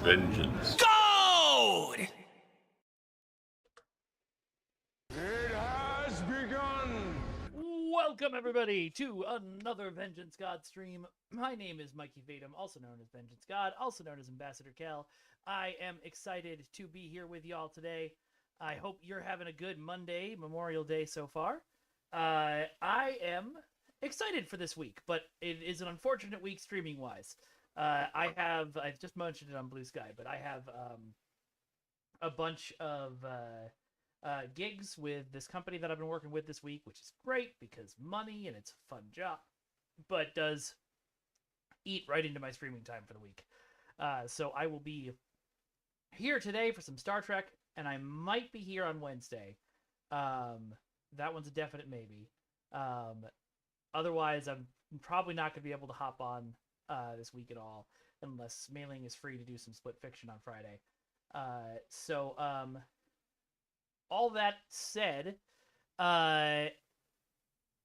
vengeance. Gold! It has begun! Welcome, everybody, to another Vengeance God stream. My name is Mikey Vatum, also known as Vengeance God, also known as Ambassador Cal. I am excited to be here with y'all today. I hope you're having a good Monday, Memorial Day so far. I am excited for this week, but it is an unfortunate week streaming-wise. I just mentioned it on Blue Sky, but I have a bunch of gigs with this company that I've been working with this week, which is great because money and it's a fun job, but does eat right into my streaming time for the week. So I will be here today for some Star Trek, and I might be here on Wednesday. That one's a definite maybe. Otherwise, I'm probably not going to be able to hop on this week at all, unless Mailing is free to do some split fiction on Friday. All that said, I'm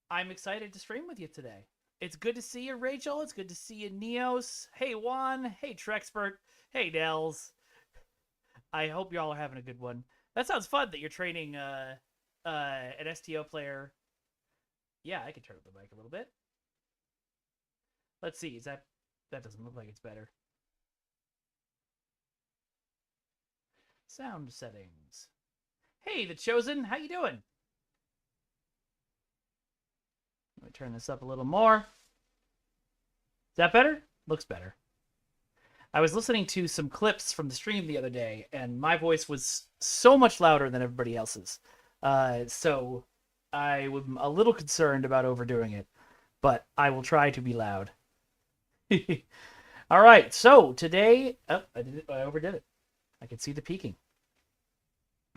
excited to stream with you today. It's good to see you, Rachel. It's good to see you, Neos. Hey, Juan. Hey, Trexpert. Hey, Nels. I hope y'all are having a good one. That sounds fun that you're training an STO player. Yeah, I can turn up the mic a little bit. Let's see. That doesn't look like it's better. Sound settings. Hey, The Chosen. How you doing? Let me turn this up a little more. Is that better? Looks better. I was listening to some clips from the stream the other day, and my voice was so much louder than everybody else's. So I'm a little concerned about overdoing it, but I will try to be loud. All right, so today... Oh, I overdid it. I can see the peaking.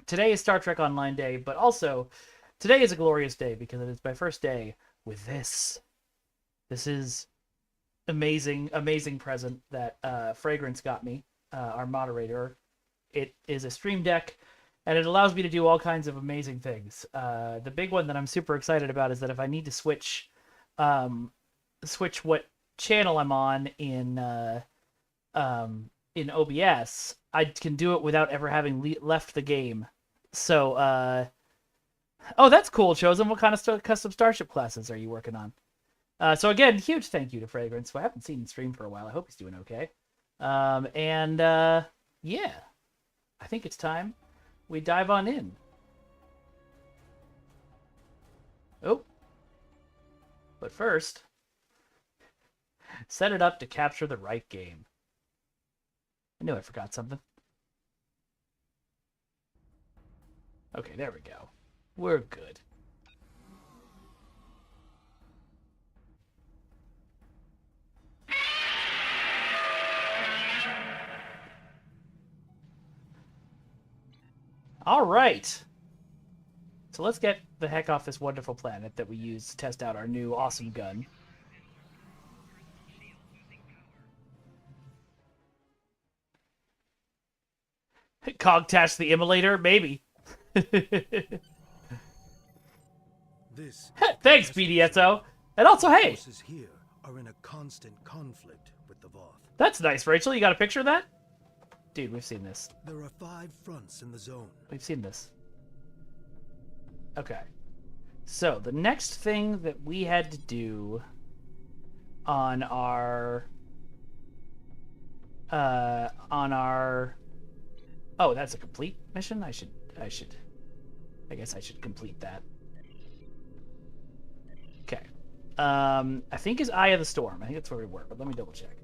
Today is Star Trek Online Day, but also today is a glorious day because it is my first day with this. This is amazing, amazing present that Fragrance got me, our moderator. It is a stream deck, and it allows me to do all kinds of amazing things. The big one that I'm super excited about is that if I need to switch what channel I'm on in OBS, I can do it without ever having left the game. So, oh, that's cool, Chosen. What kind of custom starship classes are you working on? So again, huge thank you to Fragrance, who I haven't seen stream for a while. I hope he's doing okay. Yeah, I think it's time we dive on in. Oh, but first, set it up to capture the right game. I knew I forgot something. Okay, there we go. We're good. All right. So let's get the heck off this wonderful planet that we use to test out our new awesome gun. Cogtash the Immolator? Maybe. Thanks, BDSO. And also, hey. Forces here are in a constant conflict with the Voth. That's nice, Rachel. You got a picture of that? Dude, we've seen this. There are 5 fronts in the zone. We've seen this. Okay. So, the next thing that we had to do on our... Oh, that's a complete mission? I guess I should complete that. Okay. I think is Eye of the Storm. I think that's where we were, but let me double check.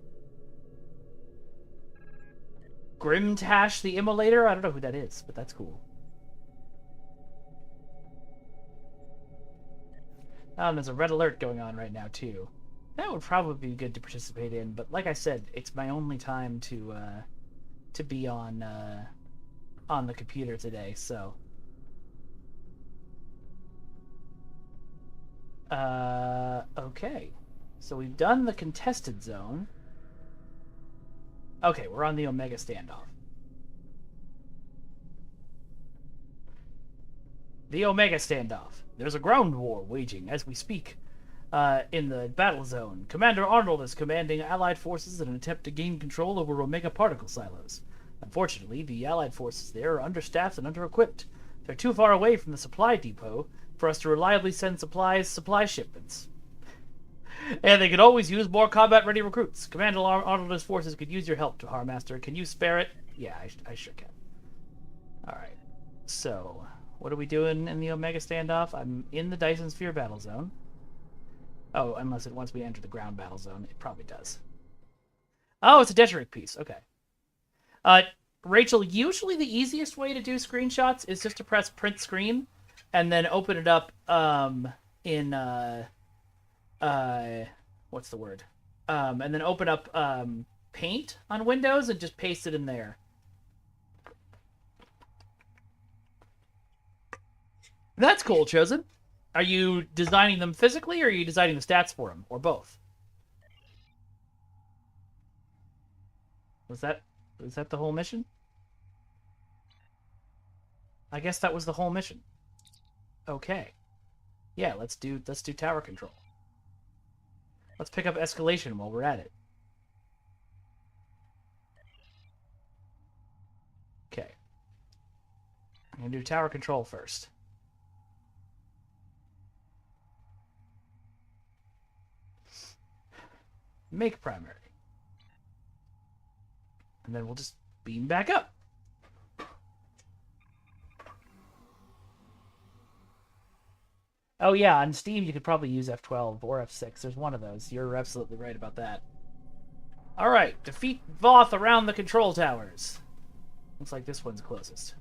Grimtash the Immolator? I don't know who that is, but that's cool. And there's a red alert going on right now, too. That would probably be good to participate in, but like I said, it's my only time to be on the computer today, so... Okay. So we've done the contested zone. Okay, we're on the Omega standoff. The Omega standoff. There's a ground war waging as we speak. In the battle zone, Commander Arnold is commanding Allied forces in an attempt to gain control over Omega particle silos. Unfortunately, the Allied forces there are understaffed and under-equipped. They're too far away from the supply depot for us to reliably send supply shipments. And they could always use more combat-ready recruits. Commander Arnold's forces could use your help, Tahar Master. Can you spare it? Yeah, I sure can. Alright. So, what are we doing in the Omega standoff? I'm in the Dyson Sphere battle zone. Oh, unless it wants me to enter the ground battle zone. It probably does. Oh, it's a Detrick piece. Okay. Rachel, usually the easiest way to do screenshots is just to press print screen and then open it up in what's the word? And then open up Paint on Windows and just paste it in there. That's cool, Chosen. Are you designing them physically, or are you designing the stats for them, or both? Was that the whole mission? I guess that was the whole mission. Okay. Yeah, let's do tower control. Let's pick up escalation while we're at it. Okay. I'm gonna do tower control first. Make primary. And then we'll just beam back up. Oh yeah, on Steam you could probably use F12 or F6. There's one of those. You're absolutely right about that. Alright, defeat Voth around the control towers. Looks like this one's closest.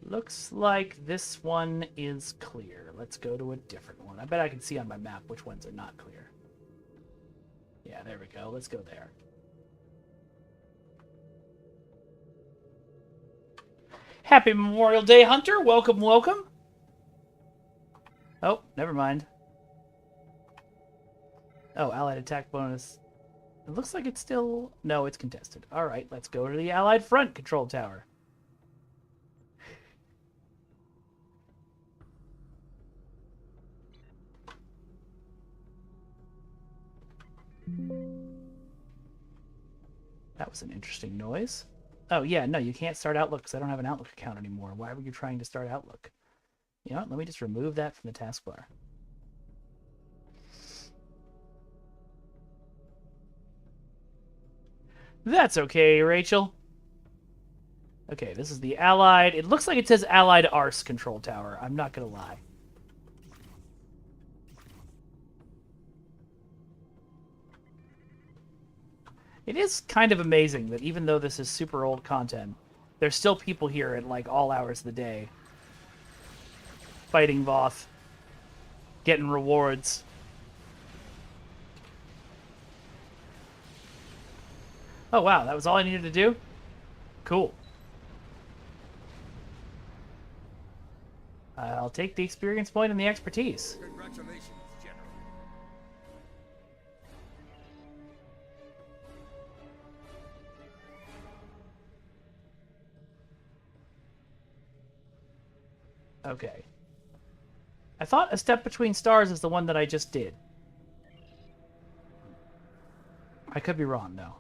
Looks like this one is clear. Let's go to a different one. I bet I can see on my map which ones are not clear. Yeah, there we go. Let's go there. Happy Memorial Day, Hunter. Welcome, welcome. Oh, never mind. Oh, allied attack bonus. It looks like it's still... No, it's contested. All right, let's go to the allied front control tower. That was an interesting noise. Oh, yeah, no, you can't start Outlook because I don't have an Outlook account anymore. Why were you trying to start Outlook? You know what? Let me just remove that from the taskbar. That's okay, Rachel. Okay, this is the Allied... It looks like it says Allied Arse control tower. I'm not going to lie. It is kind of amazing that even though this is super old content, there's still people here at, like, all hours of the day. Fighting Voth. Getting rewards. Oh, wow, that was all I needed to do? Cool. I'll take the experience point and the expertise. Congratulations, General. Okay. I thought A Step Between Stars is the one that I just did. I could be wrong, though.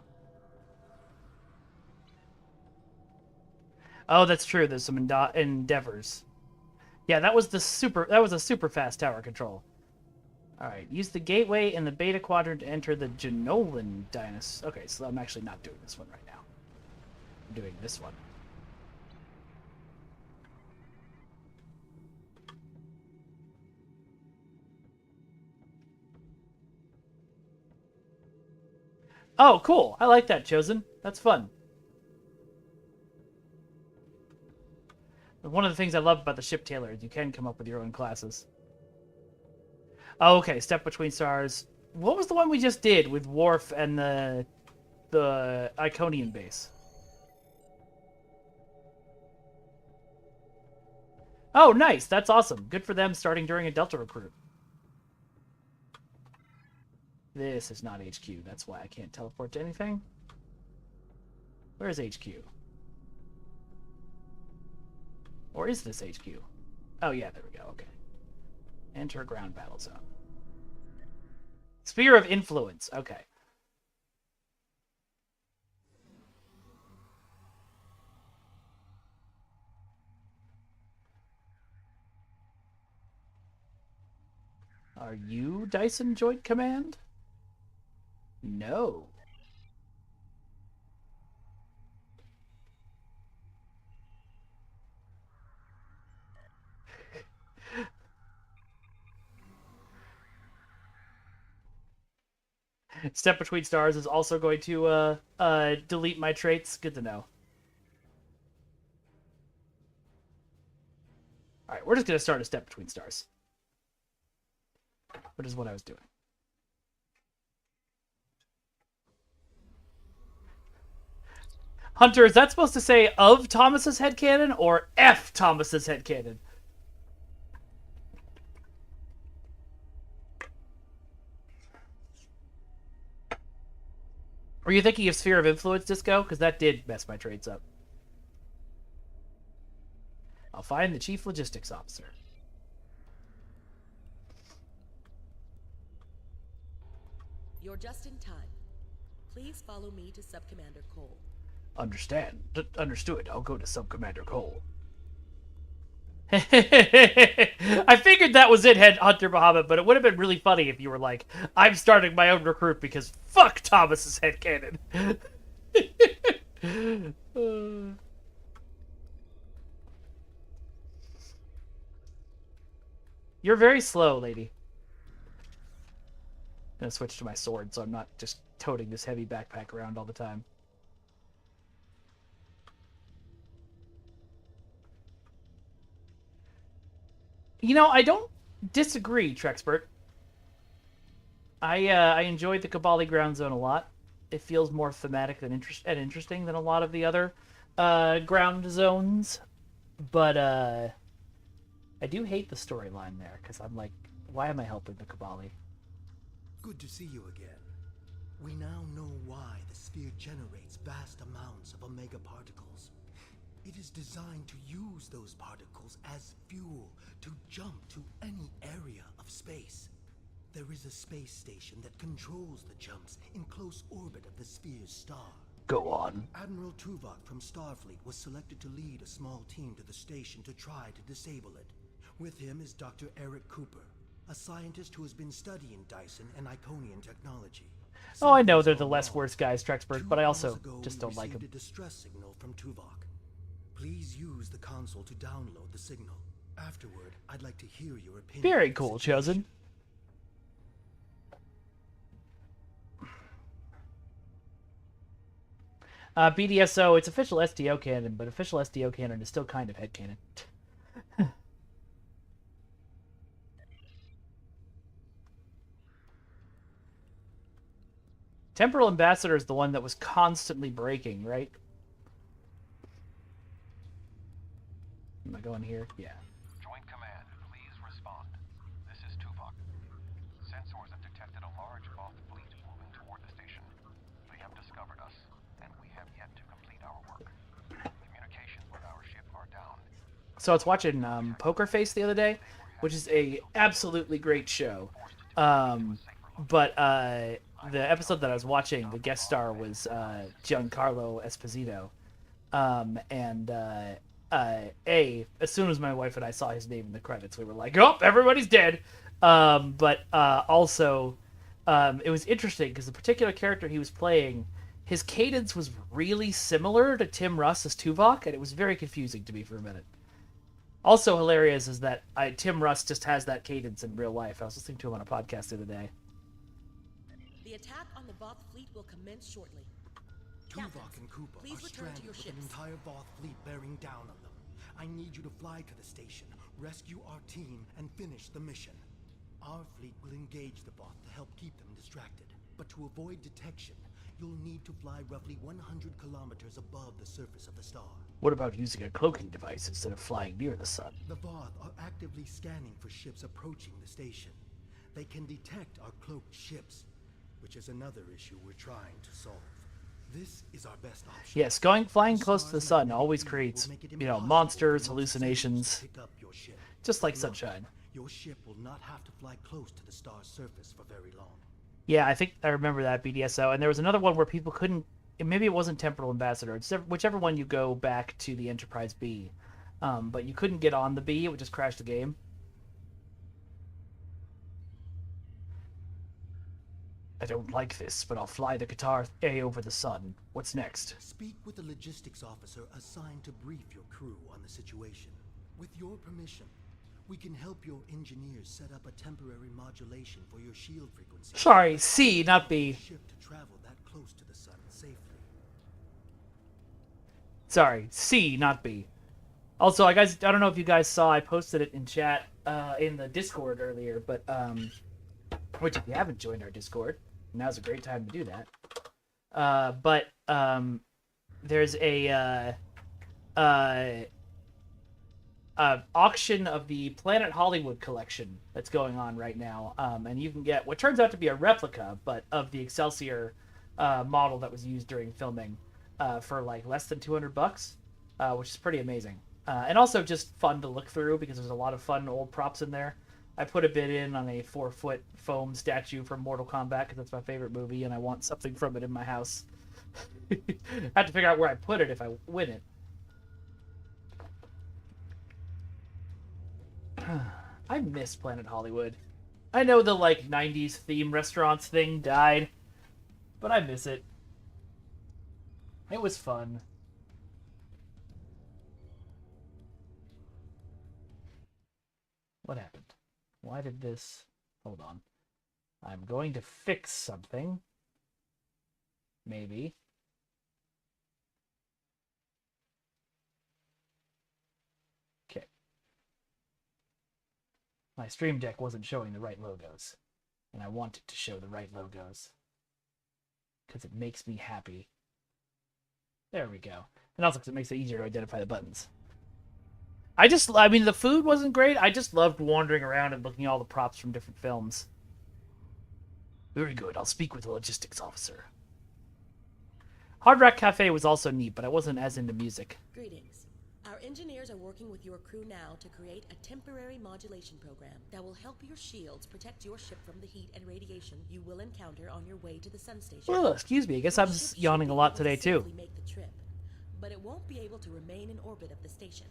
Oh, that's true. There's some endeavors. Yeah, that was a super fast tower control. All right, use the gateway in the Beta Quadrant to enter the Genolan Dynasty. Okay, so I'm actually not doing this one right now. I'm doing this one. Oh, cool. I like that, Chosen. That's fun. One of the things I love about the Ship Tailor is you can come up with your own classes. Oh, okay, Step Between Stars. What was the one we just did with Worf and the Iconian base? Oh, nice. That's awesome. Good for them starting during a Delta recruit. This is not HQ. That's why I can't teleport to anything. Where's HQ? Or is this HQ? Oh, yeah, there we go. Okay. Enter ground battle zone. Sphere of influence. Okay. Are you Dyson Joint Command? No. Step Between Stars is also going to delete my traits. Good to know. Alright, we're just going to start a Step Between Stars. Which is what I was doing. Hunter, is that supposed to say of Thomas's headcanon or F Thomas's headcanon? Were you thinking of Sphere of Influence, Disco? Because that did mess my traits up. I'll find the Chief Logistics Officer. You're just in time. Please follow me to Sub-Commander Cole. Understood. I'll go to Sub-Commander Cole. I figured that was it, Hunter Muhammad, but it would have been really funny if you were like, I'm starting my own recruit because fuck Thomas's headcanon. You're very slow, lady. I'm gonna switch to my sword so I'm not just toting this heavy backpack around all the time. You know, I don't disagree, Trexpert. I enjoyed the Kabali Ground Zone a lot. It feels more thematic and interesting than a lot of the other ground zones. But I do hate the storyline there, because I'm like, why am I helping the Kabali? Good to see you again. We now know why the sphere generates vast amounts of omega particles. It is designed to use those particles as fuel to jump to any area of space. There is a space station that controls the jumps in close orbit of the sphere's star. Go on. Admiral Tuvok from Starfleet was selected to lead a small team to the station to try to disable it. With him is Dr. Eric Cooper, a scientist who has been studying Dyson and Iconian technology. Oh, I know they're the less worse guys, Trexpert, but I also just don't like them. A distress signal from Tuvok. Please use the console to download the signal. Afterward, I'd like to hear your opinion. Very cool, Chosen. BDSO, it's official SDO canon, but official SDO canon is still kind of headcanon. Temporal Ambassador is the one that was constantly breaking, right? Am I going here? Yeah. Joint Command, please respond. This is Tuvok. Sensors have detected a large Voth fleet moving toward the station. They have discovered us, and we have yet to complete our work. Communications with our ship are down. So I was watching Poker Face the other day, which is a absolutely great show. But the episode that I was watching, the guest star was Giancarlo Esposito. As soon as my wife and I saw his name in the credits, we were like, oh, everybody's dead. But also, it was interesting because the particular character he was playing, his cadence was really similar to Tim Russ as Tuvok, and it was very confusing to me for a minute. Also hilarious is that Tim Russ just has that cadence in real life. I was listening to him on a podcast the other day. The attack on the Voth fleet will commence shortly. Tuvok and Cooper please are return to stranded your with an ships. entire Voth fleet bearing down on them. I need you to fly to the station, rescue our team, and finish the mission. Our fleet will engage the Voth to help keep them distracted. But to avoid detection, you'll need to fly roughly 100 kilometers above the surface of the star. What about using a cloaking device instead of flying near the sun? The Voth are actively scanning for ships approaching the station. They can detect our cloaked ships, which is another issue we're trying to solve. This is our best option. Yes, flying close to the sun always creates, monsters, hallucinations, just like Sunshine. Your ship will not have to fly close to the star's surface for very long. Yeah, I think I remember that, BDSO. And there was another one where people couldn't... Maybe it wasn't Temporal Ambassador. It's whichever one you go back to the Enterprise B. But you couldn't get on the B. It would just crash the game. I don't like this, but I'll fly the Qatar A over the sun. What's next? Speak with the logistics officer assigned to brief your crew on the situation. With your permission, we can help your engineers set up a temporary modulation for your shield frequency. Sorry, C, not B. Ship to travel that close to the sun safely. Sorry, C, not B. Also, I don't know if you guys saw, I posted it in chat in the Discord earlier, but which if you haven't joined our Discord, now's a great time to do that. There's a auction of the Planet Hollywood collection that's going on right now, and you can get what turns out to be a replica, but of the Excelsior model that was used during filming for like less than $200, which is pretty amazing, and also just fun to look through because there's a lot of fun old props in there. I put a bid in on a 4-foot foam statue from Mortal Kombat because that's my favorite movie, and I want something from it in my house. I have to figure out where I put it if I win it. I miss Planet Hollywood. I know the, 90s theme restaurants thing died, but I miss it. It was fun. What happened? Why did this... Hold on. I'm going to fix something. Maybe. Okay. My Stream Deck wasn't showing the right logos. And I want it to show the right logos. Because it makes me happy. There we go. And also because it makes it easier to identify the buttons. The food wasn't great. I just loved wandering around and looking at all the props from different films. Very good. I'll speak with the logistics officer. Hard Rock Cafe was also neat, but I wasn't as into music. Greetings. Our engineers are working with your crew now to create a temporary modulation program that will help your shields protect your ship from the heat and radiation you will encounter on your way to the sun station. Well, excuse me. I guess I'm yawning a lot today, too. Make the trip, but it won't be able to remain in orbit of the station.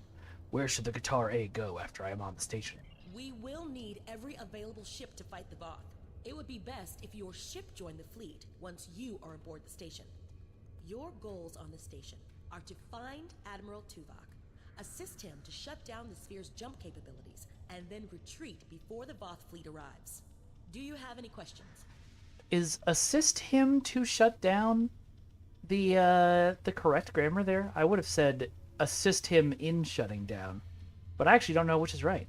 Where should the Qatar A go after I am on the station? We will need every available ship to fight the Voth. It would be best if your ship joined the fleet once you are aboard the station. Your goals on the station are to find Admiral Tuvok, assist him to shut down the sphere's jump capabilities, and then retreat before the Voth fleet arrives. Do you have any questions? Is assist him to shut down the correct grammar there? I would have said assist him in shutting down, but I actually don't know which is right.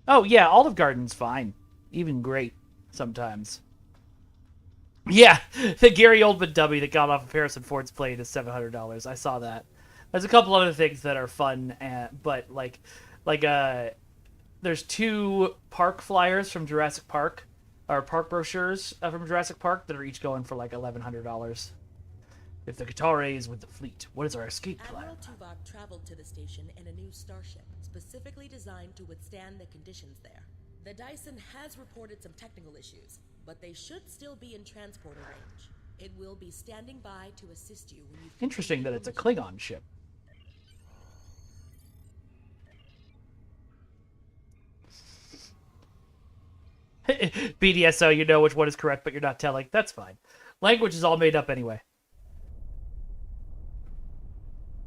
Oh yeah, Olive Garden's fine, even great sometimes. Yeah, the Gary Oldman dummy that got off of Harrison Ford's plane is $700. I saw that. There's a couple other things that are fun, but there's 2 park flyers from Jurassic Park. Our park brochures from Jurassic Park that are each going for $1,100. If the Qatar A is with the fleet, what is our escape plan? Admiral Tuvok traveled to the station in a new starship, specifically designed to withstand the conditions there. The Dyson has reported some technical issues, but they should still be in transporter range. It will be standing by to assist you when you... Interesting that it's a Klingon ship. BDSO, you know which one is correct, but you're not telling. That's fine. Language is all made up anyway.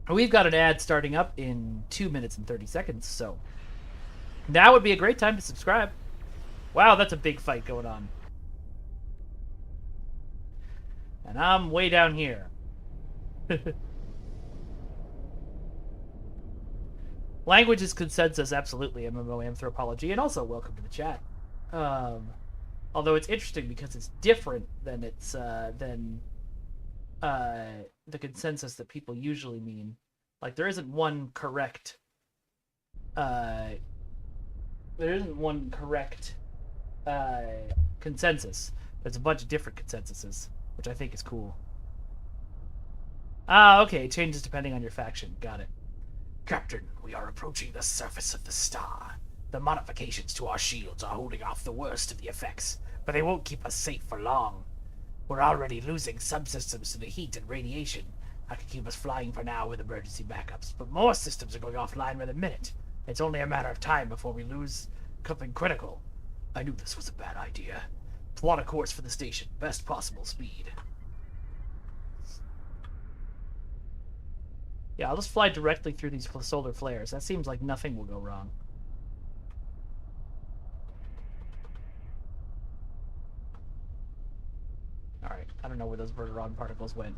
We've got an ad starting up in 2 minutes and 30 seconds, so now would be a great time to subscribe. Wow, that's a big fight going on. And I'm way down here. Language is consensus, absolutely, MMO anthropology, and also welcome to the chat. Although it's interesting because it's different than the consensus that people usually mean. Like, there isn't one correct there isn't one correct consensus. There's a bunch of different consensuses, which I think is cool. Ah, okay. It changes depending on your faction. Got it. Captain, we are approaching the surface of the star. The modifications to our shields are holding off the worst of the effects, but they won't keep us safe for long. We're already losing subsystems to the heat and radiation. I can keep us flying for now with emergency backups, but more systems are going offline within a minute. It's only a matter of time before we lose something critical. I knew this was a bad idea. Plot a course for the station. Best possible speed. Yeah, I'll just fly directly through these solar flares. That seems like nothing will go wrong. Alright, I don't know where those Verteron particles went.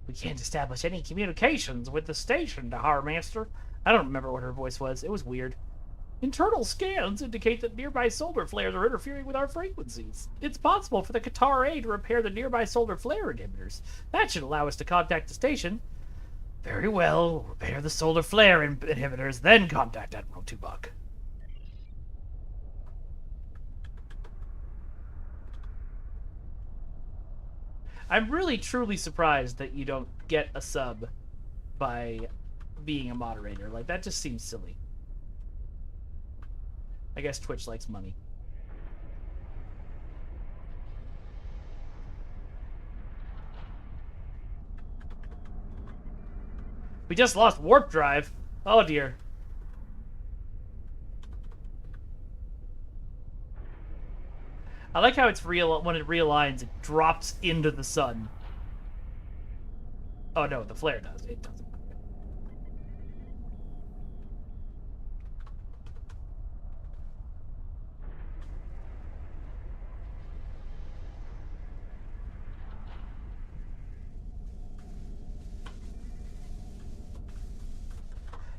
We can't establish any communications with the station, Dahar Master. I don't remember what her voice was. It was weird. Internal scans indicate that nearby solar flares are interfering with our frequencies. It's possible for the Qatar A to repair the nearby solar flare inhibitors. That should allow us to contact the station. Very well, repair the solar flare inhibitors, then contact Admiral Tuvok. I'm really truly surprised that you don't get a sub by being a moderator. Like, that just seems silly. I guess Twitch likes money. We just lost warp drive. Oh dear. I like how it's real when it realigns, it drops into the sun. Oh no, the flare does. It doesn't.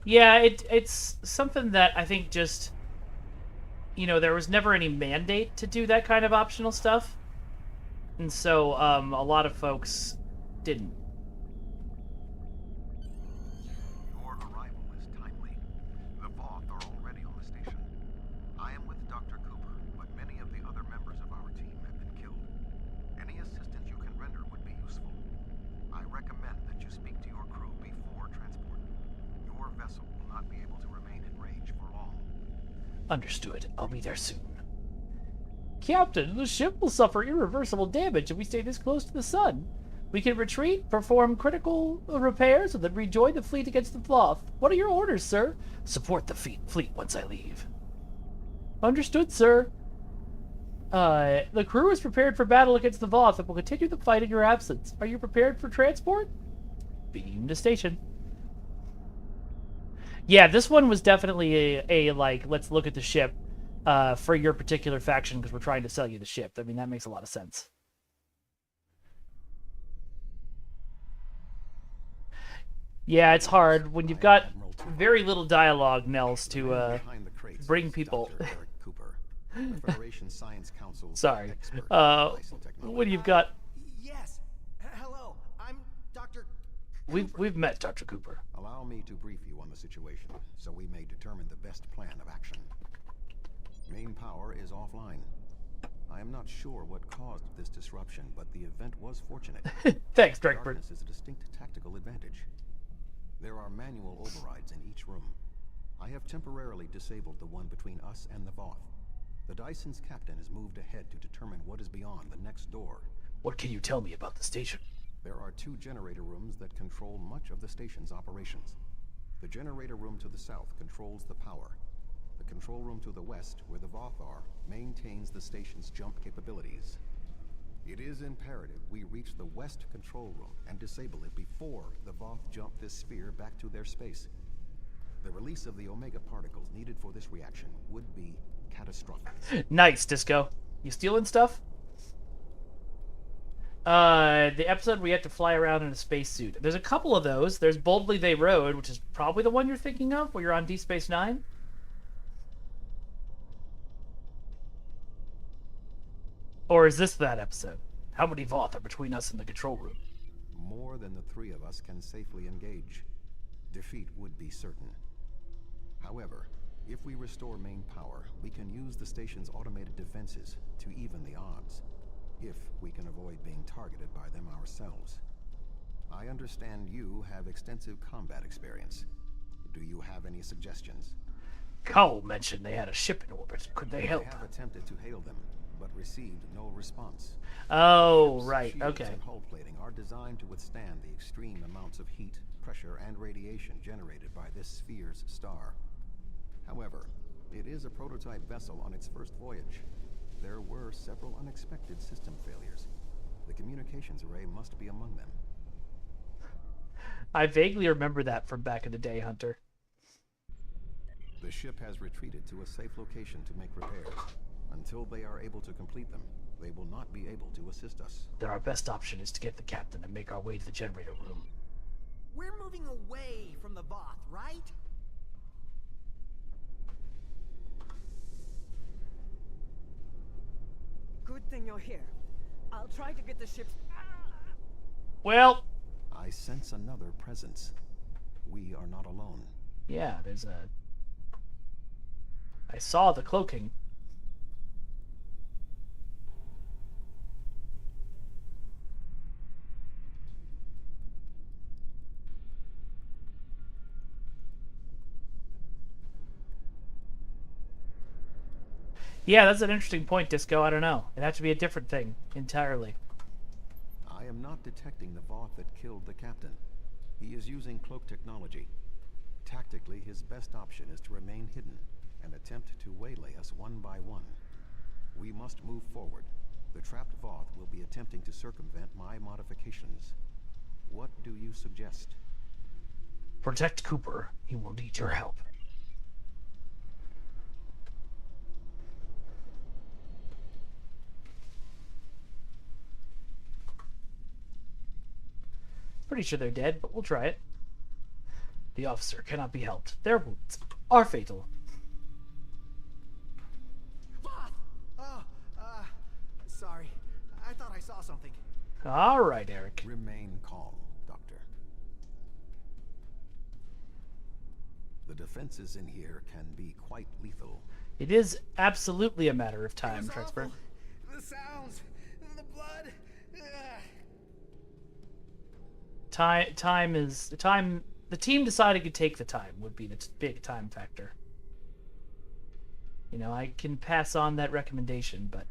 Yeah, it's something that I think just, you know, there was never any mandate to do that kind of optional stuff. And so, a lot of folks didn't. Your arrival is timely. The Voth are already on the station. I am with Dr. Cooper, but many of the other members of our team have been killed. Any assistance you can render would be useful. I recommend that you speak to your crew before transport. Your vessel will not be able to remain in range for long. Understood. I'll be there soon. Captain, the ship will suffer irreversible damage if we stay this close to the sun. We can retreat, perform critical repairs, and then rejoin the fleet against the Voth. What are your orders, sir? Support the fleet once I leave. Understood, sir. The crew is prepared for battle against the Voth and will continue the fight in your absence. Are you prepared for transport? Beam to station. Yeah, this one was definitely a like, let's look at the ship for your particular faction because we're trying to sell you the ship. I mean, that makes a lot of sense. Yeah, it's hard when you've got very little dialogue, Nels, to bring people. Sorry. When you've got. Yes. Hello. I'm Dr. We've met Dr. Cooper. Allow me to brief you on the situation, so we may determine the best plan of action. Main power is offline. I am not sure what caused this disruption, but the event was fortunate. Thanks, Drakeford. Darkness is a distinct tactical advantage. There are manual overrides in each room. I have temporarily disabled the one between us and the Voth. The Dyson's captain has moved ahead to determine what is beyond the next door. What can you tell me about the station? There are 2 generator rooms that control much of the station's operations. The generator room to the south controls the power. The control room to the west, where the Voth are, maintains the station's jump capabilities. It is imperative we reach the west control room and disable it before the Voth jump this sphere back to their space. The release of the Omega particles needed for this reaction would be catastrophic. Nice, Disco. You stealing stuff? The episode where you have to fly around in a spacesuit. There's a couple of those. There's Boldly They Rode, which is probably the one you're thinking of, where you're on Deep Space Nine. Or is this that episode? How many Voth are between us and the control room? More than the 3 of us can safely engage. defeat would be certain. However, if we restore main power, we can use the station's automated defenses to even the odds, if we can avoid being targeted by them ourselves. I understand you have extensive combat experience. Do you have any suggestions? Cole mentioned they had a ship in orbit. Could they help? I have attempted to hail them, but received no response. Oh, Ships, right. shields, Okay. and hull plating are designed to withstand the extreme amounts of heat, pressure, and radiation generated by this sphere's star. However, it is a prototype vessel on its first voyage. There were several unexpected system failures. The communications array must be among them. I vaguely remember that from back in the day, Hunter. The ship has retreated to a safe location to make repairs. Until they are able to complete them, they will not be able to assist us. Then our best option is to get the captain and make our way to the generator room. We're moving away from the Voth, right? Good thing you're here. I'll try to get the ship's... Well, I sense another presence. We are not alone. yeah, there's a... I saw the cloaking. Yeah, that's an interesting point, Disco. I don't know. It'd have to be a different thing entirely. I am not detecting the Voth that killed the captain. He is using cloak technology. Tactically, his best option is to remain hidden and attempt to waylay us one by one. We must move forward. The trapped Voth will be attempting to circumvent my modifications. What do you suggest? Protect Cooper. He will need your help. Pretty sure they're dead, but we'll try it. The officer cannot be helped. Their wounds are fatal. Voth! Oh, sorry. I thought I saw something. All right, Eric. Remain calm, Doctor. The defenses in here can be quite lethal. It is absolutely a matter of time, It was Trexper. awful. The sounds, the blood. Time is time. The team deciding to take the time would be the big time factor. You know, I can pass on that recommendation, but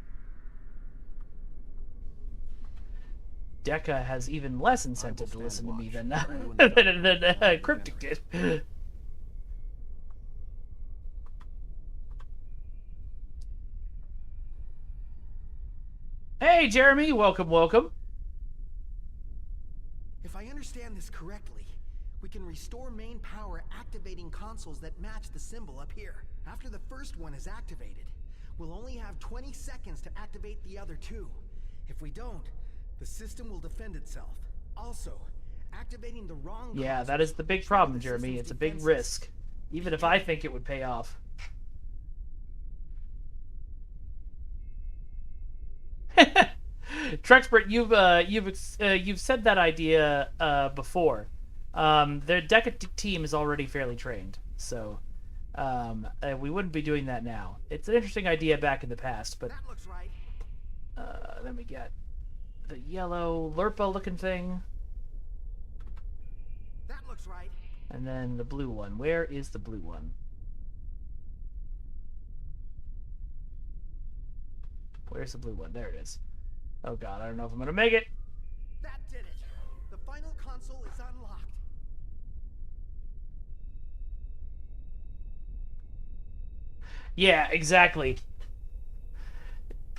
Deca has even less incentive to listen to me than Cryptic did. Hey, Jeremy, welcome, welcome. If I understand this correctly, we can restore main power activating consoles that match the symbol up here. After the first one is activated, we'll only have 20 seconds to activate the other two. If we don't, the system will defend itself. Also, activating the wrong Yeah, that console is the big will problem, trigger the Jeremy. system's It's a big defenses. risk. Even if I think it would pay off. Trexpert, you've said that idea before. Their Deca team is already fairly trained, so we wouldn't be doing that now. It's an interesting idea back in the past, but That looks right. then we get the yellow Lurpa looking thing, That looks right. and then the blue one. Where is the blue one? Where's the blue one? There it is. Oh god, I don't know if I'm gonna make it. That did it. The final console is unlocked. Yeah, exactly.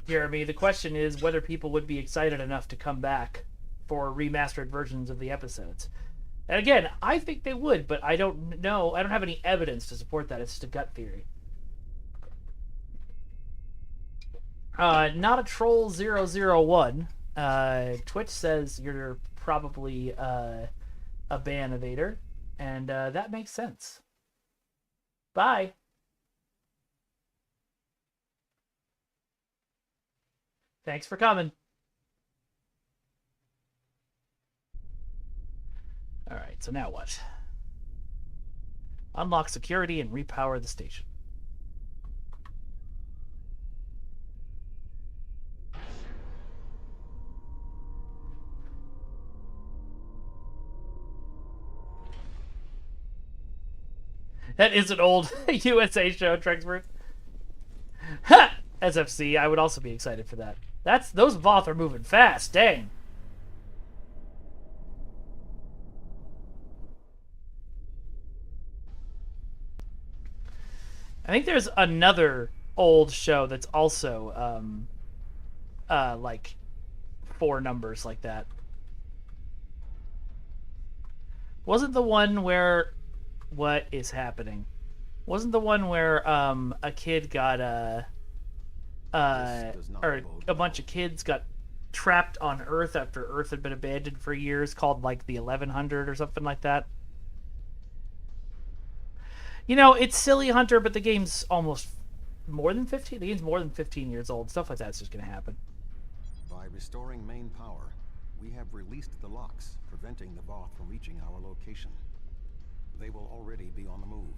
Jeremy, the question is whether people would be excited enough to come back for remastered versions of the episodes. And again, I think they would, but I don't know. I don't have any evidence to support that. It's just a gut theory. Not a troll 001. Twitch says you're probably a ban evader, and that makes sense. Bye. Thanks for coming. All right, so now what? Unlock security and repower the station. That is an old USA show, Trexford. Ha! SFC, I would also be excited for that. Those Voth are moving fast, dang. I think there's another old show that's also like 4 numbers like that. Wasn't the one where what is happening? Wasn't the one where a kid got or a bunch of kids got trapped on Earth after Earth had been abandoned for years, called like the 1100 or something like that? You know, it's silly, Hunter, but the game's almost more than 15. The game's more than 15 years old. Stuff like that's just gonna happen. By restoring main power, we have released the locks, preventing the Voth from reaching our location. They will already be on the move.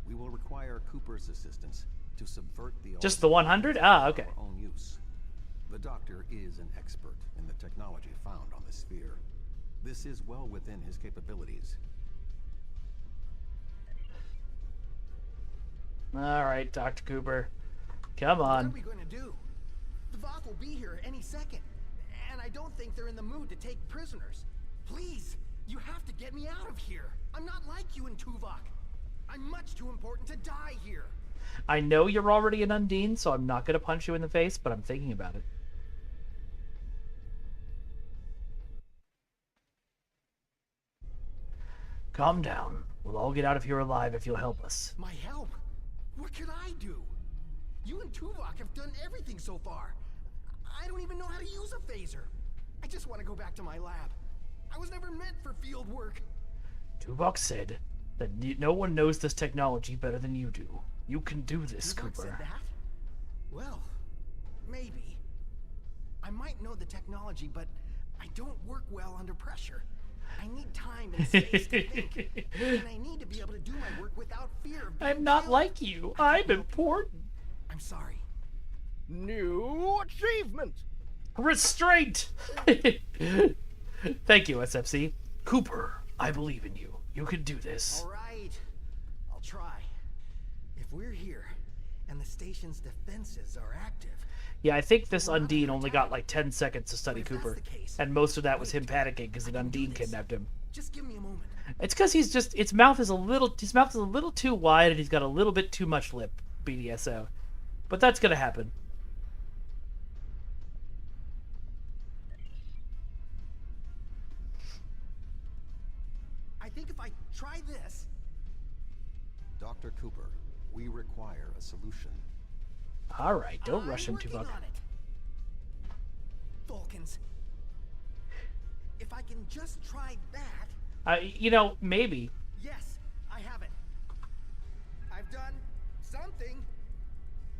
We will require Cooper's assistance to subvert the... Just the 100? Ah, okay. ...for our own use. The Doctor is an expert in the technology found on the sphere. This is well within his capabilities. All right, Dr. Cooper. Come on. What are we going to do? The Voth will be here any second. And I don't think they're in the mood to take prisoners. Please, you have to get me out of here. I'm not like you and Tuvok. I'm much too important to die here. I know you're already an Undine, so I'm not going to punch you in the face, but I'm thinking about it. Calm down. We'll all get out of here alive if you'll help us. My help? What could I do? You and Tuvok have done everything so far. I don't even know how to use a phaser. I just want to go back to my lab. I was never meant for field work. Tuvok said that no one knows this technology better than you do. You can do this, Tuvok Cooper. said that? Well, maybe. I might know the technology, but I don't work well under pressure. I need time and space to think. And I need to be able to do my work without fear of being I'm not killed. like you. I'm important. I'm sorry. New achievement! Restraint! Thank you, SFC. Cooper, I believe in you. You can do this. All right. I'll try. If we're here, and the station's defenses are active... Yeah, I think this Undine only got like 10 seconds to study If that's Cooper. the case, And most of that was him wait, panicking because an I can do Undine this. kidnapped him. Just give me a moment. It's because his mouth is a little too wide and he's got a little bit too much lip, BDSO. But that's gonna happen. I think if I try this... Dr. Cooper, we require a solution. Alright, don't rush him, I'm Tuvok. working on it. Vulcans. If I can just try that... You know, maybe. Yes, I have it. I've done something.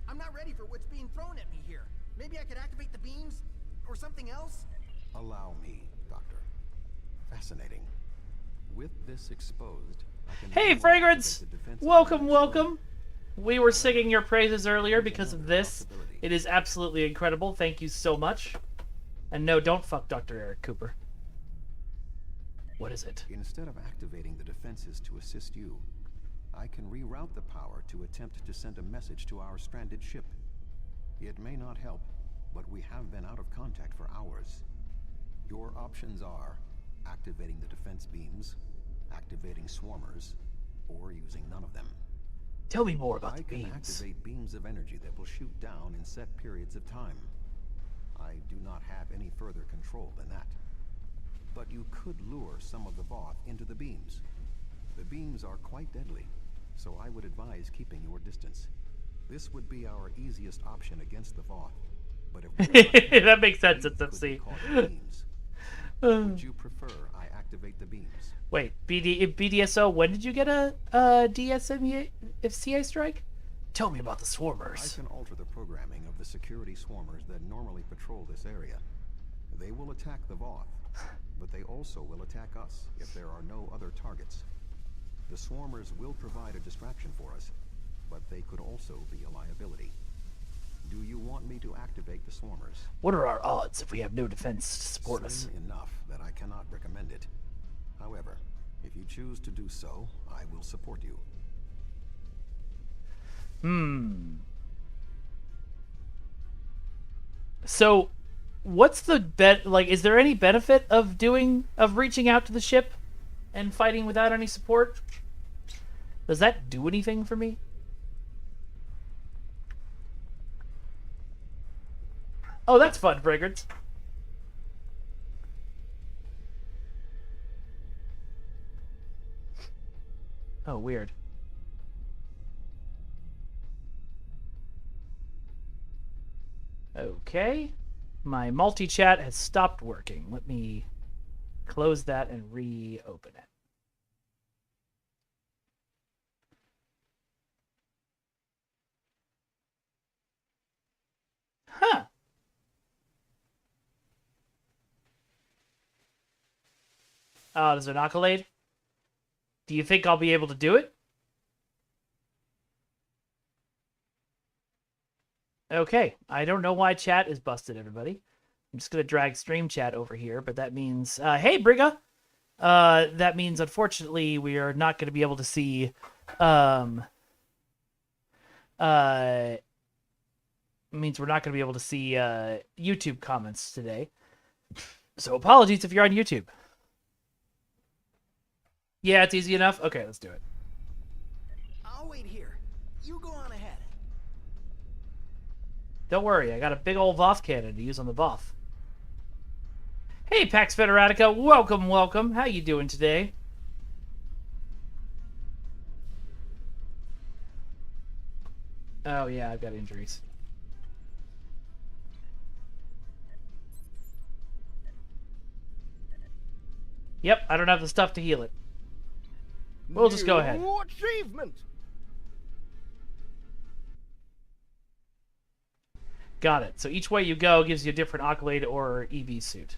I'm not ready for what's being thrown at me here. Maybe I could activate the beams or something else? Allow me, Doctor. Fascinating. With this exposed, I can Hey, now Fragrance! activate the defense Welcome, mechanism. welcome! We were singing your praises earlier because of this. It is absolutely incredible. Thank you so much. And no, don't fuck Dr. Eric Cooper. What is it? Instead of activating the defenses to assist you, I can reroute the power to attempt to send a message to our stranded ship. It may not help, but we have been out of contact for hours. Your options are activating the defense beams, activating swarmers, or using none of them. Tell me more about I the can beams. activate beams of energy that will shoot down in set periods of time. I do not have any further control than that. But you could lure some of the Voth into the beams. The beams are quite deadly, so I would advise keeping your distance. This would be our easiest option against the Voth. But if we are That makes sense, we could be SFC. caught in beams. Would you prefer I activate the beams? Wait, BDSO, when did you get a DSMCA strike? Tell me about the I swarmers. can alter the programming of the security swarmers that normally patrol this area. They will attack the Voth, but they also will attack us if there are no other targets. The swarmers will provide a distraction for us, but they could also be a liability. Do you want me to activate the swarmers? What are our odds if we have no defense to support us? Slim enough that I cannot recommend it. However, if you choose to do so, I will support you. So, what's the like? Is there any benefit of reaching out to the ship and fighting without any support? Does that do anything for me? Oh, that's fun, Fragrance. Oh, weird. Okay. My multi-chat has stopped working. Let me close that and reopen it. Huh. Oh, there's an accolade? Do you think I'll be able to do it? Okay, I don't know why chat is busted, everybody. I'm just going to drag stream chat over here, but that means... hey, Brigga! That means, unfortunately, we are not going to be able to see... means we're not going to be able to see YouTube comments today. So apologies if you're on YouTube. Yeah, it's easy enough? Okay, let's do it. I'll wait here. You go on ahead. Don't worry, I got a big old Voth cannon to use on the Voth. Hey, Pax Federatica, welcome, welcome. How you doing today? Oh yeah, I've got injuries. Yep, I don't have the stuff to heal it. We'll just go ahead. New achievement! Got it. So each way you go gives you a different accolade or EV suit.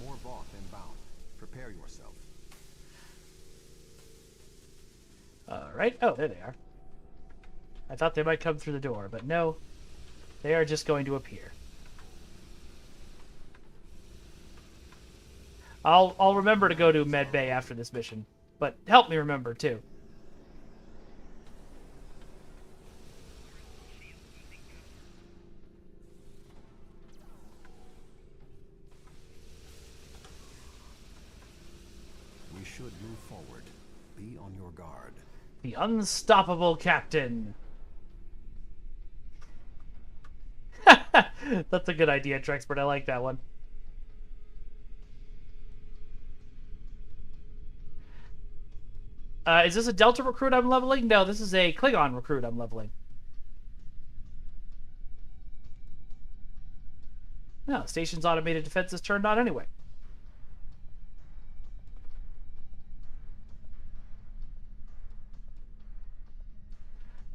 More Voth inbound. Prepare yourself. Alright. Oh, there they are. I thought they might come through the door, but no. They are just going to appear. I'll remember to go to Med Bay after this mission, but help me remember too. We should move forward. Be on your guard. The unstoppable captain. That's a good idea, Trexpert. I like that one. Is this a Delta recruit I'm leveling? No, this is a Klingon recruit I'm leveling. No, station's automated defense is turned on anyway.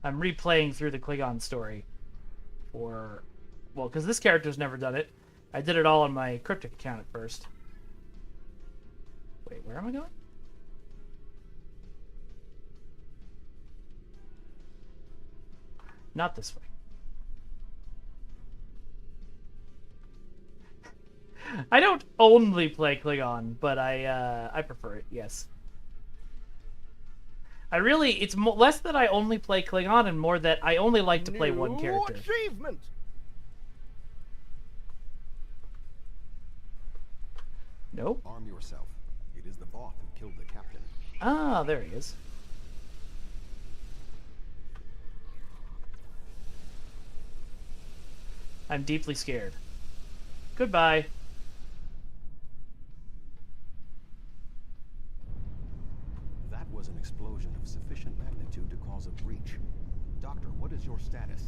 I'm replaying through the Klingon story for... Well, because this character's never done it. I did it all on my Cryptic account at first. Wait, where am I going? Not this way. I don't only play Klingon, but I prefer it, yes. I really, it's less that I only play Klingon and more that I only like to play one character. Achievement! Nope. Arm yourself. It is the Voth who killed the captain. Ah, there he is. I'm deeply scared. Goodbye. That was an explosion of sufficient magnitude to cause a breach. Doctor, what is your status?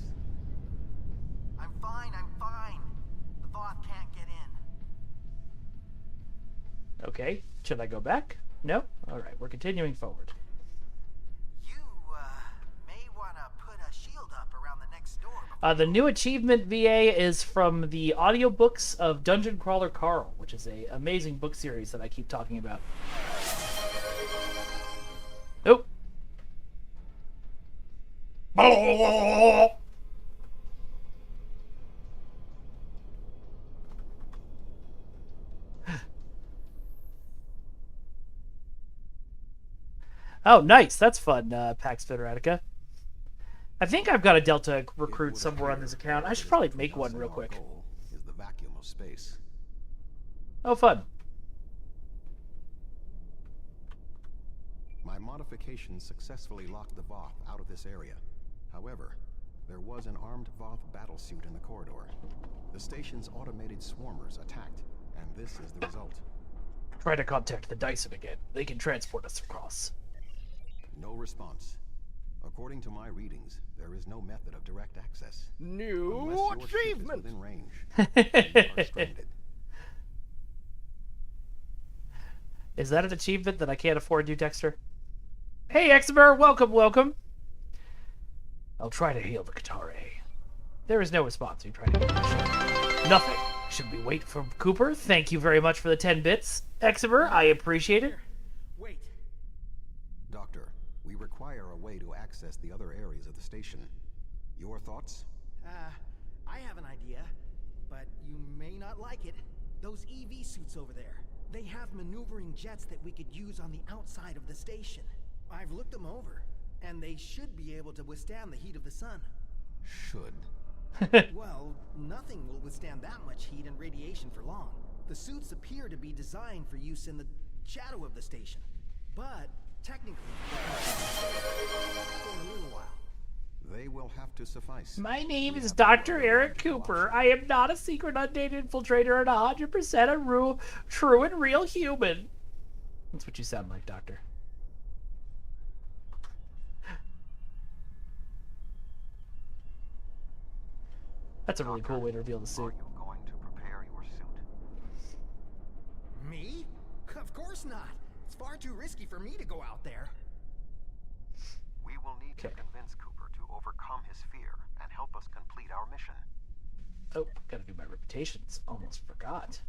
I'm fine, I'm fine. The Voth can't get in. Okay, should I go back? No? Alright, we're continuing forward. You, The new achievement VA is from the audiobooks of Dungeon Crawler Carl, which is a amazing book series that I keep talking about. Oh. Oh, nice. That's fun, Pax Federatica. I think I've got a Delta recruit somewhere on this account. I should probably make one real quick. Is the vacuum of space. Oh, fun. My modifications successfully locked the Voth out of this area. However, there was an armed Voth battlesuit in the corridor. The station's automated swarmers attacked, and this is the result. Try to contact the Dyson again. They can transport us across. No response. According to my readings, there is no method of direct access. New Unless your ship is achievement! within range, you are stranded. Is that an achievement that I can't afford you, Dexter? Hey, Exemer, welcome, welcome. I'll try to heal the Katare. There is no response. You try to heal the ship. Nothing. Should we wait for Cooper? Thank you very much for the 10 bits. Exemer, I appreciate it. Wait. Doctor, we require a way to access the other areas of the station. Your thoughts? I have an idea, but you may not like it. Those EV suits over there, they have maneuvering jets that we could use on the outside of the station. I've looked them over, and they should be able to withstand the heat of the sun. Should. Well, nothing will withstand that much heat and radiation for long. The suits appear to be designed for use in the shadow of the station. But, technically, for a little while. They will have to suffice. My name We is have no Dr. other Eric viable Cooper. option. I am not a secret unnamed infiltrator and 100% a true and real human. That's what you sound like, Doctor. That's a really cool way to reveal the Are suit. you going to prepare your suit? Me? Of course not. It's far too risky for me to go out there. We will need to Okay. convince Cooper to overcome his fear and help us complete our mission. Oh, gotta do my reputations. Almost forgot.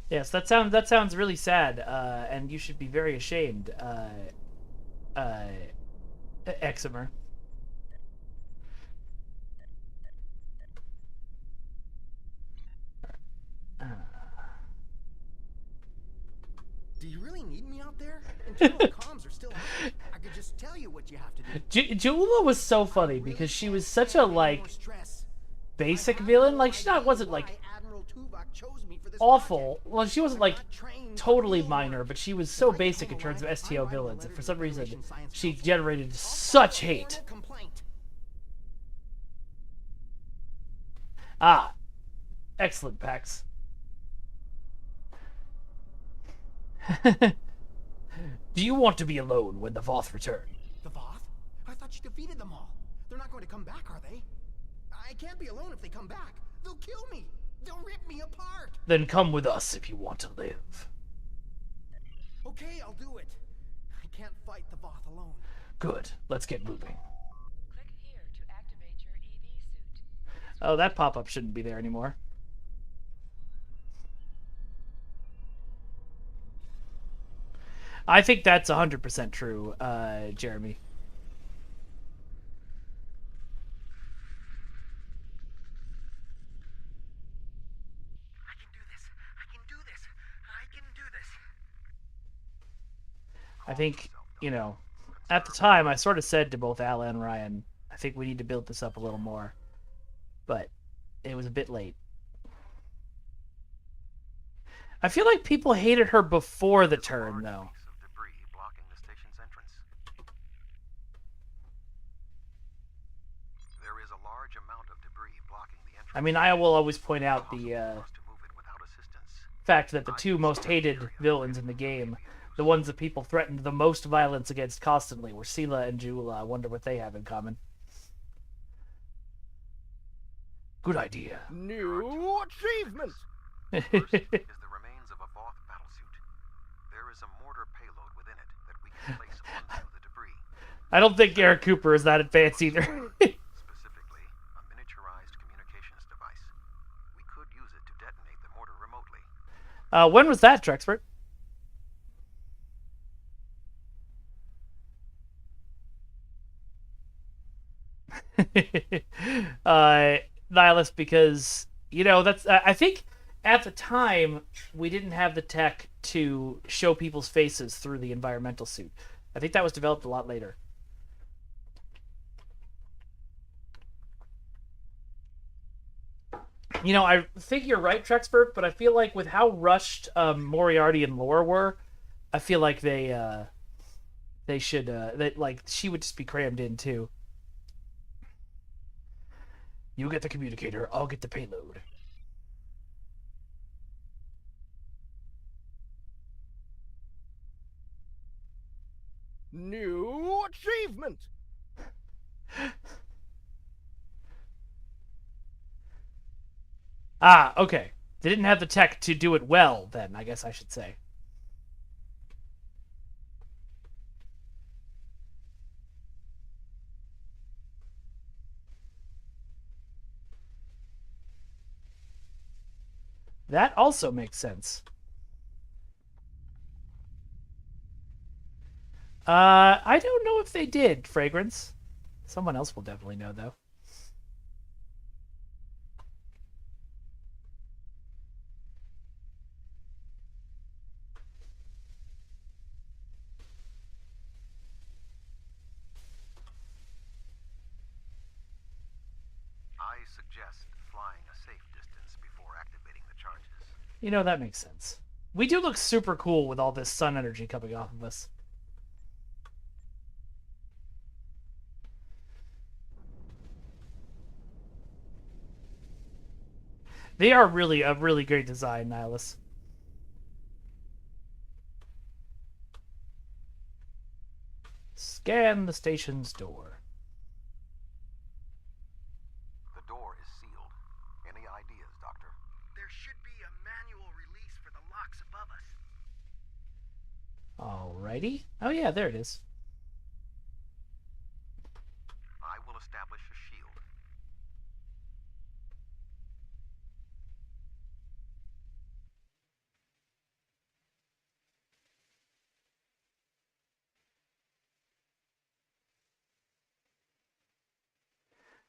Yes, that sounds really sad, and you should be very ashamed, Exemer. Do you really need me out there? Internal comms are still on. I could just tell you what you have to do. Jula was so funny because she was such a, like, basic villain. Like, she wasn't, like, awful. Well, she wasn't, like, totally minor, but she was so basic in terms of STO villains that for some reason she generated such hate. Ah, excellent, Pax. Do you want to be alone when the Voth return? The Voth? I thought you defeated them all. They're not going to come back, are they? I can't be alone if they come back. They'll kill me. They'll rip me apart. Then come with us if you want to live. Okay, I'll do it. I can't fight the Voth alone. Good. Let's get moving. Click here to activate your EV suit. Oh, that pop-up shouldn't be there anymore. I think that's 100% true, Jeremy. I can do this. I can do this. I can do this. I think, you know, at the time, I sort of said to both Al and Ryan, I think we need to build this up a little more. But it was a bit late. I feel like people hated her before the turn, though. Piece of debris blocking the station's entrance. There is a large amount of debris blocking the entrance. I mean, I will always point out the For us to move it without assistance. fact that the two most hated villains in the game, the ones that people threatened the most violence against constantly, were Sela and Jula. I wonder what they have in common. Good idea. New achievement! First is the remains of place onto the debris. I don't think Garrett Cooper is that advanced either. Specifically, a miniaturized communications device. We could use it to detonate the mortar remotely. When was that, Trexpert? Nihilist, because that's I think at the time we didn't have the tech to show people's faces through the environmental suit. I think that was developed a lot later. I think you're right, Trexpert, but I feel like with how rushed Moriarty and Lore were, I feel like they should that like she would just be crammed in too. You get the communicator, I'll get the payload. New achievement! Ah, okay. They didn't have the tech to do it well, then, I guess I should say. That also makes sense. I don't know if they did, Fragrance. Someone else will definitely know, though. I suggest flying a safe distance before activating the charges. That makes sense. We do look super cool with all this sun energy coming off of us. They are really a really great design, Nihilus. Scan the station's door. The door is sealed. Any ideas, Doctor? There should be a manual release for the locks above us. Alrighty. Oh yeah, there it is. I will establish a shield.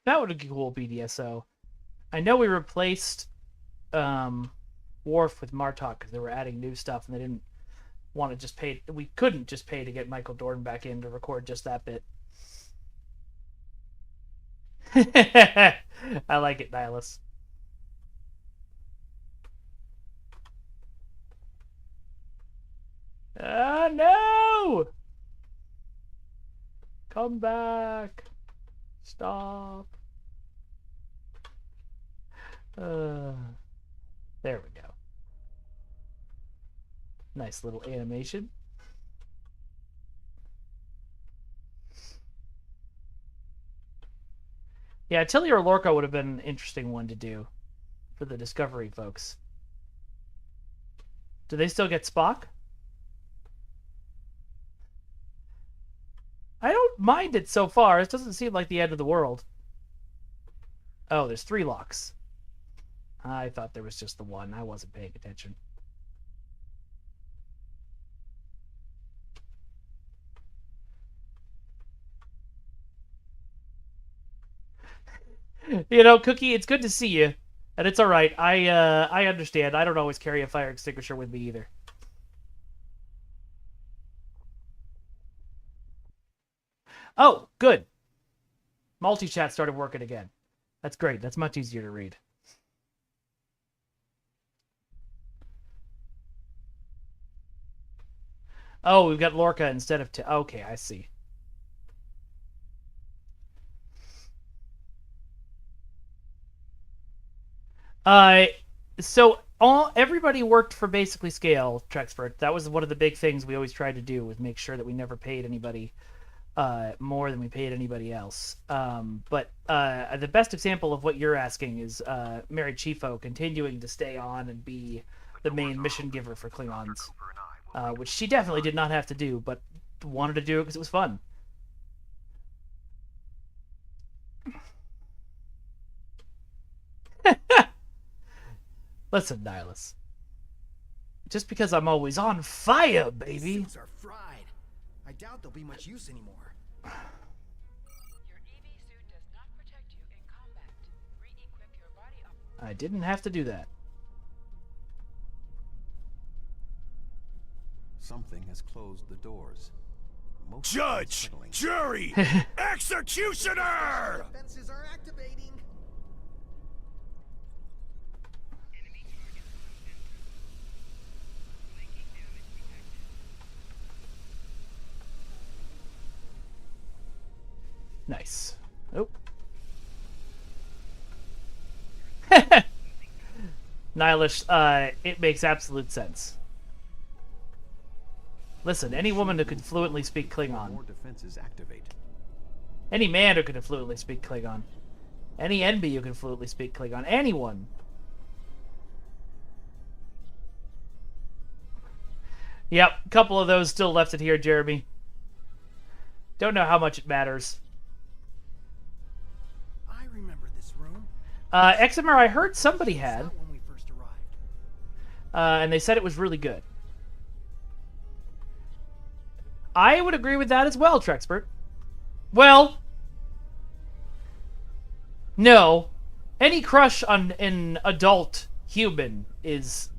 That would be cool, BDSO. I know we replaced Worf with Martok because they were adding new stuff and they didn't want to just pay. We couldn't just pay to get Michael Dorn back in to record just that bit. I like it, Nihilus. Ah, no! Come back. Stop. There we go. Nice little animation. Yeah, Tilly or Lorca would have been an interesting one to do for the Discovery folks. Do they still get Spock? I don't mind it so far. It doesn't seem like the end of the world. Oh, there's 3 locks. I thought there was just the one. I wasn't paying attention. Cookie, it's good to see you. And it's alright. I understand. I don't always carry a fire extinguisher with me either. Oh, good. Multi-chat started working again. That's great. That's much easier to read. Oh, we've got Lorca instead of... Okay, I see. So everybody worked for basically scale, Trexpert. That was one of the big things we always tried to do, was make sure that we never paid anybody more than we paid anybody else. But the best example of what you're asking is Mary Chieffo continuing to stay on and be the main mission giver for Klingons, which she definitely did not have to do, but wanted to do it because it was fun. Listen, Nihilus. Just because I'm always on fire, baby. These suits are fried. I doubt they'll be much use anymore. Your EV suit does not protect you in combat. Re-equip your body up. I didn't have to do that. Something has closed the doors. Most Judge! unsettling. Jury! Executioner! Defenses are activating. Nice. Oh. Nihilish, it makes absolute sense. Listen, any woman who can fluently speak Klingon, More defenses activate. any man who can fluently speak Klingon, any NB who can fluently speak Klingon, anyone. Yep, a couple of those still left it here, Jeremy. Don't know how much it matters. I remember this room. Exemer, I heard somebody had, Not when we first arrived. and they said it was really good. I would agree with that as well, Trexpert. Well, no. Any crush on an adult human is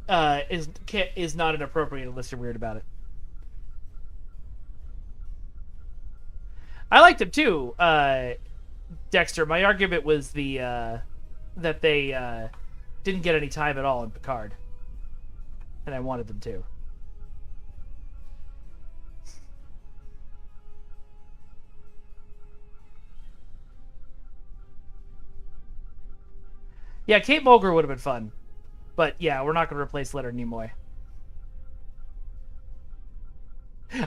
not inappropriate unless you're weird about it. I liked him too, Dexter. My argument was that they didn't get any time at all in Picard, and I wanted them to. Yeah, Kate Mulgrew would have been fun. But yeah, we're not going to replace Leonard Nimoy.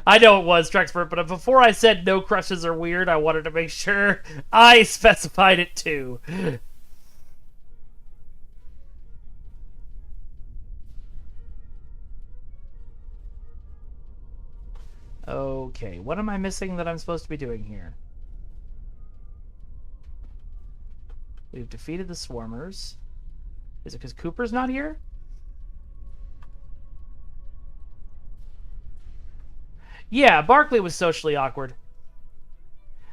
I know it was, Trexpert, but before I said no crushes are weird, I wanted to make sure I specified it too. Okay, what am I missing that I'm supposed to be doing here? We've defeated the Swarmers. Is it because Cooper's not here? Yeah, Barclay was socially awkward.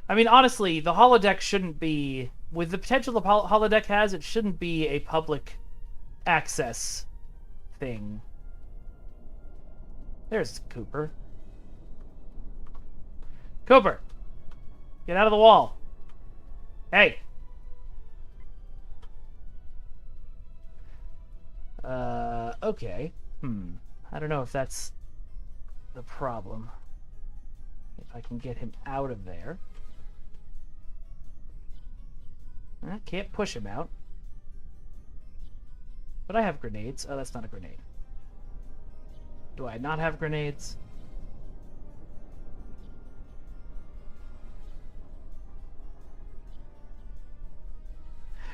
I mean, honestly, the holodeck shouldn't be... With the potential the holodeck has, it shouldn't be a public access thing. There's Cooper. Cooper! Get out of the wall. Hey! Okay. I don't know if that's the problem. If I can get him out of there. I can't push him out. But I have grenades. Oh, that's not a grenade. Do I not have grenades?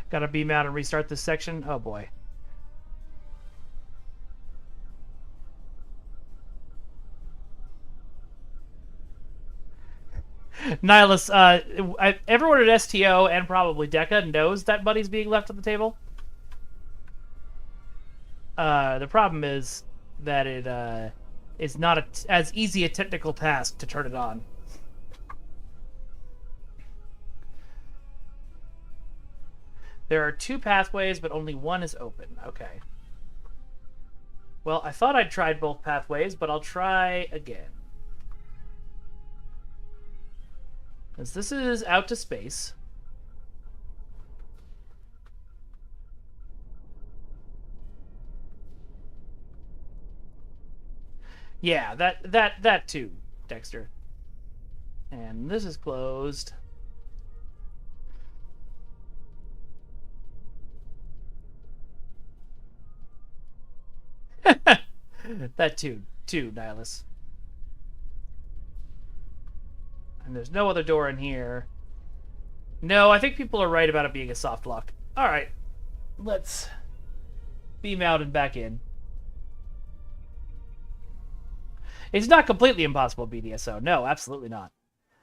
Gotta beam out and restart this section? Oh boy. Nihilus, everyone at STO and probably Deca knows that Buddy's being left at the table. The problem is that it is not as easy a technical task to turn it on. There are 2 pathways, but only one is open. Okay. Well, I thought I'd tried both pathways, but I'll try again. As this is out to space. Yeah, that too, Dexter. And this is closed. That too, Nihilus. And there's no other door in here. No, I think people are right about it being a soft lock. Alright. Let's beam out and back in. It's not completely impossible, BDSO. No, absolutely not.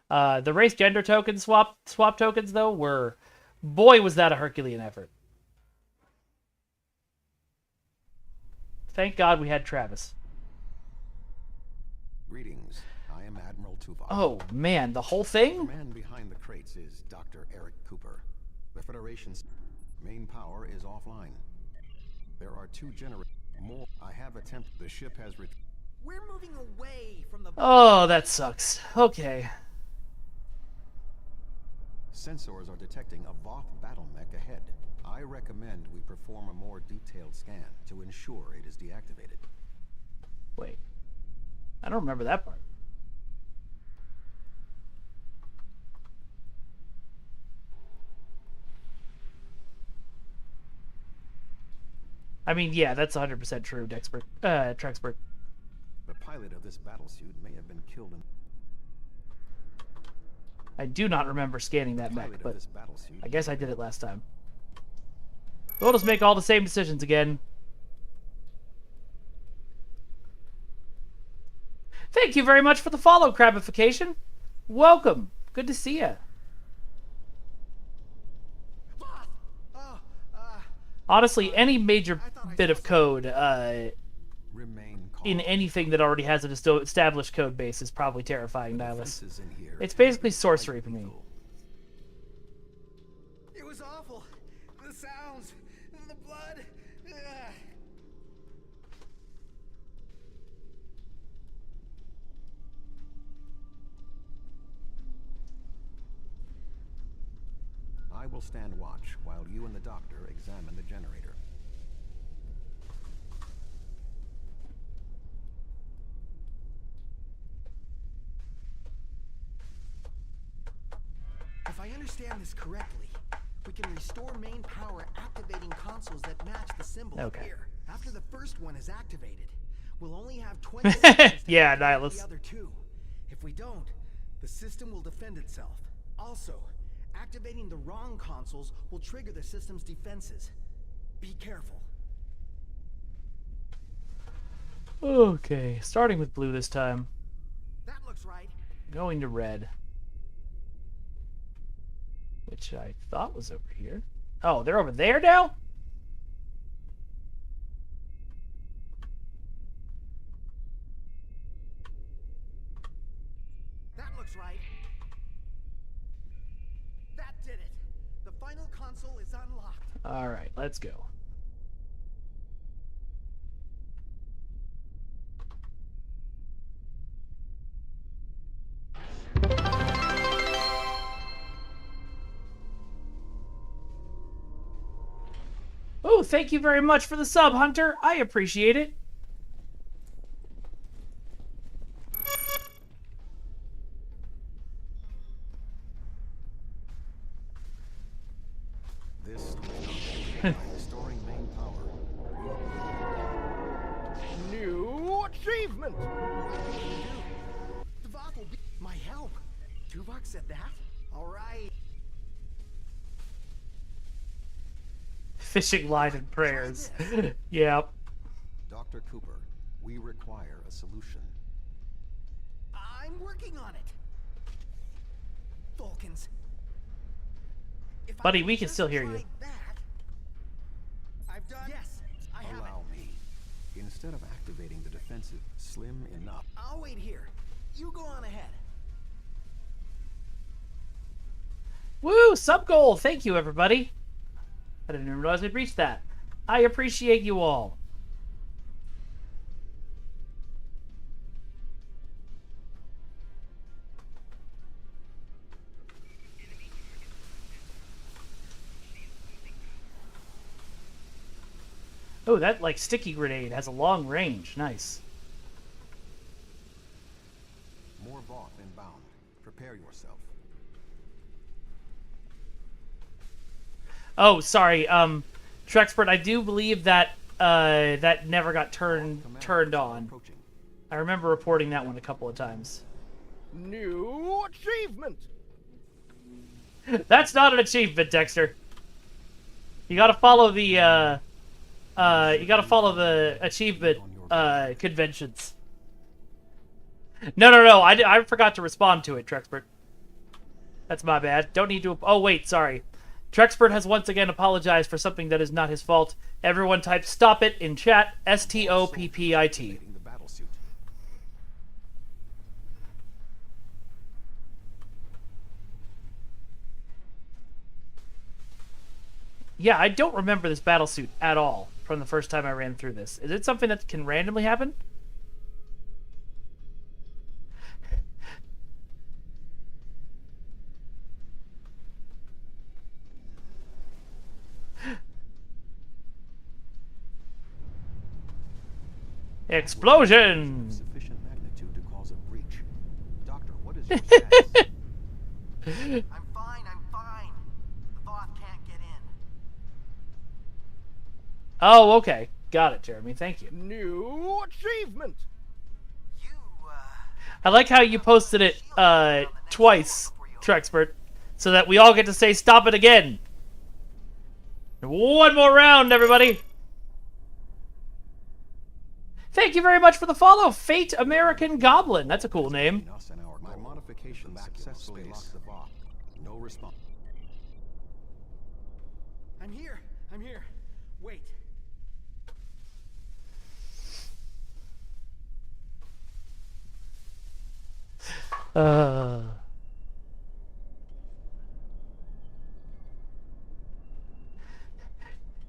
The race gender token swap tokens, though, were... Boy, was that a Herculean effort. Thank God we had Travis. Greetings. I am Admiral Tuvok. Oh, man, the whole The thing? man behind the crates is Dr. Eric Cooper. The Federation's main power is offline. There are 2 generators. More. I have attempted. The ship has We're moving away from the... Oh, that sucks. Okay. Sensors are detecting a Voth battle mech ahead. I recommend we perform a more detailed scan to ensure it is deactivated. Wait. I don't remember that part. I mean, yeah, that's 100% true, Trexpert. The pilot of this battlesuit may have been killed in... I do not remember scanning that mech, pilot but of this battlesuit... I guess I did it last time. We'll just make all the same decisions again. Thank you very much for the follow, Crabification. Welcome. Good to see you. Honestly, any major bit of code Remain calm. in anything that already has an established code base is probably terrifying, The Nihilus. defenses in here It's have basically been sorcery quite for me. lethal. It was awful. The sounds, the blood. I will stand watch while you and the doctor examine the generator. If I understand this correctly, we can restore main power activating consoles that match the symbol up Okay. here. After the first one is activated, we'll only have 20 seconds to Yeah, activate Nihilus. the other 2. If we don't, the system will defend itself. Also, activating the wrong consoles will trigger the system's defenses. Be careful. Okay, starting with blue this time. That looks right. Going to red. Which I thought was over here. Oh, they're over there now? That looks right. That did it. The final console is unlocked. Alright, let's go. Oh, thank you very much for the sub, Hunter. I appreciate it. This by restoring main power. New achievement! Tuvok will be my help. Tuvok said that? All right. Fishing line and prayers. Yep. Dr. Cooper, we require a solution. I'm working on it. Vulcans. If I Buddy, could we can just still hear you. try that. I've done. Yes, I have Allow me. Instead of activating the defensive, slim enough. I'll wait here. You go on ahead. Woo! Sub goal! Thank you, everybody. I didn't even realize we'd reached that. I appreciate you all. Oh, that, like, sticky grenade has a long range. Nice. More Voth inbound. Prepare yourself. Oh, sorry. Trexpert, I do believe that that never got turned on. Approaching. I remember reporting that one a couple of times. New achievement! That's not an achievement, Dexter. You gotta follow the achievement conventions. No. I forgot to respond to it, Trexpert. That's my bad. Don't need to... Oh, wait, sorry. Trexpert has once again apologized for something that is not his fault. Everyone type stop it in chat. STOPPIT. Activating the battle suit. Yeah, I don't remember this battlesuit at all from the first time I ran through this. Is it something that can randomly happen? Explosion! Sufficient magnitude to cause a breach. Doctor, what is your status? I'm fine. The Voth can't get in. Oh, okay. Got it, Jeremy. Thank you. New achievement. You, I like how you posted it twice, Trexpert, so that we all get to say stop it again. One more round, everybody. Thank you very much for the follow, Fate American Goblin. That's a cool name. Us and our My modification successfully locked the Voth. No response. I'm here. Wait.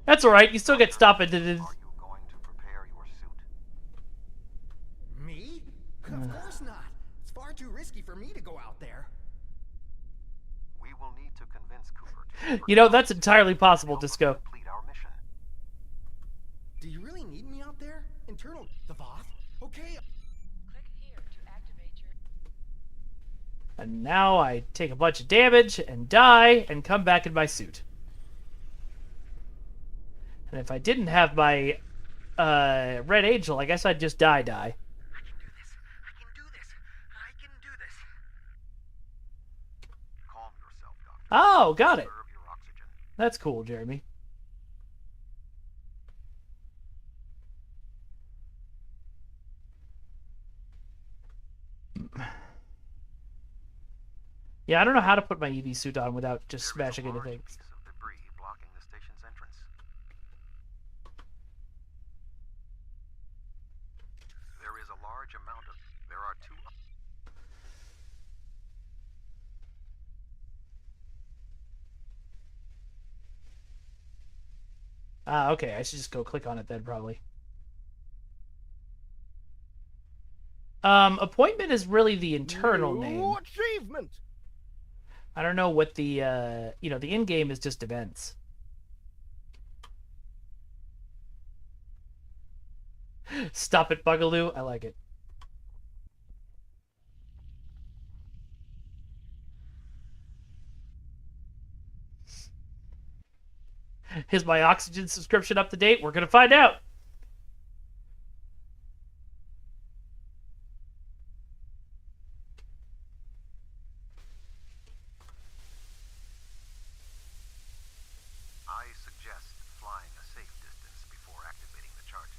That's alright, you still get stop it. Are you going to prepare your suit? Me? Of course not. It's far too risky for me to go out there. We will need to convince Cooper to You know, that's entirely possible, Disco. complete our mission. Do you really need me out there? Internal the Voth? Okay. Click here to activate your... And now I take a bunch of damage and die and come back in my suit. And if I didn't have my Red Angel, I guess I'd just die. I can do this. Calm yourself, Doctor. Oh, got it. Conserve your oxygen. That's cool, Jeremy. Yeah, I don't know how to put my EV suit on without just smashing into There is a large things. piece of debris blocking the station's entrance. There is a large amount of... There are two... Ah, okay. I should just go click on it then, probably. Appointment is really the internal New name. achievement. I don't know what the, the in-game is just events. Stop it, Bugaloo. I like it. Is my oxygen subscription up to date? We're going to find out. I suggest flying a safe distance before activating the charges.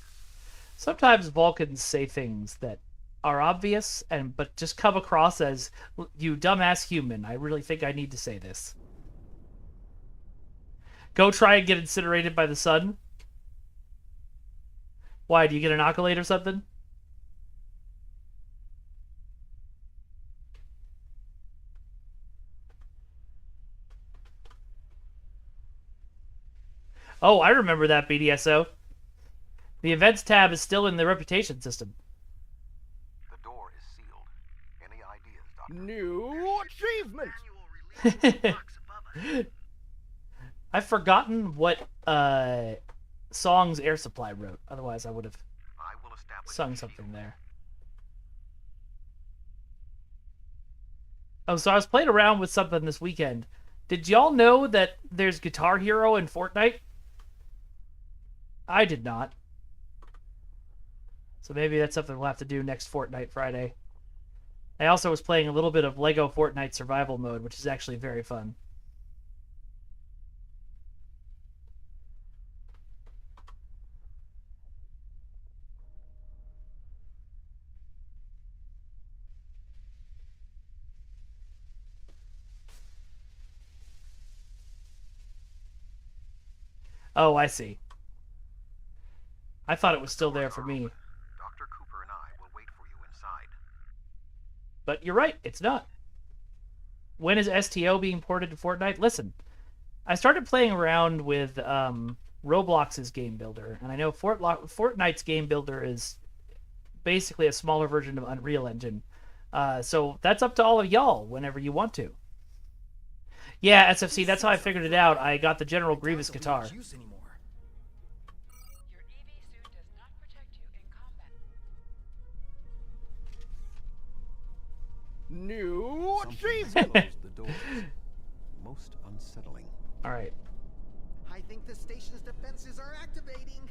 Sometimes Vulcans say things that are obvious but just come across as, you dumbass human, I really think I need to say this. Go try and get incinerated by the sun. Why, do you get an accolade or something? Oh, I remember that, BDSO. The events tab is still in the reputation system. The door is sealed. Any ideas, Doctor? New achievement. Manual release box above us. I've forgotten what songs Air Supply wrote. Otherwise, I would have I will establish sung a something shield. there. Oh, so I was playing around with something this weekend. Did y'all know that there's Guitar Hero in Fortnite? I did not. So maybe that's something we'll have to do next Fortnite Friday. I also was playing a little bit of Lego Fortnite Survival Mode, which is actually very fun. Oh, I see. I thought it was still there for me. Dr. Cooper and I will wait for you inside. But you're right, it's not. When is STO being ported to Fortnite? Listen, I started playing around with Roblox's game builder, and I know Fortnite's game builder is basically a smaller version of Unreal Engine. So that's up to all of y'all whenever you want to. Yeah, SFC, that's how I figured it out. I got the General Grievous guitar. Use anymore. Your EV suit does not protect you in combat. New Something achievement! closed the doors. Most unsettling. All right. I think the station's defenses are activating.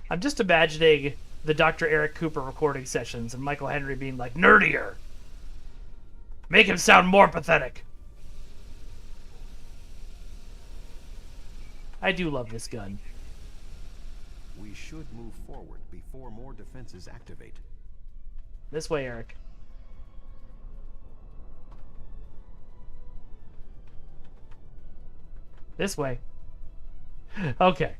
I'm just imagining the Dr. Eric Cooper recording sessions and Michael Henry being like, nerdier! Make him sound more pathetic! I do love this gun. We should move forward before more defenses activate. This way, Eric. This way. Okay.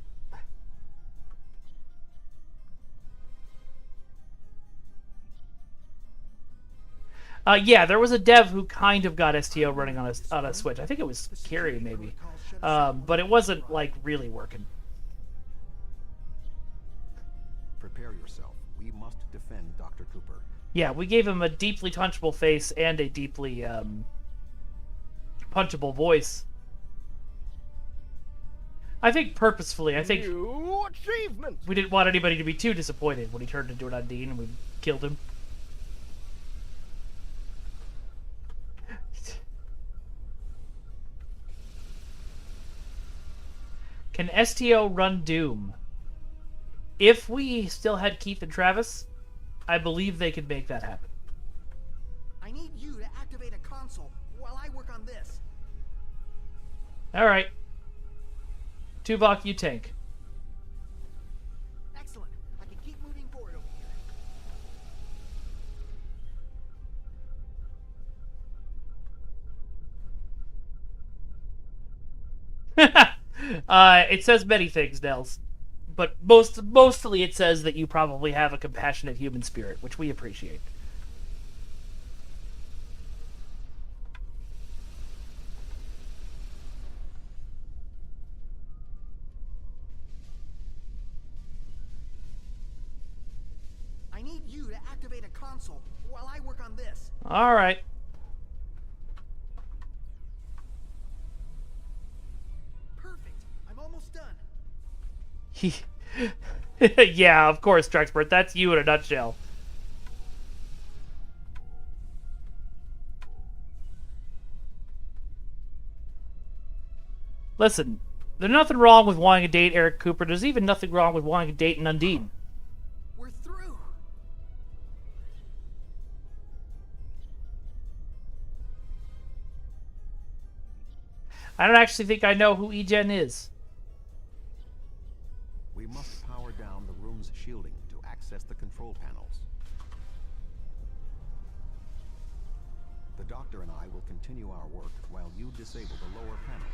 Yeah, there was a dev who kind of got STO running on a Switch. I think it was Carrie, maybe. But it wasn't, like, really working. Prepare yourself. We must defend Dr. Cooper. Yeah, we gave him a deeply punchable face and a deeply, punchable voice. I think purposefully, I think New achievement! we didn't want anybody to be too disappointed when he turned into an Undine and we killed him. Can STO run Doom? If we still had Keith and Travis, I believe they could make that happen. I need you to activate a console while I work on this. Alright. Tuvok, you tank. Excellent. I can keep moving forward over here. It says many things, Nels. But mostly it says that you probably have a compassionate human spirit, which we appreciate. I need you to activate a console while I work on this. Alright. Perfect. I'm almost done. Yeah, of course, Drexbert. That's you in a nutshell. Listen, there's nothing wrong with wanting to date Eric Cooper. There's even nothing wrong with wanting to date an Undine. We're through. I don't actually think I know who Egen is. We must power down the room's shielding to access the control panels. The doctor and I will continue our work while you disable the lower panels.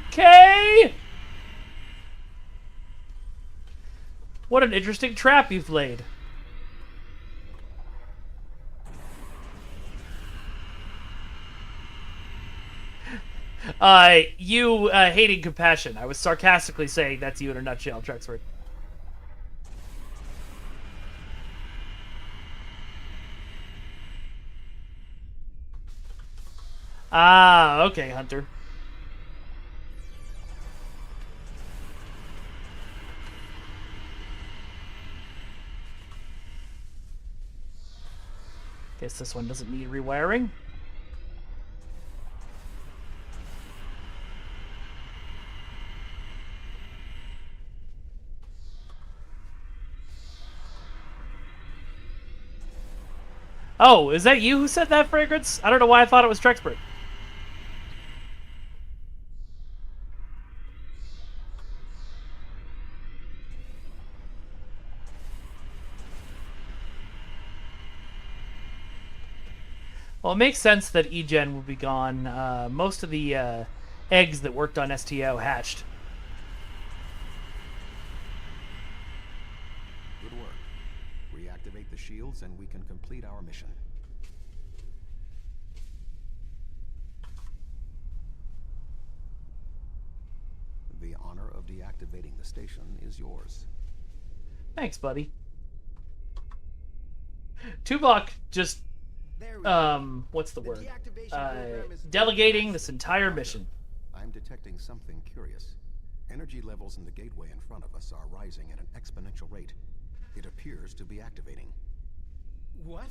Okay! What an interesting trap you've laid. You hating compassion. I was sarcastically saying that's you in a nutshell, Drexford. Ah, okay, Hunter. Guess this one doesn't need rewiring. Oh, is that you who said that, Fragrance? I don't know why I thought it was Trexpert. Well, it makes sense that eGen will be gone. Most of the eggs that worked on STO hatched. Good work. Reactivate the shields and we can complete our mission. The honor of deactivating the station is yours. Thanks, buddy. Tuvok just, There we go. what's the The word? deactivation program is Delegating this entire mission. I'm detecting something curious. Energy levels in the gateway in front of us are rising at an exponential rate. It appears to be activating. What?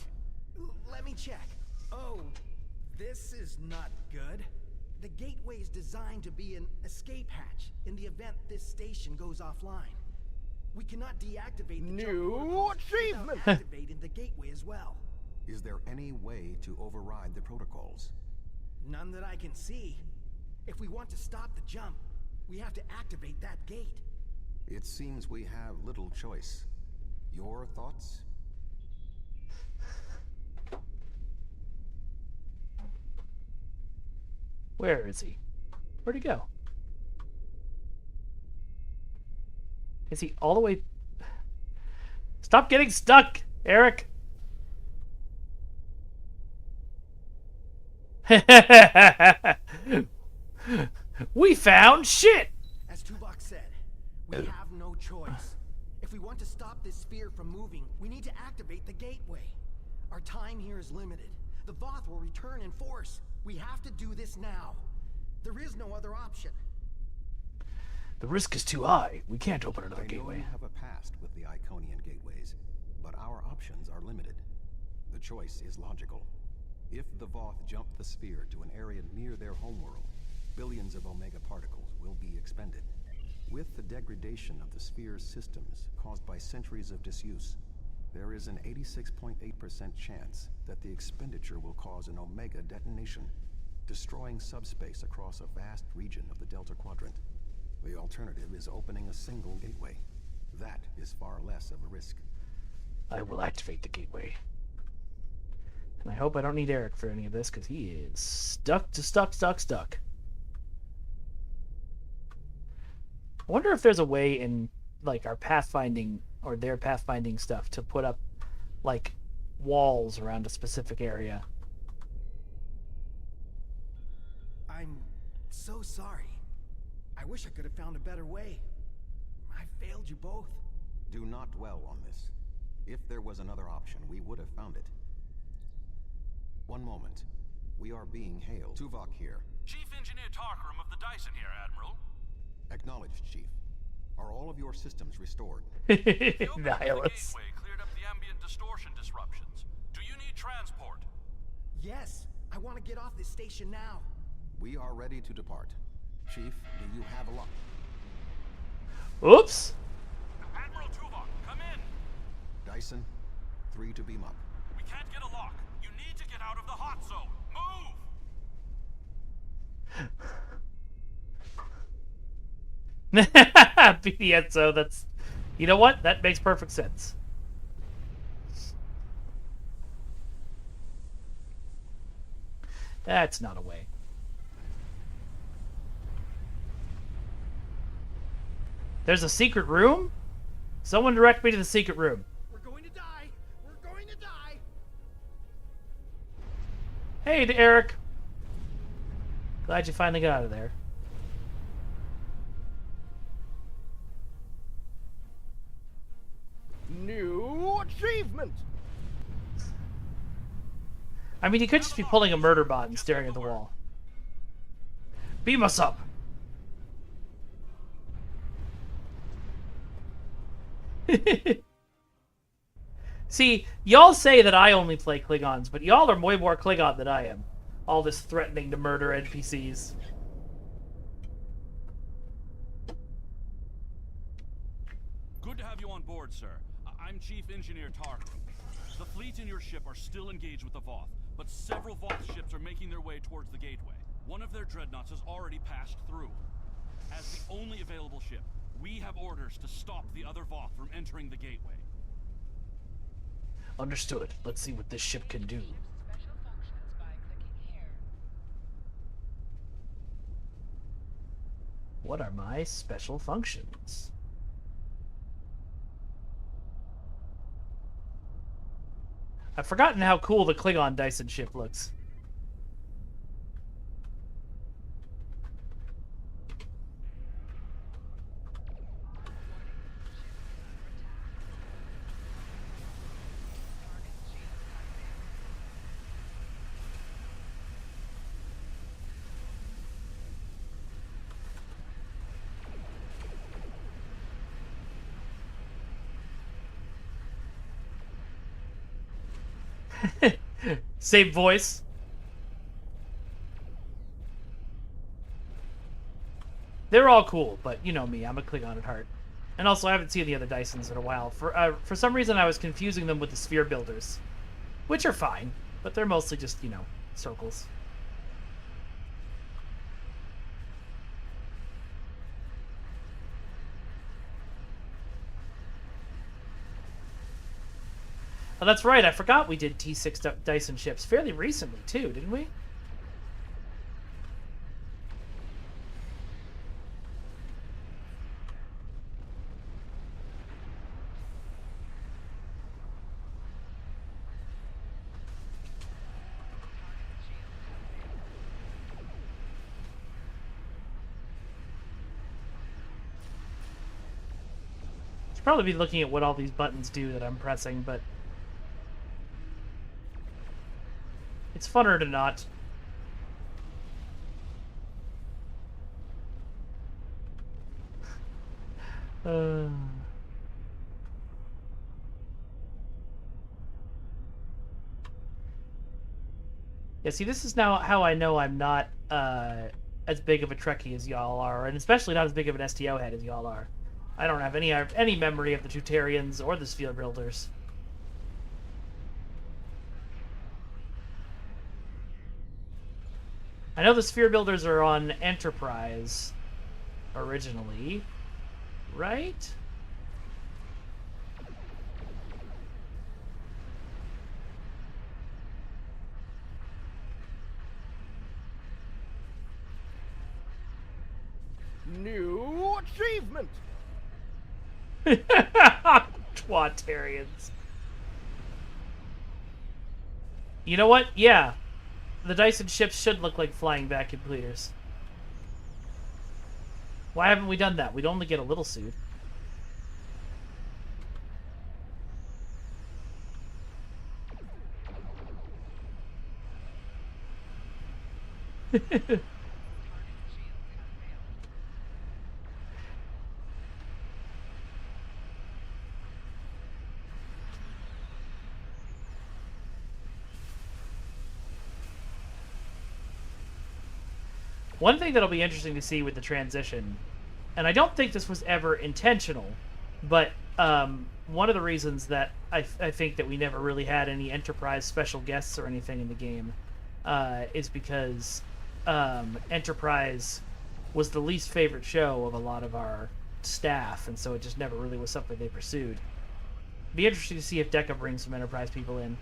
Let me check. Oh, this is not good. The gateway is designed to be an escape hatch in the event this station goes offline. We cannot deactivate the jump New protocols achievement! without activating the gateway as well. Is there any way to override the protocols? None that I can see. If we want to stop the jump, we have to activate that gate. It seems we have little choice. Your thoughts? Where is he? Where'd he go? Is he all the way... Stop getting stuck, Eric! We found shit! As Tuvok said, we have no choice. If we want to stop this sphere from moving, we need to activate the gateway. Our time here is limited. The Voth will return in force. We have to do this now. There is no other option. The risk is too high. We can't open another I know gateway. you have a past with the Iconian gateways, but our options are limited. The choice is logical. If the Voth jump the sphere to an area near their homeworld, billions of Omega particles will be expended. With the degradation of the sphere's systems caused by centuries of disuse, there is an 86.8% chance that the expenditure will cause an Omega detonation, destroying subspace across a vast region of the Delta Quadrant. The alternative is opening a single gateway. That is far less of a risk. I will activate the gateway. And I hope I don't need Eric for any of this, because he is stuck. I wonder if there's a way in, like, our pathfinding, or their pathfinding stuff, to put up, like, walls around a specific area. I'm so sorry. I wish I could have found a better way. I failed you both. Do not dwell on this. If there was another option, we would have found it. One moment. We are being hailed. Tuvok here. Chief Engineer Tarkram of the Dyson here, Admiral. Acknowledged, Chief. Are all of your systems restored? The opening of the Nihilus. gateway cleared up the ambient distortion disruptions. Do you need transport? Yes, I want to get off this station now. We are ready to depart. Chief, do you have a lock? Oops! Admiral Tuvok, come in! Dyson, 3 to beam up. We can't get a lock. You need to get out of the hot zone. Move! BDSO, that's... You know what? That makes perfect sense. That's not a way. There's a secret room? Someone direct me to the secret room. We're going to die. We're going to die. Hey, Eric. Glad you finally got out of there. New achievement! I mean, he could just be pulling a murder bot and staring at the wall. Beam us up! See, y'all say that I only play Klingons, but y'all are way more Klingon than I am. All this threatening to murder NPCs. Good to have you on board, sir. I'm Chief Engineer Tarkram. The fleet and your ship are still engaged with the Voth, but several Voth ships are making their way towards the gateway. One of their dreadnoughts has already passed through. As the only available ship, we have orders to stop the other Voth from entering the gateway. Understood. Let's see what this ship can do. Special functions by What are my special functions? I've forgotten how cool the Klingon Dyson ship looks. Same voice. They're all cool, but you know me, I'm a Klingon at heart. And also, I haven't seen the other Dysons in a while. For some reason, I was confusing them with the sphere builders, which are fine, but they're mostly just, you know, circles. Oh, that's right. I forgot we did T6 Dyson ships fairly recently, too, didn't we? Should probably be looking at what all these buttons do that I'm pressing, but it's funner to not. Yeah, see, this is now how I know I'm not as big of a Trekkie as y'all are, and especially not as big of an STO head as y'all are. I don't have any memory of the Tutarians or the Sphere Builders. I know the Sphere Builders are on Enterprise originally, right? New achievement! Twatarians. You know what? Yeah. The Dyson ships should look like flying vacuum cleaners. Why haven't we done that? We'd only get a little suit. One thing that'll be interesting to see with the transition, and I don't think this was ever intentional, but one of the reasons that I think that we never really had any Enterprise special guests or anything in the game is because Enterprise was the least favorite show of a lot of our staff, and so it just never really was something they pursued. Be interesting to see if Deca brings some Enterprise people in.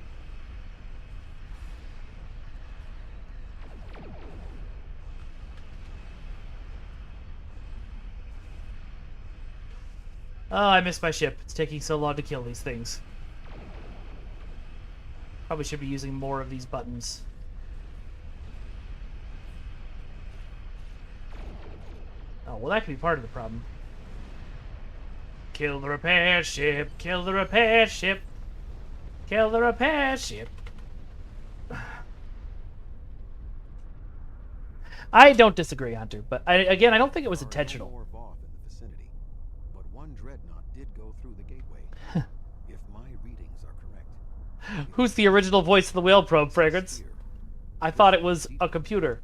Oh, I missed my ship. It's taking so long to kill these things. Probably should be using more of these buttons. Oh, well, that could be part of the problem. Kill the repair ship! Kill the repair ship! Kill the repair ship! I don't disagree, Hunter, but again, I don't think it was intentional. More Voth in the vicinity, but one dreadnought did go through the gateway. If my readings are correct. Who's the original voice of the whale probe, Fragrance? I thought it was a computer.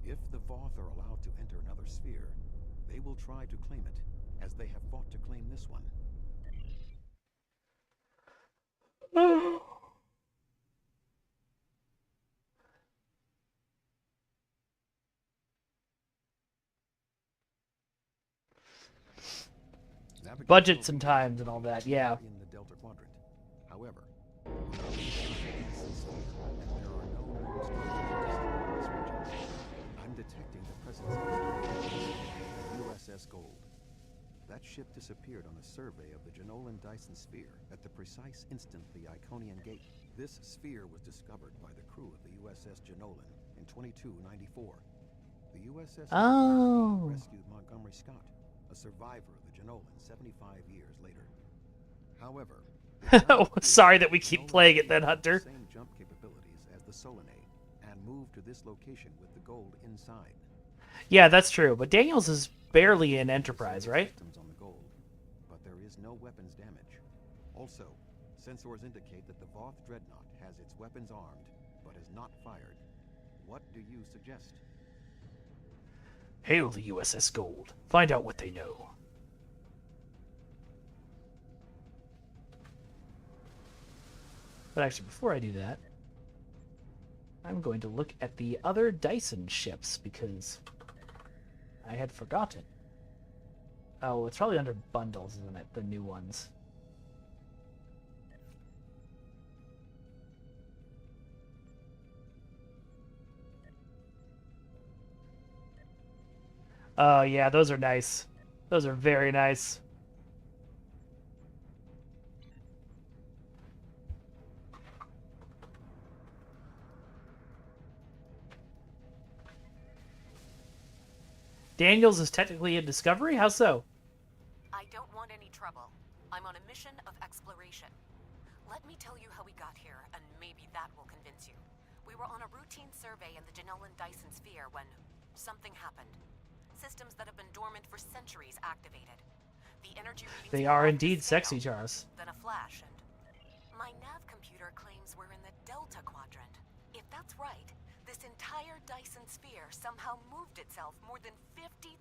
If the Voth are allowed to enter another sphere, they will try to claim it, as they have fought to claim this one. Budgets and times and all that, yeah. In the Delta Quadrant. However, there are no known structures in this region. I'm detecting the presence of That ship disappeared on a survey of the Jenolan Dyson sphere at the precise instant the Iconian Gate. This sphere was discovered by the crew of the USS Jenolan in 2294. The USS Oh. rescued Montgomery Scott, a survivor of the Jenolan 75 years later. However, Sorry that we keep playing it then, Hunter. Same jump capabilities as the Solanae, and moved to this location with the gold inside. Yeah, that's true. But Daniels is barely in Enterprise, right? Systems on the gold, but there is no weapons damage. Also, sensors indicate that the Voth Dreadnought has its weapons armed, but has not fired. What do you suggest? Hail the USS Gold. Find out what they know. But actually, before I do that, I'm going to look at the other Dyson ships, because I had forgotten. Oh, it's probably under bundles, isn't it? The new ones. Oh, yeah, those are nice. Those are very nice. Daniels is technically in Discovery? How so? I don't want any trouble. I'm on a mission of exploration. Let me tell you how we got here, and maybe that will convince you. We were on a routine survey in the Jenolan Dyson sphere when something happened. Systems that have been dormant for centuries activated. The energy readings They were are off the indeed scale. sexy, Charles. Then a flash, and my nav computer claims we're in the Delta Quadrant. If that's right, this entire Dyson sphere somehow moved itself more than 50,000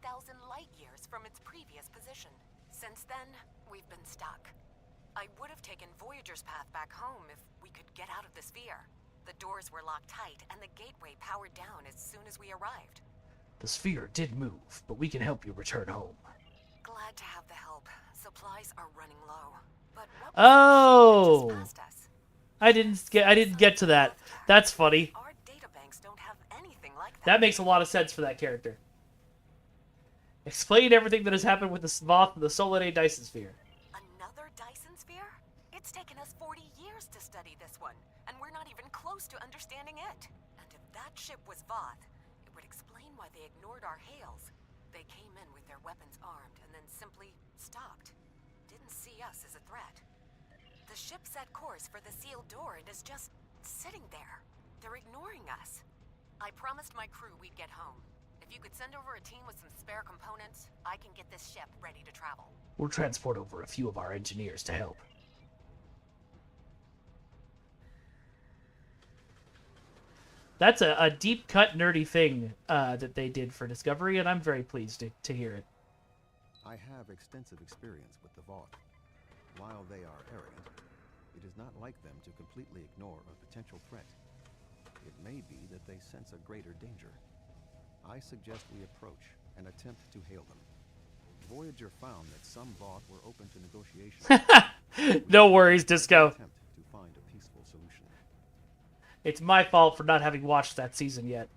light years from its previous position. Since then, we've been stuck. I would have taken Voyager's path back home if we could get out of the sphere. The doors were locked tight, and the gateway powered down as soon as we arrived. The sphere did move, but we can help you return home. Glad to have the help. Supplies are running low. But what was Oh! that just past us? I didn't get to that. That's funny. Our databanks don't have anything like that. That makes a lot of sense for that character. Explain everything that has happened with the Voth and the Solanae Dyson sphere. Another Dyson sphere? It's taken us 40 years to study this one, and we're not even close to understanding it. And if that ship was Voth, it would explain why they ignored our hails. They came in with their weapons armed and then simply stopped. Didn't see us as a threat. The ship set course for the sealed door and is just sitting there. They're ignoring us. I promised my crew we'd get home. If you could send over a team with some spare components, I can get this ship ready to travel. We'll transport over a few of our engineers to help. That's a deep cut nerdy thing that they did for Discovery, and I'm very pleased to hear it. I have extensive experience with the Voth. While they are arrogant, it is not like them to completely ignore a potential threat. It may be that they sense a greater danger. I suggest we approach and attempt to hail them. Voyager found that some Voth were open to negotiation. No worries, Disco. Attempt to find a peaceful solution. It's my fault for not having watched that season yet.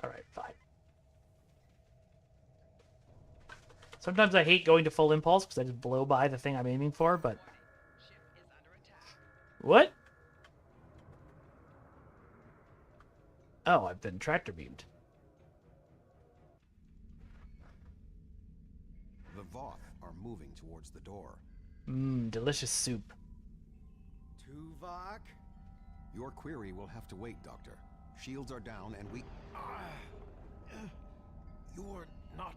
Alright, fine. Sometimes I hate going to full impulse because I just blow by the thing I'm aiming for, but... What? Oh, I've been tractor beamed. The Voth are moving towards the door. Mmm, delicious soup. Tuvok? Your query will have to wait, Doctor. Shields are down and we... You're not.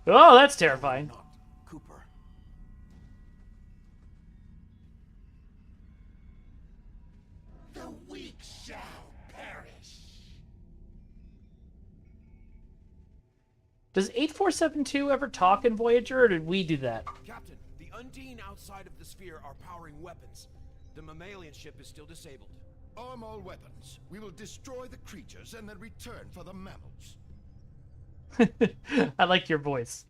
Oh, that's terrifying. Not Cooper. The weak shall perish. Does 8472 ever talk in Voyager, or did we do that? Captain, the Undine outside of the sphere are powering weapons. The mammalian ship is still disabled. Arm all weapons. We will destroy the creatures and then return for the mammals. I like your voice.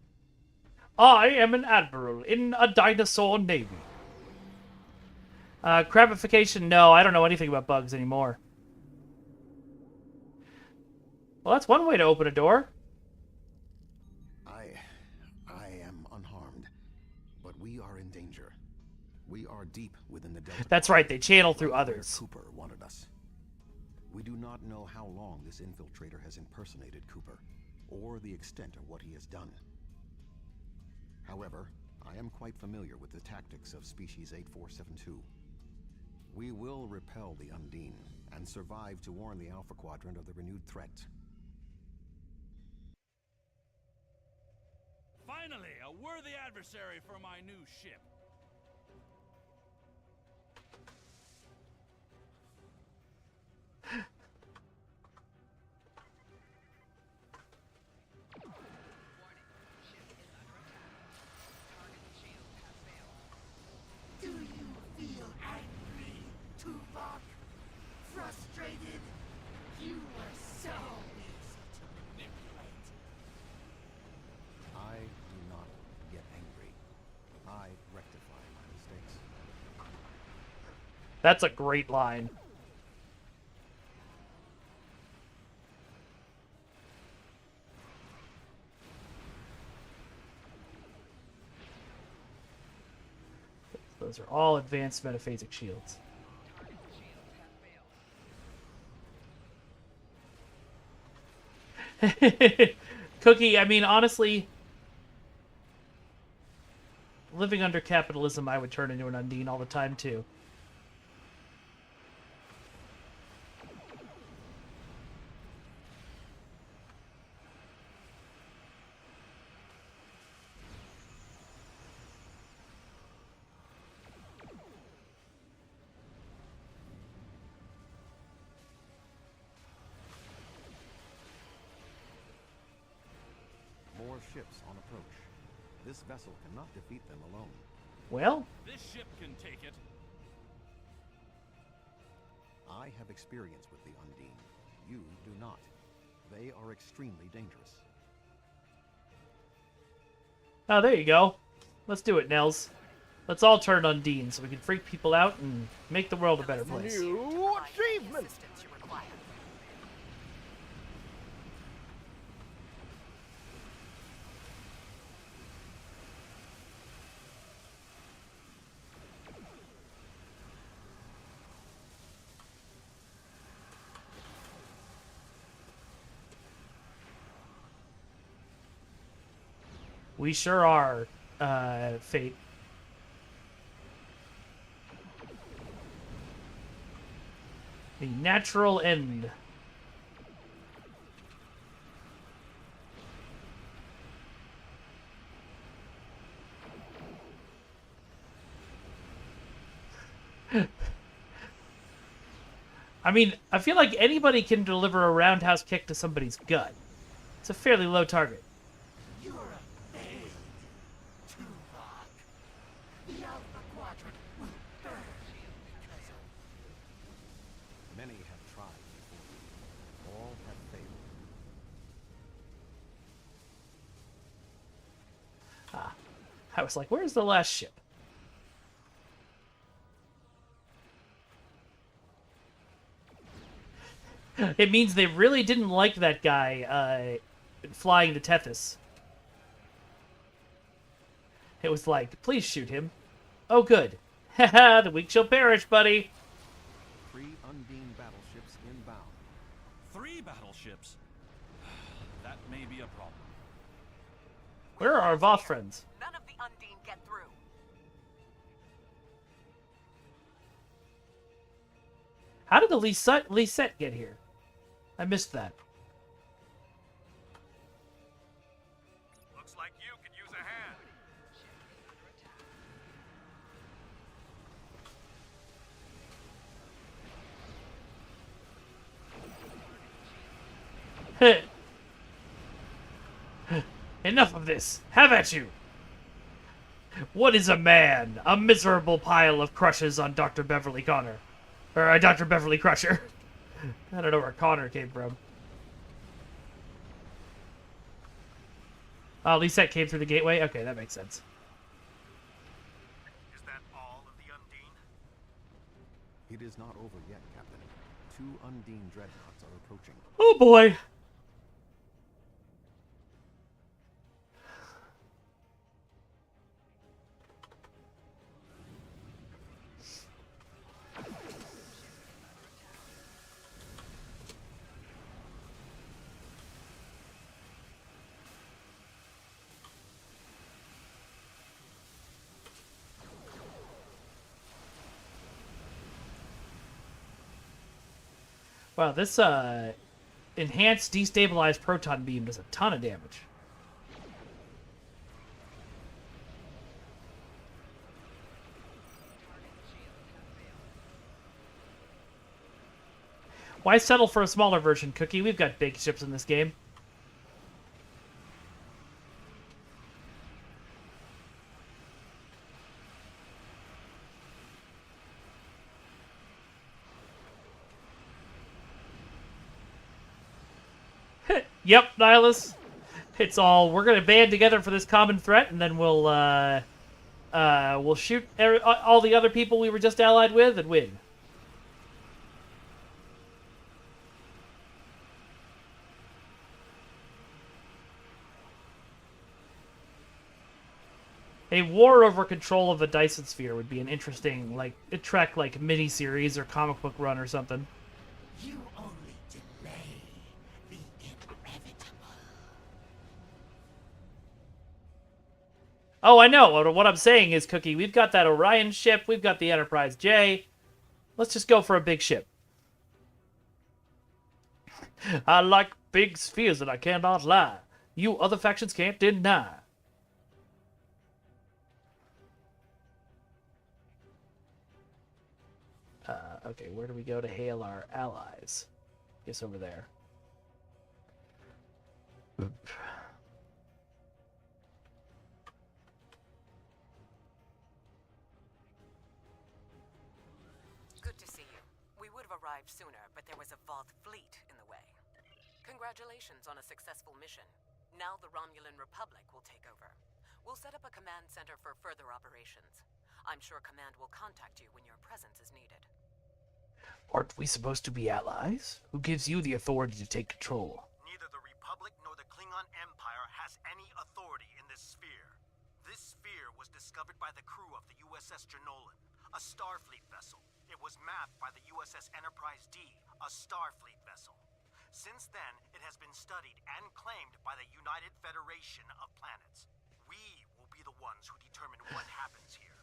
I am an admiral in a dinosaur navy. Crabification, no, I don't know anything about bugs anymore. Well, that's one way to open a door. I am unharmed, but we are in danger. We are deep within the Delta. That's right, they channel through others. Cooper wanted us. We do not know how long this infiltrator has impersonated Cooper, or the extent of what he has done. However, I am quite familiar with the tactics of Species 8472. We will repel the Undine, and survive to warn the Alpha Quadrant of the renewed threat. Finally, a worthy adversary for my new ship. Do you feel angry, Tuvok? Frustrated? You were so easy to manipulate. I do not get angry. I rectify my mistakes. That's a great line. Those are all advanced metaphasic shields. Cookie, I mean, honestly, living under capitalism, I would turn into an Undine all the time, too. More ships on approach. This vessel cannot defeat them alone. Well, This ship can take it. I have experience with the Undine. You do not. They are extremely dangerous. oh, there you go. Let's do it, Nels. Let's all turn Undine so we can freak people out and make the world a better place. New achievement! Assistance you require. We sure are, Fate. The natural end. I mean, I feel like anybody can deliver a roundhouse kick to somebody's gut. It's a fairly low target. You're a fade, Tuvok. The Alpha Quadrant will burn because of Many have tried before. All have failed. I was like, where's the last ship? It means they really didn't like that guy flying to Tethys. It was like, please shoot him. Oh, good. Haha, the weak shall perish, buddy. 3 Undine battleships inbound. 3 battleships? That may be a problem. Where are our Voth friends? None of the Undine get through. How did the Lisette get here? I missed that. Looks like you could use a hand. Enough of this. Have at you. What is a man? A miserable pile of crushes on Dr. Beverly Connor. Or Dr. Beverly Crusher. I don't know where Connor came from. Oh, at least that came through the gateway? Okay, that makes sense. Is that all of the Undine? It is not over yet, Captain. 2 Undine dreadnoughts are approaching. Oh boy! Wow, this enhanced destabilized proton beam does a ton of damage. Why settle for a smaller version, Cookie? We've got big ships in this game. Yep, Nihilus. It's all, we're gonna band together for this common threat, and then we'll shoot all the other people we were just allied with and win. A war over control of the Dyson Sphere would be an interesting, like, a Trek, like, mini-series or comic book run or something. You only delay the inevitable. Oh, I know. What I'm saying is, Cookie, we've got that Orion ship, we've got the Enterprise J. Let's just go for a big ship. I like big spheres and I cannot lie. You other factions can't deny. Okay, where do we go to hail our allies? Guess over there. Oop. Good to see you. We would have arrived sooner, but there was a Voth fleet in the way. Congratulations on a successful mission. Now the Romulan Republic will take over. We'll set up a command center for further operations. I'm sure Command will contact you when your presence is needed. Aren't we supposed to be allies? Who gives you the authority to take control? Neither the Republic nor the Klingon Empire has any authority in this sphere. This sphere was discovered by the crew of the USS Jenolan, a Starfleet vessel. It was mapped by the USS Enterprise D, a Starfleet vessel. Since then, it has been studied and claimed by the United Federation of Planets. We will be the ones who determine what happens here.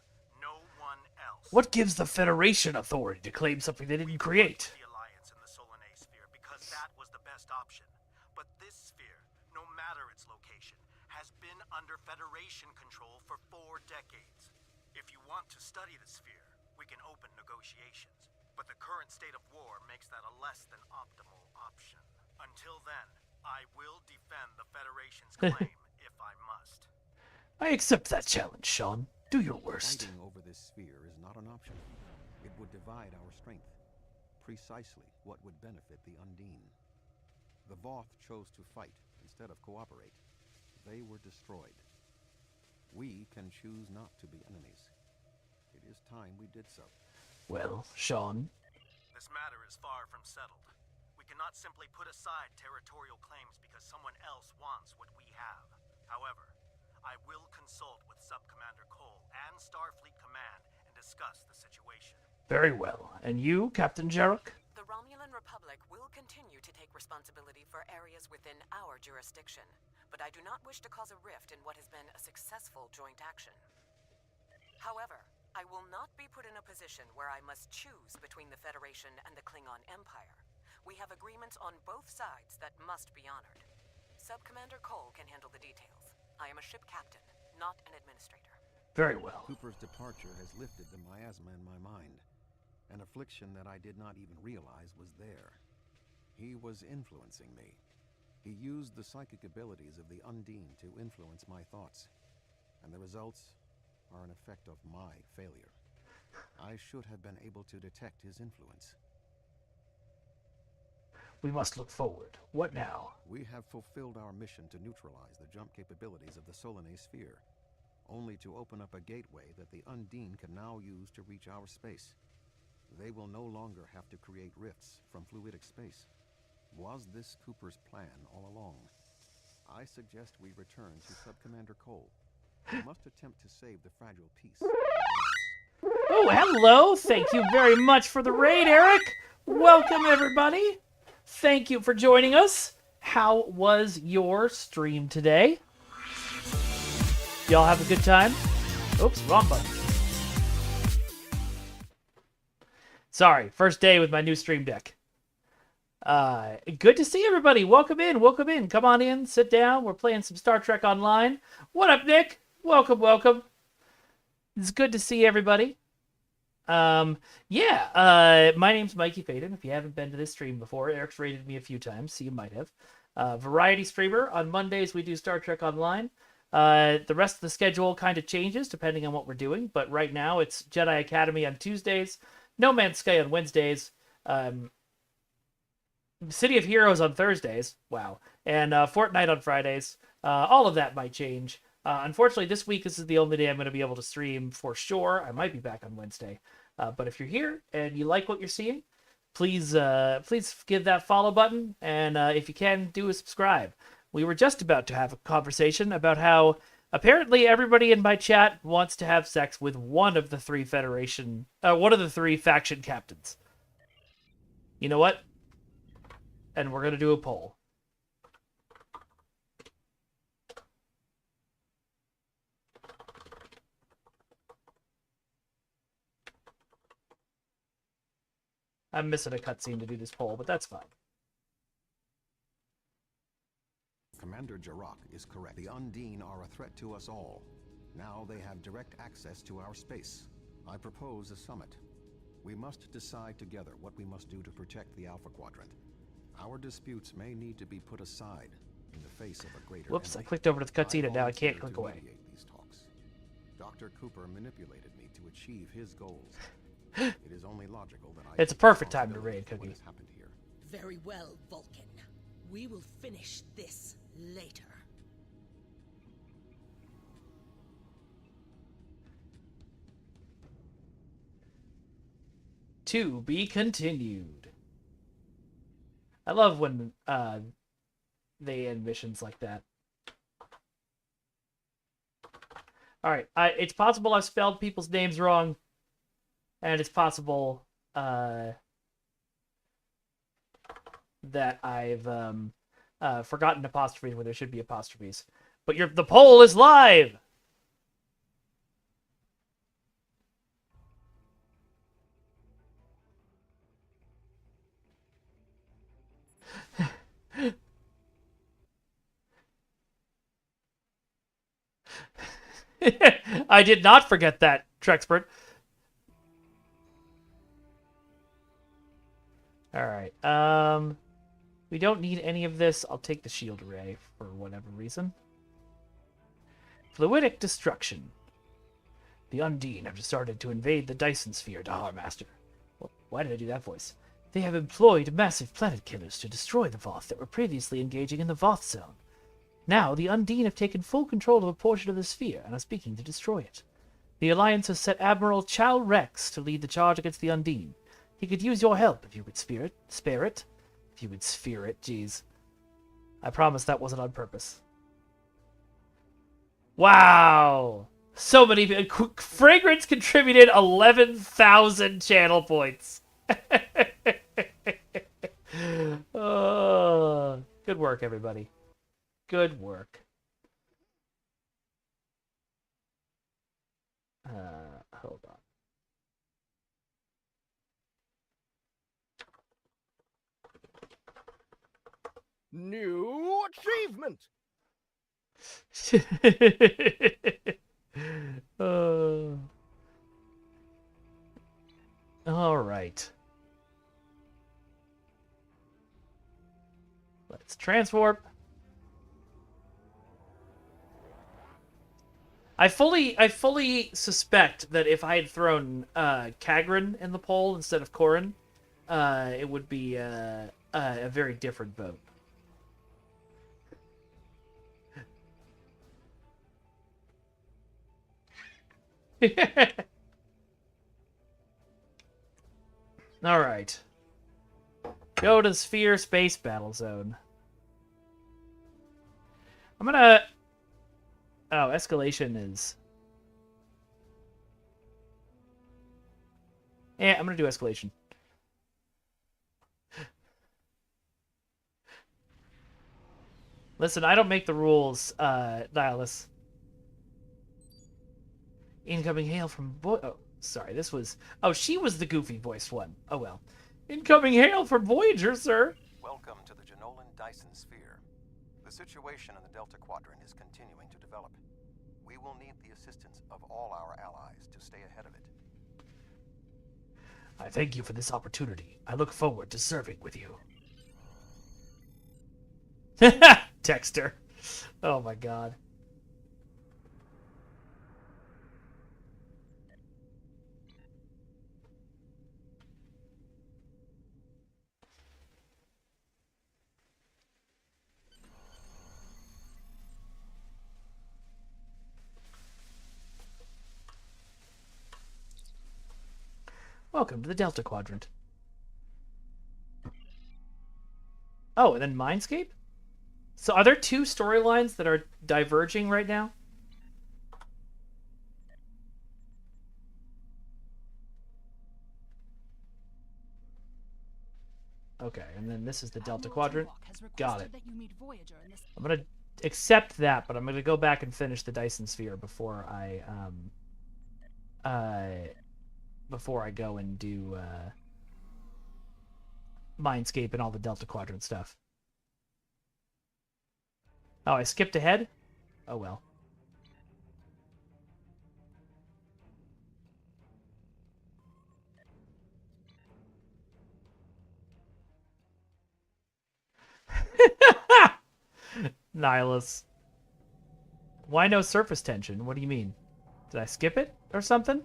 No one else. What gives the Federation authority to claim something they didn't create? The alliance in the Solanae sphere because that was the best option. But this sphere, no matter its location, has been under Federation control for 4 decades. If you want to study the sphere, we can open negotiations. But the current state of war makes that a less than optimal option. Until then, I will defend the Federation's claim if I must. I accept that challenge, Sean. Do your worst. Fighting over this sphere is not an option. It would divide our strength. Precisely what would benefit the Undine. The Voth chose to fight instead of cooperate. They were destroyed. We can choose not to be enemies. It is time we did so. Well, Sean. This matter is far from settled. We cannot simply put aside territorial claims because someone else wants what we have. However, I will consult with Subcommander Cole and Starfleet Command and discuss the situation. Very well. And you, Captain Jarruk? The Romulan Republic will continue to take responsibility for areas within our jurisdiction, but I do not wish to cause a rift in what has been a successful joint action. However, I will not be put in a position where I must choose between the Federation and the Klingon Empire. We have agreements on both sides that must be honored. Subcommander Cole can handle the details. I am a ship captain, not an administrator. Very well. Cooper's departure has lifted the miasma in my mind. An affliction that I did not even realize was there. He was influencing me. He used the psychic abilities of the Undine to influence my thoughts, and the results are an effect of my failure. I should have been able to detect his influence. We must look forward. What now? We have fulfilled our mission to neutralize the jump capabilities of the Solanae sphere, only to open up a gateway that the Undine can now use to reach our space. They will no longer have to create rifts from fluidic space. Was this Cooper's plan all along? I suggest we return to Sub-Commander Cole. We must attempt to save the fragile peace. Oh, hello! Thank you very much for the raid, Eric! Welcome, everybody! Thank you for joining us. How was your stream today? Y'all have a good time? Oops, wrong button. Sorry, first day with my new stream deck. Good to see everybody. Welcome in, welcome in. Come on in, sit down. We're playing some Star Trek Online. What up, Nick? Welcome, welcome. It's good to see everybody. My name's Mikey Faden. If you haven't been to this stream before, Eric's rated me a few times, so you might have. Variety streamer. On Mondays, we do Star Trek Online. The rest of the schedule kind of changes depending on what we're doing, but right now it's Jedi Academy on Tuesdays, No Man's Sky on Wednesdays, City of Heroes on Thursdays, wow, and Fortnite on Fridays. All of that might change. Unfortunately, this week, this is the only day I'm going to be able to stream for sure. I might be back on Wednesday. But if you're here and you like what you're seeing, please give that follow button. And if you can, do a subscribe. We were just about to have a conversation about how apparently everybody in my chat wants to have sex with one of the three faction captains. You know what? And we're going to do a poll. I'm missing a cutscene to do this poll, but that's fine. Commander Jarrah is correct. The Undine are a threat to us all. Now they have direct access to our space. I propose a summit. We must decide together what we must do to protect the Alpha Quadrant. Our disputes may need to be put aside in the face of a greater Whoops, enemy. I clicked over to the cutscene and now I can't click To away. mediate these talks. Dr. Cooper manipulated me to achieve his goals. It is only logical that I It's a take perfect time to responsibility raid, for what Cookie. has happened here. Very well, Vulcan. We will finish this later. To be continued. I love when they end missions like that. Alright, it's possible I've spelled people's names wrong. And it's possible that I've forgotten apostrophes where there should be apostrophes. But the poll is live! I did not forget that, Trexpert. Alright, we don't need any of this. I'll take the shield array for whatever reason. Fluidic destruction. The Undine have started to invade the Dyson sphere, Dahar Master. Well, why did I do that voice? They have employed massive planet killers to destroy the Voth that were previously engaging in the Voth zone. Now, the Undine have taken full control of a portion of the sphere and are speaking to destroy it. The Alliance has set Admiral Chal Rex to lead the charge against the Undine. He could use your help if you would spare it. If you would sphere it, jeez. I promise that wasn't on purpose. Wow! So many... Fragrance contributed 11,000 channel points. Oh, good work, everybody. Good work. Hold on. New achievement! All right. Let's transwarp. I fully suspect that if I had thrown Kagran in the poll instead of Corrin, it would be a very different vote. All right. Go to Sphere Space Battle Zone. I'm gonna... Oh, escalation is... Yeah, I'm gonna do escalation. Listen, I don't make the rules, Nihilus. Incoming hail from... Oh, sorry, this was... Oh, she was the goofy voiced one. Oh, well. Incoming hail from Voyager, sir. Welcome to the Jenolan Dyson Sphere. The situation in the Delta Quadrant is continuing to develop. We will need the assistance of all our allies to stay ahead of it. I thank you for this opportunity. I look forward to serving with you. Texter. Oh my god. Welcome to the Delta Quadrant. Oh, and then Mindscape? So are there two storylines that are diverging right now? Okay, and then this is the Delta Quadrant. Got it. I'm going to accept that, but I'm going to go back and finish the Dyson Sphere before I go and do Mindscape and all the Delta Quadrant stuff. Oh, I skipped ahead? Oh well. Nihilus. Why no surface tension? What do you mean? Did I skip it or something?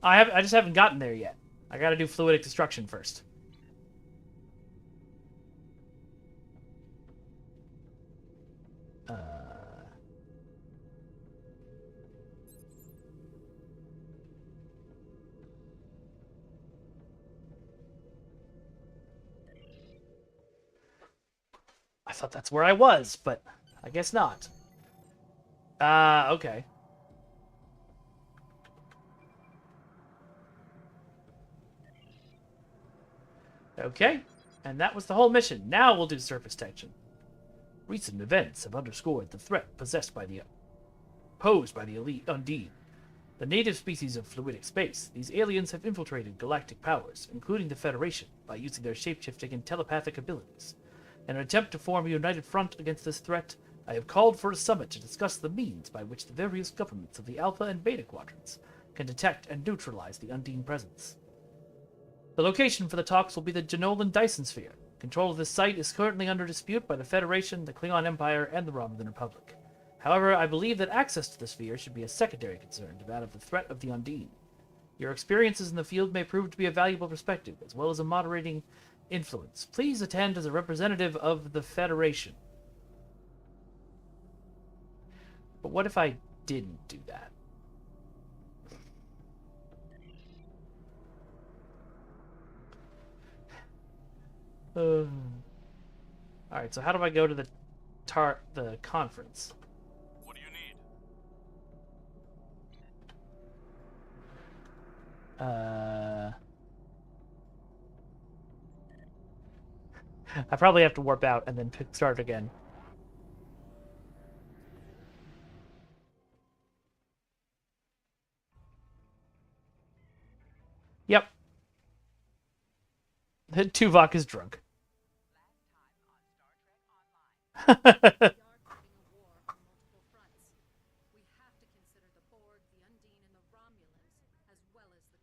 I just haven't gotten there yet. I gotta do fluidic destruction first. I thought that's where I was, but I guess not. Okay. Okay, and that was the whole mission. Now we'll do surface tension. Recent events have underscored the threat posed by the elite Undine. The native species of fluidic space, these aliens have infiltrated galactic powers, including the Federation, by using their shapeshifting and telepathic abilities. In an attempt to form a united front against this threat, I have called for a summit to discuss the means by which the various governments of the Alpha and Beta quadrants can detect and neutralize the Undine presence. The location for the talks will be the Jenolan Dyson Sphere. Control of this site is currently under dispute by the Federation, the Klingon Empire, and the Romulan Republic. However, I believe that access to the sphere should be a secondary concern to that of the threat of the Undine. Your experiences in the field may prove to be a valuable perspective, as well as a moderating influence. Please attend as a representative of the Federation. But what if I didn't do that? Alright, so how do I go to the conference? What do you need? I probably have to warp out and then start again. Yep. Tuvok is drunk. We have to consider the Borg, the Undine, and the Romulans, as well as the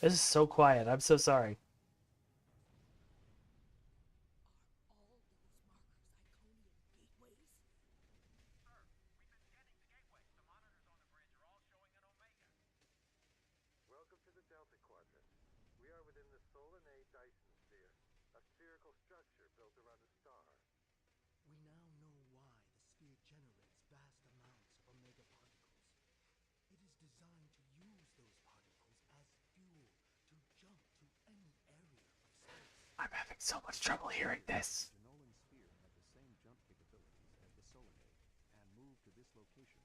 This is so quiet. I'm so sorry. Welcome to the Delta Quadrant. We are within the Solanae Dyson Sphere, a spherical structure built around a star. We now know why the sphere generates vast amounts of omega particles. It is designed to use those particles as fuel to jump to any area of space. I'm having so much trouble hearing this. The Nolan Sphere had the same jump capabilities as the Solanae, and moved to this location.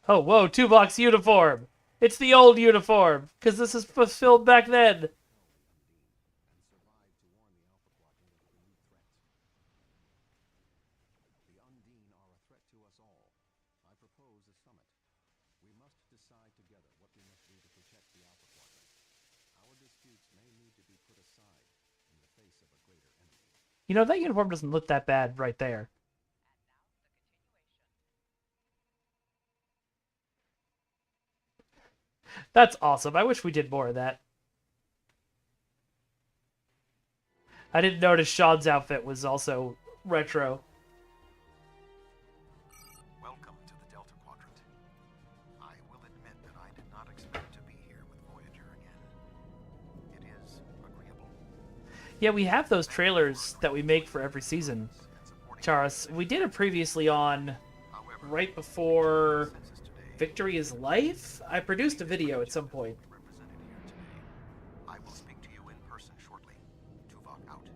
Oh, whoa, Tuvok's uniform. It's the old uniform, because this is fulfilled back then. The Undine are a threat to us all. I propose a summit. We must decide together what we must do to protect the Alpha Quadrant. Our disputes may need to be put aside in the face of a greater enemy. You know, that uniform doesn't look that bad right there. That's awesome. I wish we did more of that. I didn't notice Sean's outfit was also retro. Welcome to the Delta Quadrant. I will admit that I did not expect to be here with Voyager again. It is agreeable. Yeah, we have those trailers that we make for every season. Charis, we did it previously on right before Victory is Life? I produced a video at some point. I will speak to you in person shortly. Tuvok out.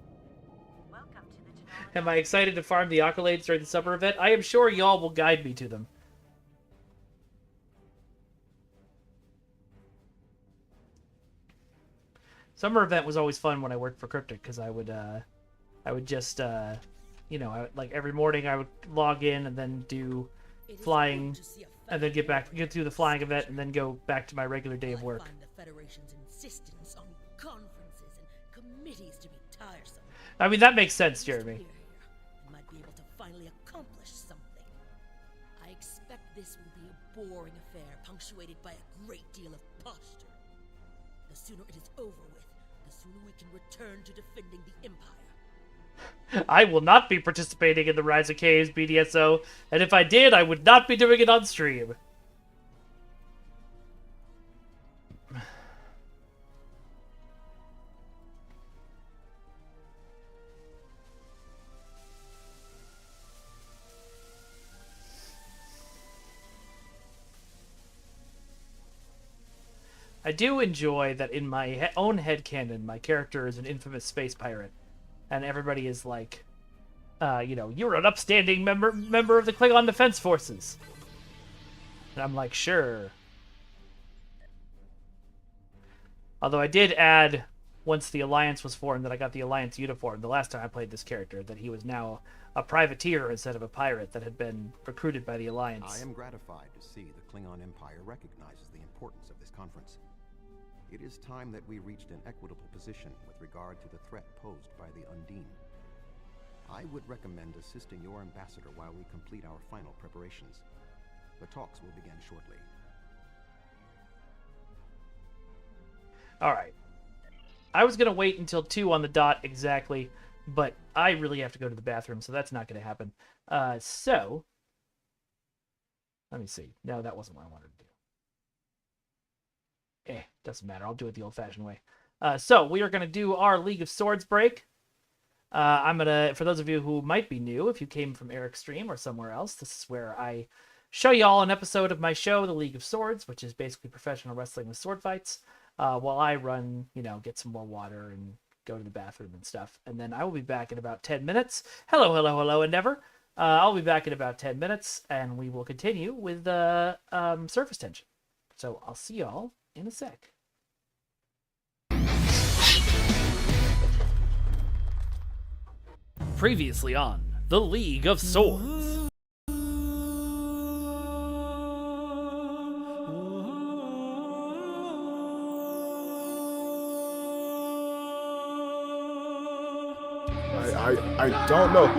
Am I excited to farm the accolades during the summer event? I am sure y'all will guide me to them. Summer event was always fun when I worked for Cryptic, because I would just, you know, like every morning I would log in and then do flying, and then get through the flying event, and then go back to my regular day of work. I find the Federation's insistence on conferences and committees to be tiresome. I mean, that makes sense, Jeremy. I might be able to finally accomplish something. I expect this will be a boring affair, punctuated by a great deal of posture. The sooner it is over with, the sooner we can return to defending the Empire. I will not be participating in the Rise of Caves BDSO, and if I did, I would not be doing it on stream. I do enjoy that in my own headcanon, my character is an infamous space pirate. And everybody is like, you know, you're an upstanding member of the Klingon Defense Forces. And I'm like, sure. Although I did add, once the Alliance was formed, that I got the Alliance uniform the last time I played this character, that he was now a privateer instead of a pirate that had been recruited by the Alliance. I am gratified to see the Klingon Empire recognizes the importance of this conference. It is time that we reached an equitable position with regard to the threat posed by the Undine. I would recommend assisting your ambassador while we complete our final preparations. The talks will begin shortly. Alright. I was going to wait until 2 on the dot exactly, but I really have to go to the bathroom, so that's not going to happen. So, let me see. No, that wasn't what I wanted to do. Doesn't matter. I'll do it the old-fashioned way. So, we are going to do our League of Swords break. I'm going to, for those of you who might be new, if you came from Eric's stream or somewhere else, this is where I show you all an episode of my show, The League of Swords, which is basically professional wrestling with sword fights, while I run, you know, get some more water and go to the bathroom and stuff. And then I will be back in about 10 minutes. Hello, hello, hello, Endeavor. I'll be back in about 10 minutes, and we will continue with surface tension. So I'll see y'all in a sec. Previously on The League of Swords. I don't know.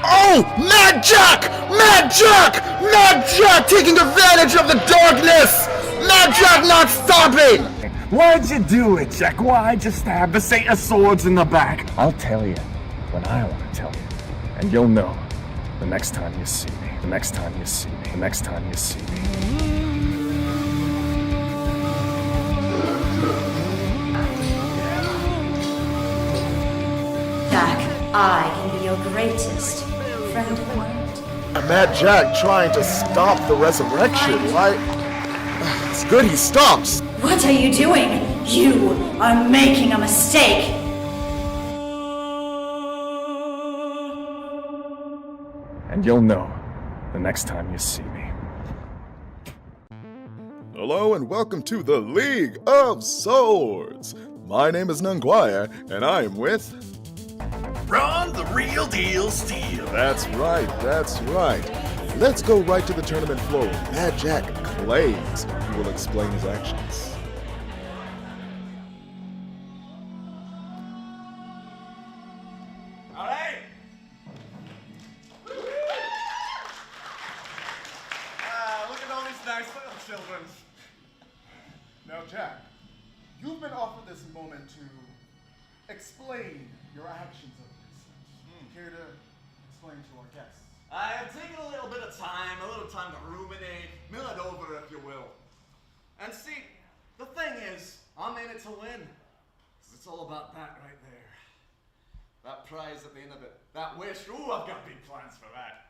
Oh! Mad Jack! Mad Jack! Mad Jack taking advantage of the darkness! Mad Jack not stopping! Why'd you do it, Jack? Why'd you stab the Saint of Swords in the back? I'll tell you when I want to tell you. And you'll know the next time you see me. The next time you see me. The next time you see me. Jack, I can be your greatest friend in the world. A Mad Jack trying to stop the resurrection, right? It's good he stops. What are you doing? You are making a mistake. And you'll know the next time you see me. Hello and welcome to the League of Swords. My name is Nunguire, and I am with... Ron the Real Deal Steel. That's right, that's right. Let's go right to the tournament floor. Mad Jack claims he will explain his actions. Alright! Look at all these nice little children. Now, Jack, you've been offered this moment to explain your actions of this. Care to explain to our guests? I have taken a little bit of time to ruminate, mill it over if you will. And see, the thing is, I'm in it to win. It's all about that right there. That prize at the end of it. That wish. Ooh, I've got big plans for that.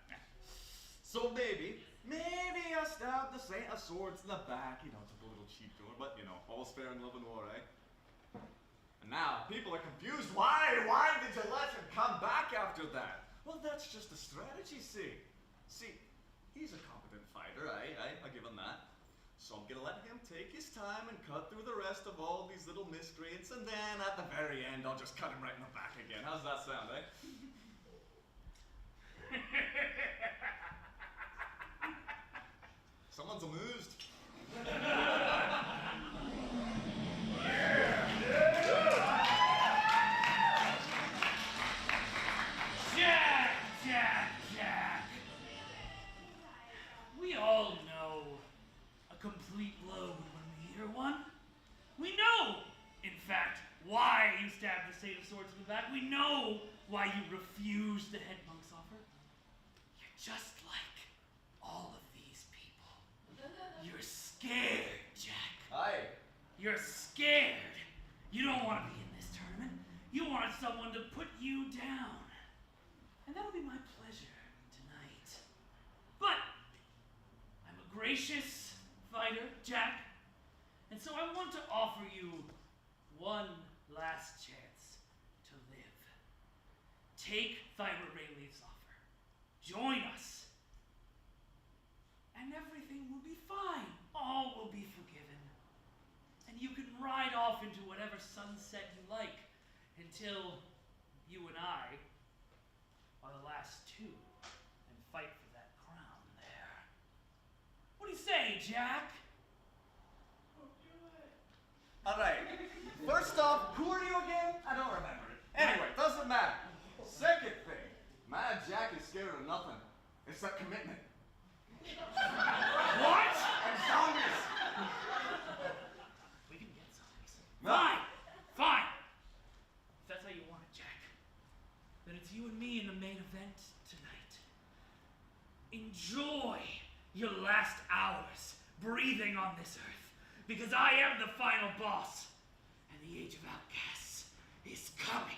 So maybe I stabbed the Saint of Swords in the back. Took a little cheap to her, but all's fair in love and war, eh? And now, people are confused. Why did you let him come back after that? Well, that's just a strategy, see, he's a competent fighter, I give him that. So I'm gonna let him take his time and cut through the rest of all these little miscreants, and then at the very end, I'll just cut him right in the back again. How's that sound, eh? Someone's amused. Jack! We all know a complete load when we hear one. We know, in fact, why you stabbed the Saint of Swords in the back. We know why you refused the head monk's offer. You're just like all of these people. You're scared, Jack. Aye. You're scared. You don't want to be in this tournament. You wanted someone to put you down. And that'll be my pleasure tonight. But I'm a gracious fighter, Jack. And so I want to offer you one last chance to live. Take Thyra Rayleigh's offer. Join us. And everything will be fine. All will be forgiven. And you can ride off into whatever sunset you like until you and I are the last two and fight for that crown there. What do you say, Jack? Alright, first off, who are you again? I don't remember it. Anyway, doesn't matter. Second thing, Mad Jack is scared of nothing except commitment. What? And zombies. We can get zombies. No. Fine. If that's how you want it, Jack, then it's you and me in the main event tonight. Enjoy your last hours breathing on this earth, because I am the final boss, and the Age of Outcasts is coming.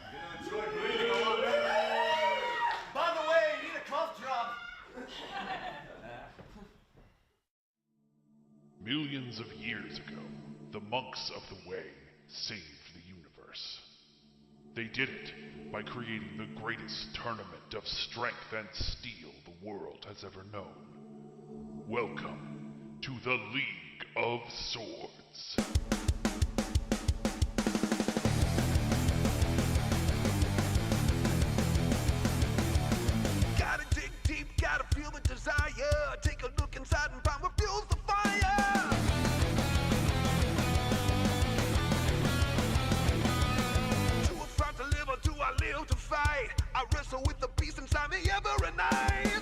I'm gonna enjoy breathing a lot. By the way, you need a cough drop. Millions of years ago, the monks of the Way saved the universe. They did it by creating the greatest tournament of strength and steel the world has ever known. Welcome to the League of Swords. Gotta dig deep, gotta feel the desire. Take a look inside and find what fuels the fire. Do I fight to live or do I live to fight? I wrestle with the beast inside me every night.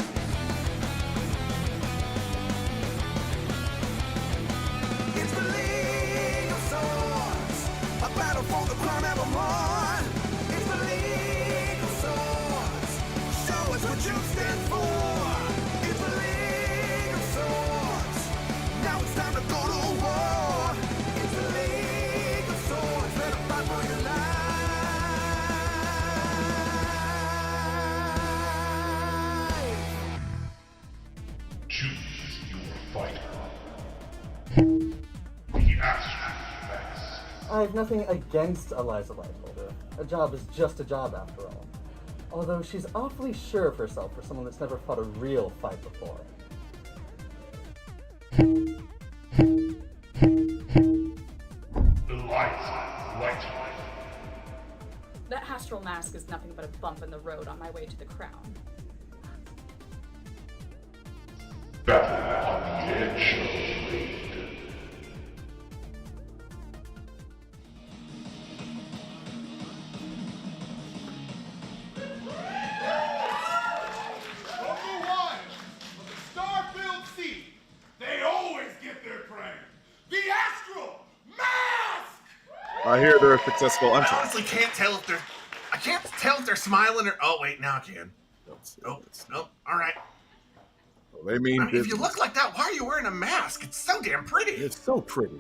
what you stand for. It's a League of Swords. Now it's time to go to war. It's a League of Swords. Better fight for your life. Choose your fighter. The Astral Mask. I have nothing against Eliza Lightholder. A job is just a job after all. Although she's awfully sure of herself for someone that's never fought a real fight before. Eliza Lightholder. That astral mask is nothing but a bump in the road on my way to the crown. Battle on the edge of the blade. Number 1 of the Starfield Sea. They always get their prey. The Astral Mask! I hear they're a successful I entrance. honestly can't tell if they're... I can't tell if they're smiling or... Oh, wait, now I can. Nope. All right. Well, they mean I mean, if you business. look like that, why are you wearing a mask? It's so damn pretty. It's so pretty.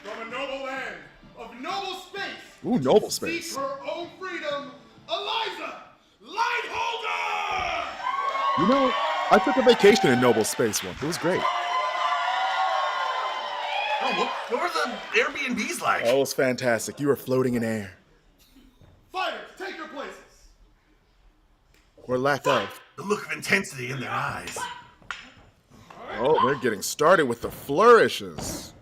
From a noble land of noble space. Ooh, noble Seek space. her own freedom, Eliza Lightholder! You know, I took a vacation in noble space once. It was great. Oh, what were the Airbnbs like? Oh, it was fantastic. You were floating in air. Fighters, take your places. Or lack of. The look of intensity in their eyes. Oh, they're getting started with the flourishes.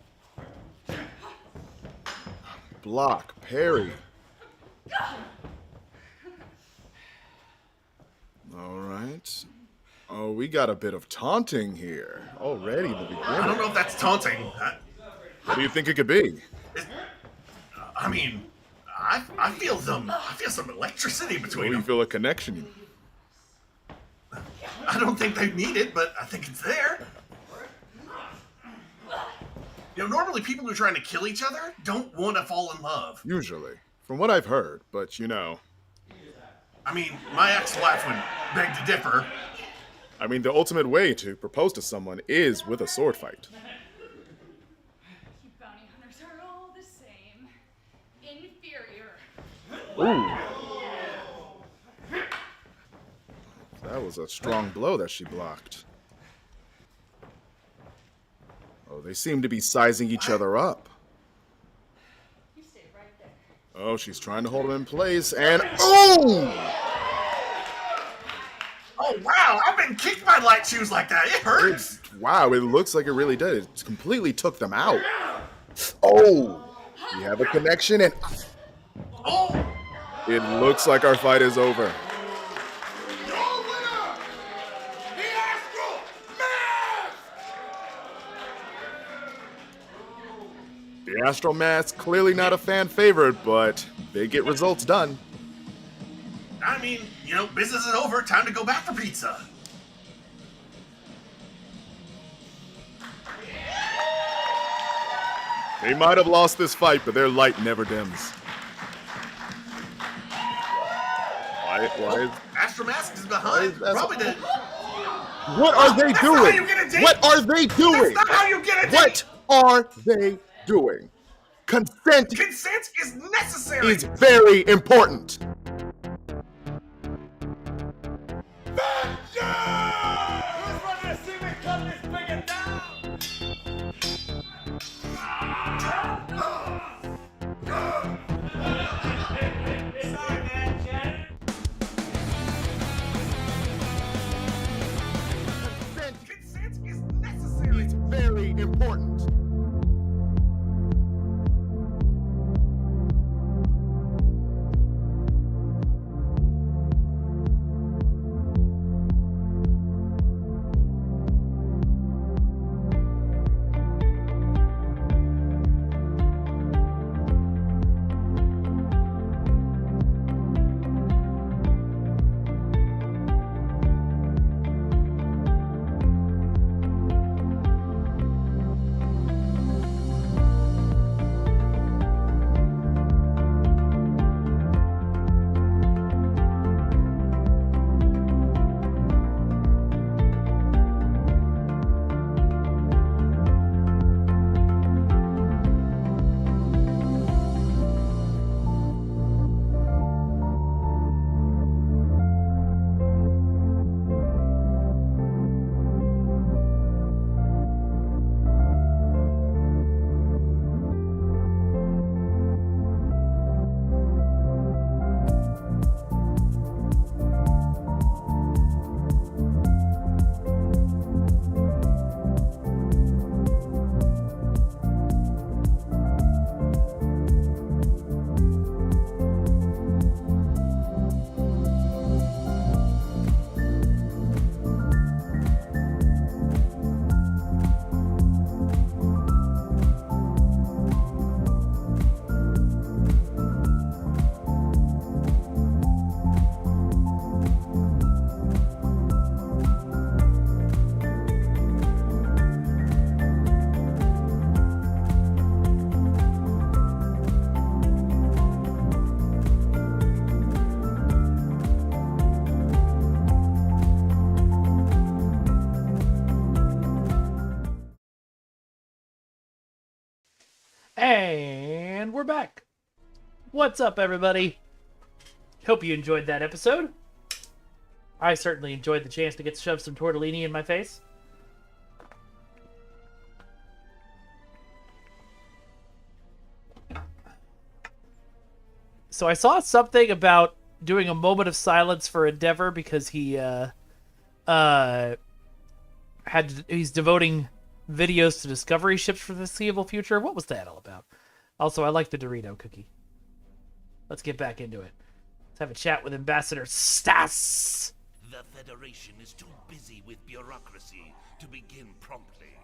Block, parry. All right. Oh, we got a bit of taunting here already in the beginning. I don't know if that's taunting. What do you think it could be? I mean, I feel some electricity Oh, between you them. feel a connection. I don't think they need it, but I think it's there. You know, normally people who are trying to kill each other don't want to fall in love. Usually. From what I've heard, but you know. I mean, my ex-wife would beg to differ. I mean, the ultimate way to propose to someone is with a sword fight. You bounty hunters are all the same. Inferior. Ooh. That was a strong blow that she blocked. Oh, they seem to be sizing each other up. You stay right there. Oh, she's trying to hold him in place, and oh! Oh, wow, I've been kicked by light shoes like that. It hurts. Wow, it looks like it really did. It completely took them out. Oh! We have a connection, and oh! It looks like our fight is over. The Astral Mask, clearly not a fan favorite, but they get results done. I mean, you know, business is over. Time to go back for pizza. They might have lost this fight, but their light never dims. Why is... Astral Mask is behind. Probably the... What are they That's doing? not how you get a date. What are they doing? That's not how you get a date. What are they doing? Consent is necessary. is very important. Consent is necessary. It's very important. And we're back. What's up, everybody? Hope you enjoyed that episode. I certainly enjoyed the chance to get to shove some tortellini in my face. So I saw something about doing a moment of silence for Endeavor because he's devoting videos to discovery ships for the foreseeable future. What was that all about? Also, I like the Dorito cookie. Let's get back into it. Let's have a chat with Ambassador Stas. The Federation is too busy with bureaucracy to begin promptly.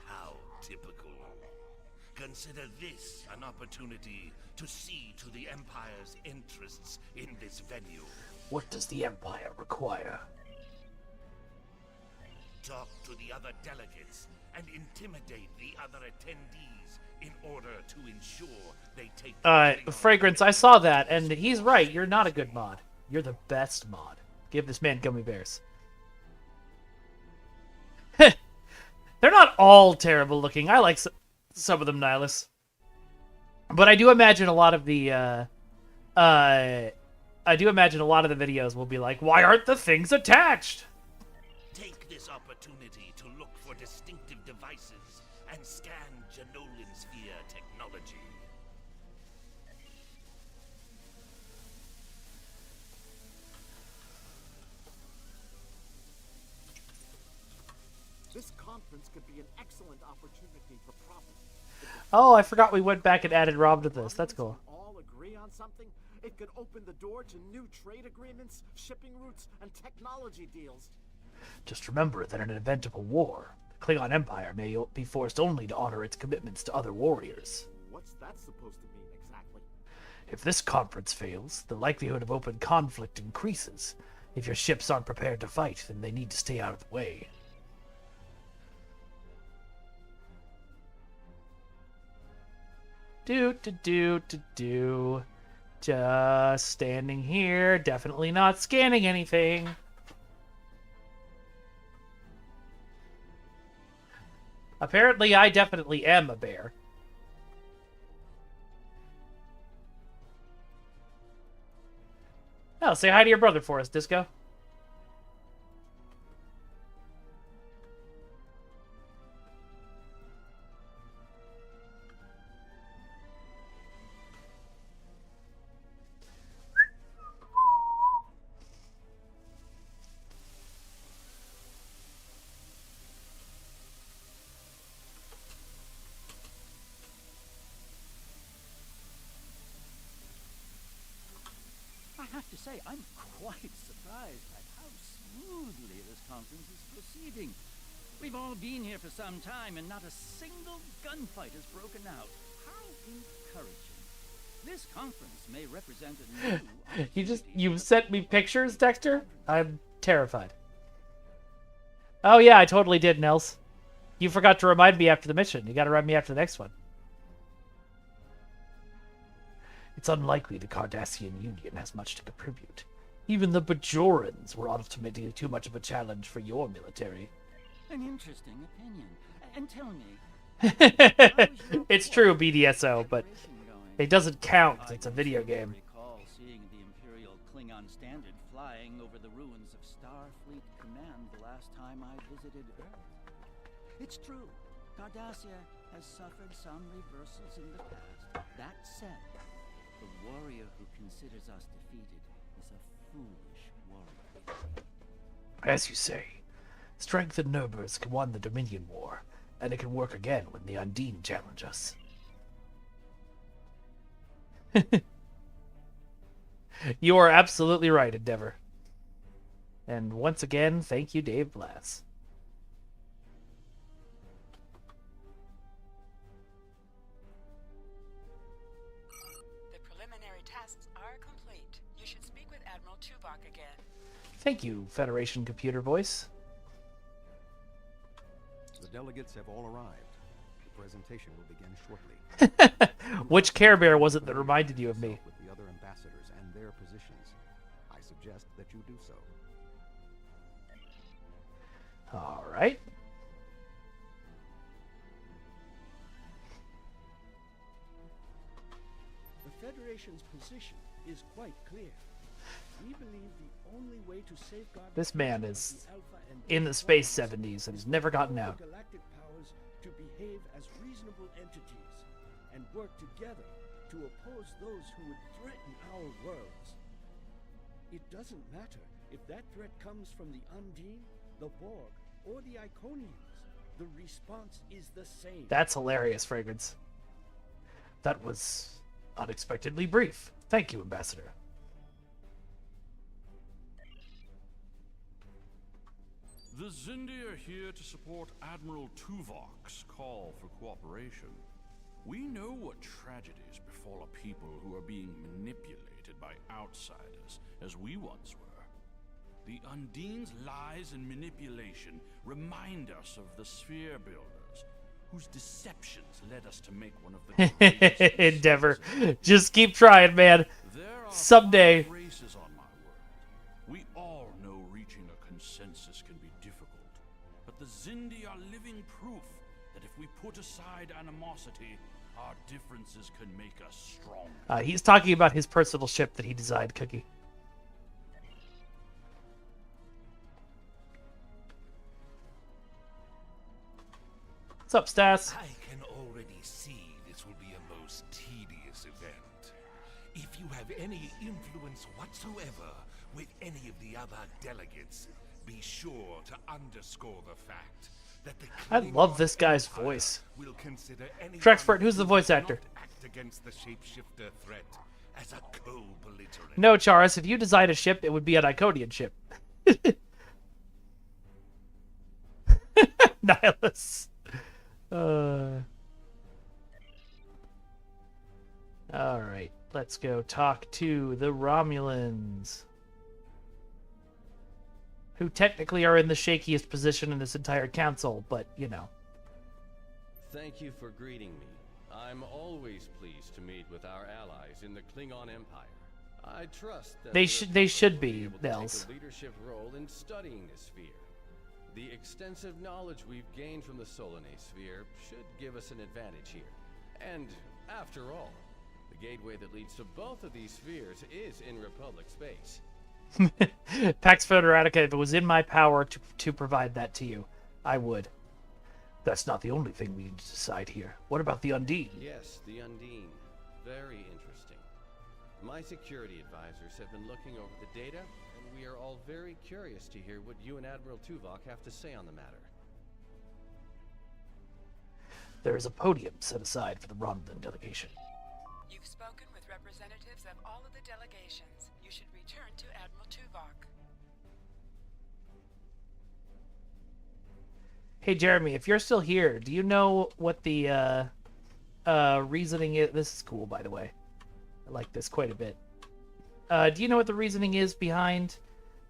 How typical. Consider this an opportunity to see to the Empire's interests in this venue. What does the Empire require? Talk to the other delegates and intimidate the other attendees in order to ensure they take... Fragrance, I saw that, and he's right. You're not a good mod. You're the best mod. Give this man gummy bears. They're not all terrible looking. I like some of them, Nihilus. But I do imagine a lot of the videos will be like, why aren't the things attached? Take this opportunity to look for distinctive devices and scan Janolan Sphere technology. This conference could be an excellent opportunity for profit. Oh, I forgot we went back and added Rob to this. That's cool. All agree on something? It could open the door to new trade agreements, shipping routes, and technology deals. Just remember that in an event of a war, the Klingon Empire may be forced only to honor its commitments to other warriors. What's that supposed to mean exactly? If this conference fails, the likelihood of open conflict increases. If your ships aren't prepared to fight, then they need to stay out of the way. Just standing here, definitely not scanning anything. Apparently, I definitely am a bear. Oh, say hi to your brother for us, Disco. I have to say, I'm quite surprised at how smoothly this conference is proceeding. We've all been here for some time, and not a single gunfight has broken out. How encouraging. This conference may represent a new... You sent me pictures, Dexter? I'm terrified. Oh yeah, I totally did, Nels. You forgot to remind me after the mission. You gotta remind me after the next one. It's unlikely the Cardassian Union has much to contribute. Even the Bajorans were ultimately too much of a challenge for your military. An interesting opinion. And tell me... It's true, BDSO, but it doesn't count. It's a video game. I recall seeing the Imperial Klingon standard flying over the ruins of Starfleet Command the last time I visited Earth. It's true. Cardassia has suffered some reversals in the past. That said, the warrior who considers us defeated is a foolish warrior. As you say, strength in numbers can win the Dominion War, and it can work again when the Undine challenge us. You are absolutely right, Endeavor. And once again, thank you, Dave Blass. Thank you, Federation Computer Voice. The delegates have all arrived. The presentation will begin shortly. Which Care Bear was it that reminded you of me? With the other ambassadors and their positions. I suggest that you do so. All right. Federation's position is quite clear. We believe the only way to safeguard This man the is Alpha and in the Beta space Quadrants 70s and has never gotten for out. galactic powers to behave as reasonable entities and work together to oppose those who would threaten our worlds. It doesn't matter if that threat comes from the Undine, the Borg, or the Iconians. The response is the same. That's hilarious, Fragrance. That was unexpectedly brief. Thank you, Ambassador. The Zindi are here to support Admiral Tuvok's call for cooperation. We know what tragedies befall a people who are being manipulated by outsiders, as we once were. The Undine's lies and manipulation remind us of the Sphere Builders, whose deceptions led us to make one of the greatest Endeavor. Just keep trying, man. Someday. races on my world. We all know reaching a consensus can be difficult, but the Zindi are living proof that if we put aside animosity, our differences can make us strong. He's talking about his personal ship that he designed, Cookie. What's up, Stas? I can already see this will be a most tedious event. If you have any influence whatsoever with any of the other delegates, be sure to underscore the fact that the I love this guy's voice. will consider anyone Trexpert, who's the who voice does actor? not act against the shapeshifter threat as a co-belligerent. No, Charis, if you design a ship, it would be an Iconian ship. Nihilus. Alright, let's go talk to the Romulans. Who technically are in the shakiest position in this entire council, but, you know. Thank you for greeting me. I'm always pleased to meet with our allies in the Klingon Empire. I trust that They should be, able to Nels. take a leadership role in studying the sphere. The extensive knowledge we've gained from the Solanae sphere should give us an advantage here. And after all, the gateway that leads to both of these spheres is in Republic space. Pax Federatica, if it was in my power to provide that to you, I would. That's not the only thing we need to decide here. What about the Undine? Yes, the Undine. Very interesting. My security advisors have been looking over the data, and we are all very curious to hear what you and Admiral Tuvok have to say on the matter. There is a podium set aside for the Romulan delegation. You've spoken with representatives of all of the delegations. You should return to Admiral Tuvok. Hey, Jeremy, if you're still here, do you know what the reasoning is? This is cool, by the way. I like this quite a bit. Do you know what the reasoning is behind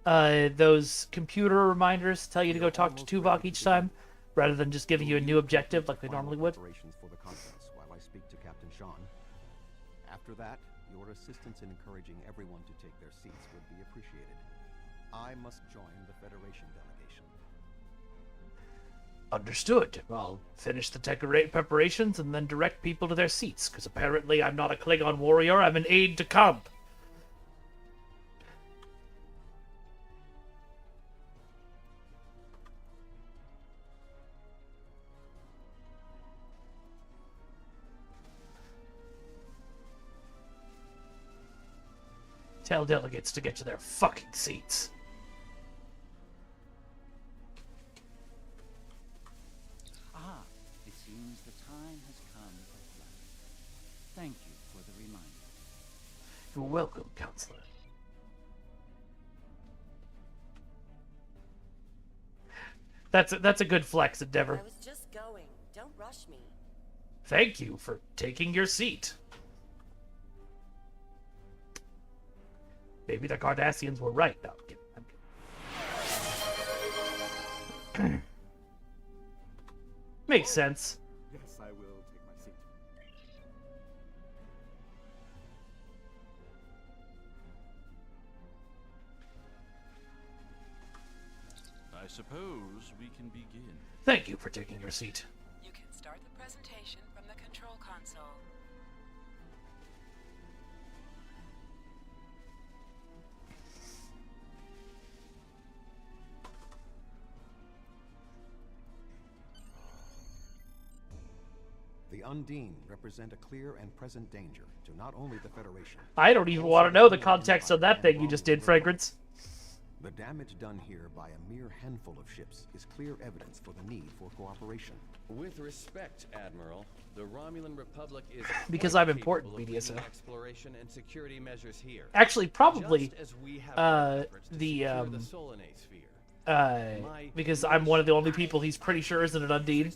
those computer reminders to tell you to go talk to Tuvok each time, rather than just giving you a new objective like they normally would? Preparations for the conference while I speak to Captain Sean. After that, your assistance in encouraging everyone to take their seats would be appreciated. I must join the Federation delegation. Understood. I'll finish the preparations and then direct people to their seats, because apparently I'm not a Klingon warrior, I'm an aide-de-camp. Tell delegates to get to their fucking seats. Ah, it seems the time has come for flight. Thank you for the reminder. You're welcome, Counselor. That's a good flex, Endeavor. I was just going. Don't rush me. Thank you for taking your seat. Maybe the Cardassians were right. No, I'm kidding. Makes sense. Yes, I will take my seat. I suppose we can begin. Thank you for taking your seat. You can start the presentation from the control console. Undine represent a clear and present danger to not only the Federation. I don't even want to know the context of that thing you just did, Fragrance. The damage done here by a mere handful of ships is clear evidence for the need for cooperation. With respect, Admiral, the Romulan Republic is Because quite I'm important, capable of BDSO. leading exploration and security measures here. Actually, probably Just as we have the Solanae sphere. because I'm one of the only people he's pretty sure isn't an Undine.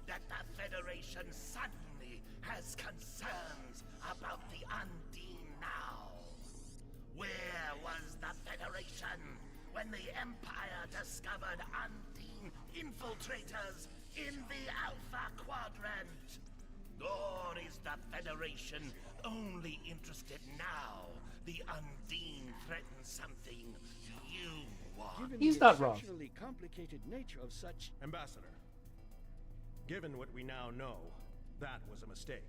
That the Federation suddenly has concerns about the Undine now. Where was the Federation when the Empire discovered Undine infiltrators in the Alpha Quadrant? Or is the Federation only interested now the Undine threatens something you want? Given He's the not wrong. exceptionally complicated nature of such... Ambassador, given what we now know, that was a mistake.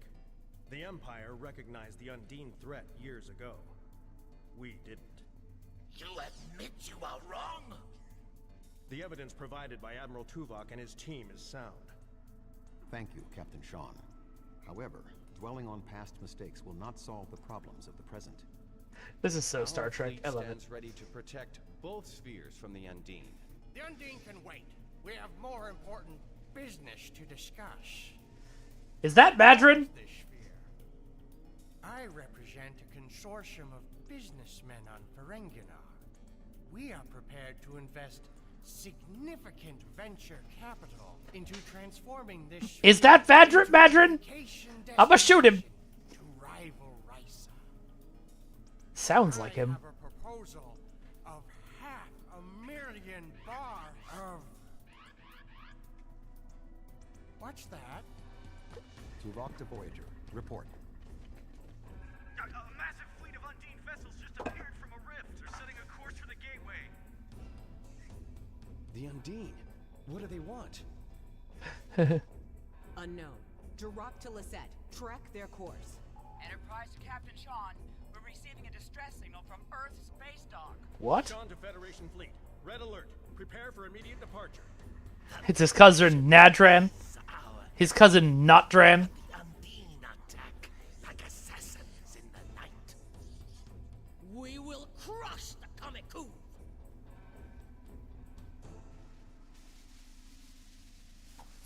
The Empire recognized the Undine threat years ago. We didn't. You admit you are wrong? The evidence provided by Admiral Tuvok and his team is sound. Thank you, Captain Sean. However, dwelling on past mistakes will not solve the problems of the present. This is so Star Our Trek. fleet I love it. stands ready to protect both spheres from the Undine. The Undine can wait. We have more important business to discuss. Is that Madrin? This sphere. I represent a consortium of businessmen on Ferenginar. We are prepared to invest significant venture capital into transforming this. Is that Madrin? I'm gonna shoot him. To rival Risa. Sounds like him. I have a proposal of $500,000 of. What's that? Tuvok to Voyager. Report. A massive fleet of Undine vessels just appeared from a rift. They're setting a course for the gateway. The Undine? What do they want? Unknown. Drop to Lisette. Track their course. Enterprise to Captain Sean. We're receiving a distress signal from Earth's space dock. What? Sean to Federation fleet. Red alert. Prepare for immediate departure. It's his cousin Nadran. His cousin Notdran. Undine attack like assassins in the night. We will crush the Comic-Con.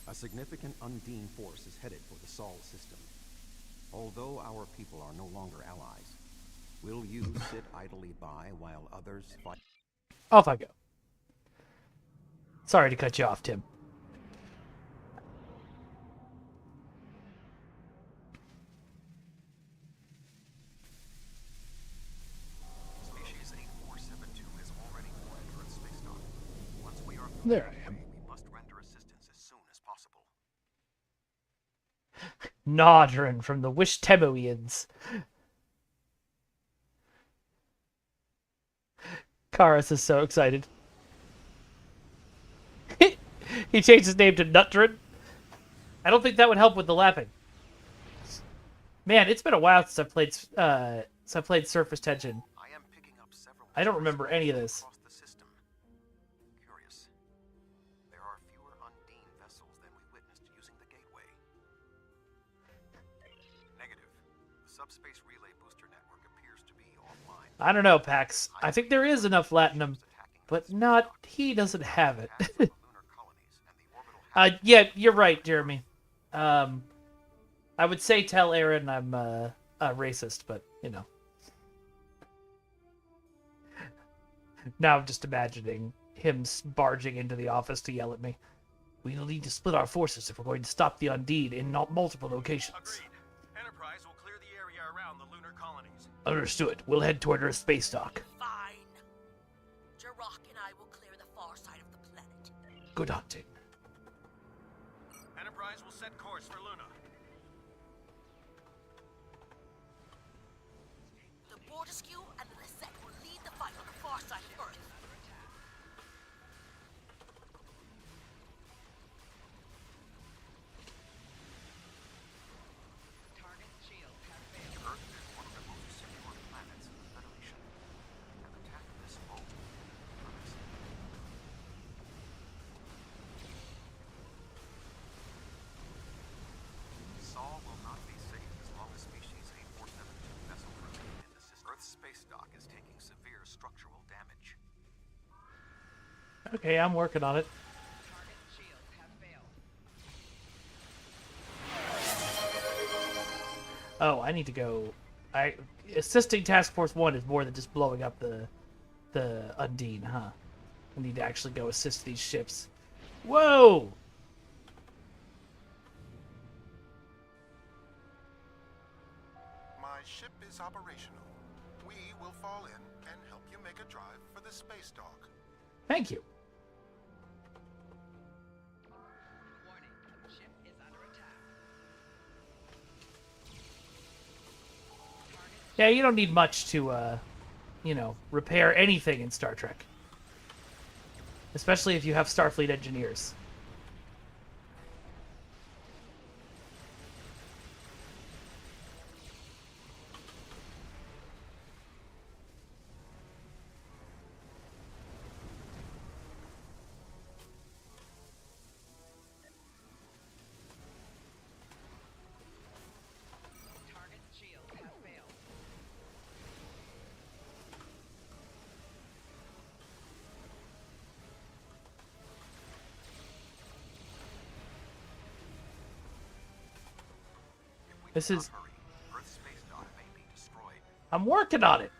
A significant Undine force is headed for the Sol system. Although our people are no longer allies, will you sit idly by while others fight? Off I go. Sorry to cut you off, Tim. Species 8472 is already boarded Earth space dock. Once we are There I am. we must render assistance as soon as possible. Nodrin from the Wishtemoians. Karis is so excited. He changed his name to Nutdrin. I don't think that would help with the lapping. Man, it's been a while since I played Surface Tension. I don't remember any of this. Curious. There are fewer Undine vessels than we witnessed using the gateway. Negative. The subspace relay booster network appears to be offline. I don't know, Pax. I think there is enough Latinum, but not. He doesn't have it. Yeah, you're right, Jeremy. I would say tell Aaron I'm a racist, but you know. Now I'm just imagining him barging into the office to yell at me. We'll need to split our forces if we're going to stop the Undine in multiple locations. Agreed. Enterprise will clear the area around the lunar colonies. Understood. We'll head toward Earth space dock. Fine. Jirok and I will clear the far side of the planet. Good hunting. Enterprise will set course for Luna. The Bortescue and the Lisette will lead the fight on the far side of Earth. Target shield has failed. Earth is one of the most secure planets in the Federation. An attack this bold is Okay, I'm working on it. Oh, I need to go. Assisting Task Force 1 is more than just blowing up the Undine, huh? I need to actually go assist these ships. Whoa! My ship is operational. We will fall in and help you make a drive for the space dock. Thank you. Yeah, you don't need much to, you know, repair anything in Star Trek. Especially if you have Starfleet engineers. This is... I'm working on it.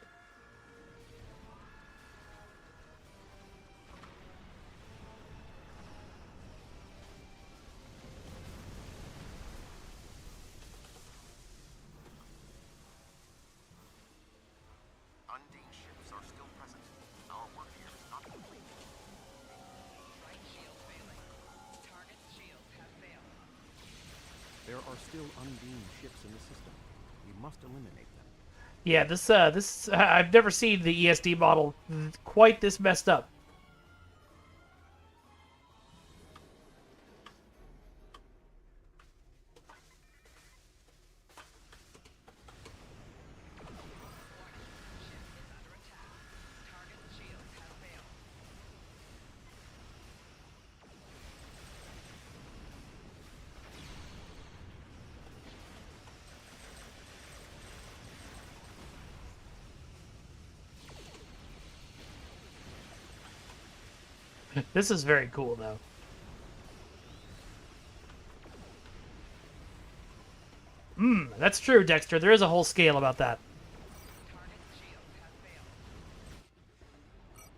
Undine ships are still present. Our work here is not complete. There are still Undine ships in the system. We must eliminate them. Yeah, this I've never seen the ESD model quite this messed up. This is very cool, though. That's true, Dexter. There is a whole scale about that.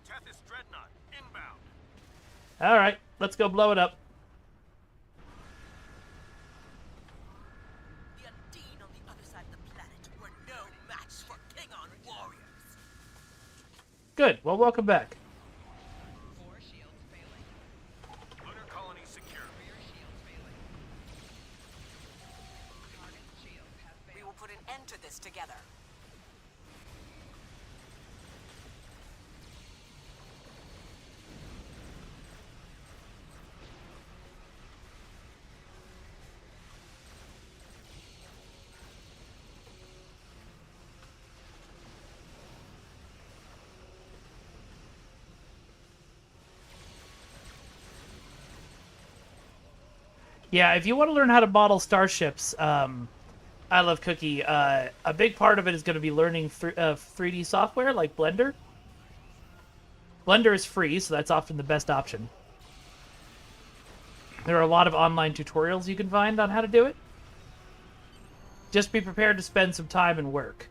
Tethys Dreadnought, inbound. All right, let's go blow it up. The Undine on the other side of the planet were no match for Klingon warriors. Good. Well, welcome back. Lunar colony secure. We will put an end to this together. Yeah, if you want to learn how to model starships, I love Cookie. A big part of it is going to be learning 3D software like Blender. Blender is free, so that's often the best option. There are a lot of online tutorials you can find on how to do it. Just be prepared to spend some time and work.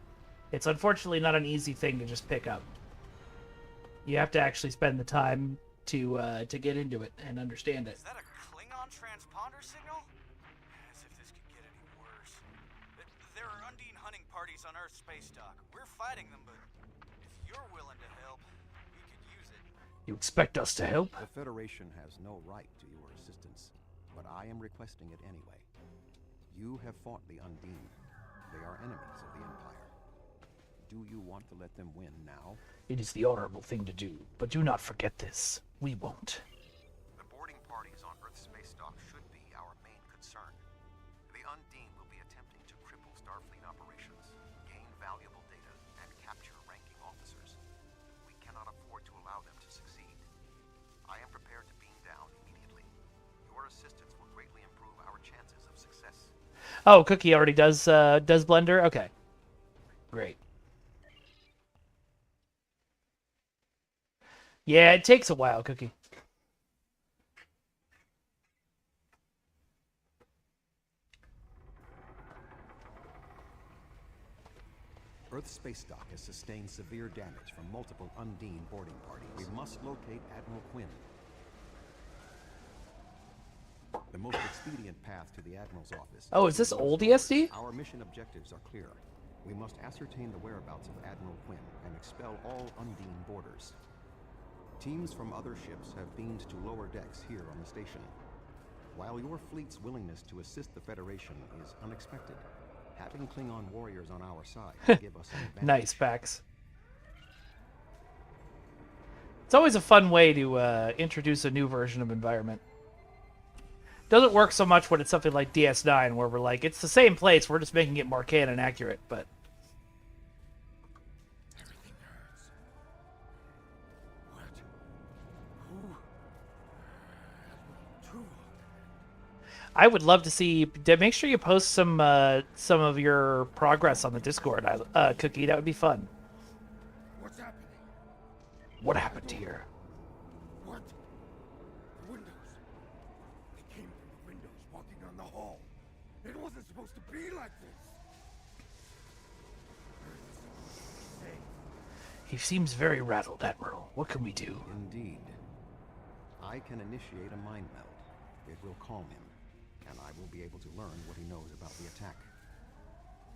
It's unfortunately not an easy thing to just pick up. You have to actually spend the time to get into it and understand it. Is that a Klingon transponder signal? As if this could get any worse. There are Undine hunting parties on Earth's space dock. We're fighting them, but if you're willing to help, we could use it. You expect us to help? The Federation has no right to your assistance, but I am requesting it anyway. You have fought the Undine. They are enemies of the Empire. Do you want to let them win now? It is the honorable thing to do, but do not forget this. We won't. The boarding parties on Earth's space dock should be our main concern. The Undine will be attempting to cripple Starfleet operations, gain valuable data, and capture ranking officers. We cannot afford to allow them to succeed. I am prepared to beam down immediately. Your assistance will greatly improve our chances of success. Oh, Cookie already does Blender? Okay. Great. Yeah, it takes a while, Cookie. Earth's space dock has sustained severe damage from multiple Undine boarding parties. We must locate Admiral Quinn. The most expedient path to the Admiral's office. Oh, is this old ESD? Our mission objectives are clear. We must ascertain the whereabouts of Admiral Quinn and expel all Undine boarders. Teams from other ships have beamed to lower decks here on the station. While your fleet's willingness to assist the Federation is unexpected, having Klingon warriors on our side will give us an advantage. Nice, Pax. It's always a fun way to introduce a new version of environment. Doesn't work so much when it's something like DS9, where we're like, it's the same place, we're just making it more canon accurate, but... I would love to see. Make sure you post some of your progress on the Discord, Cookie. That would be fun. What's happening? What happened here? What? The windows. They came through the windows, walking on the hall. It wasn't supposed to be like this. He seems very rattled, Admiral. What can we do? Indeed. I can initiate a mind meld. It will calm him, and I will be able to learn what he knows about the attack.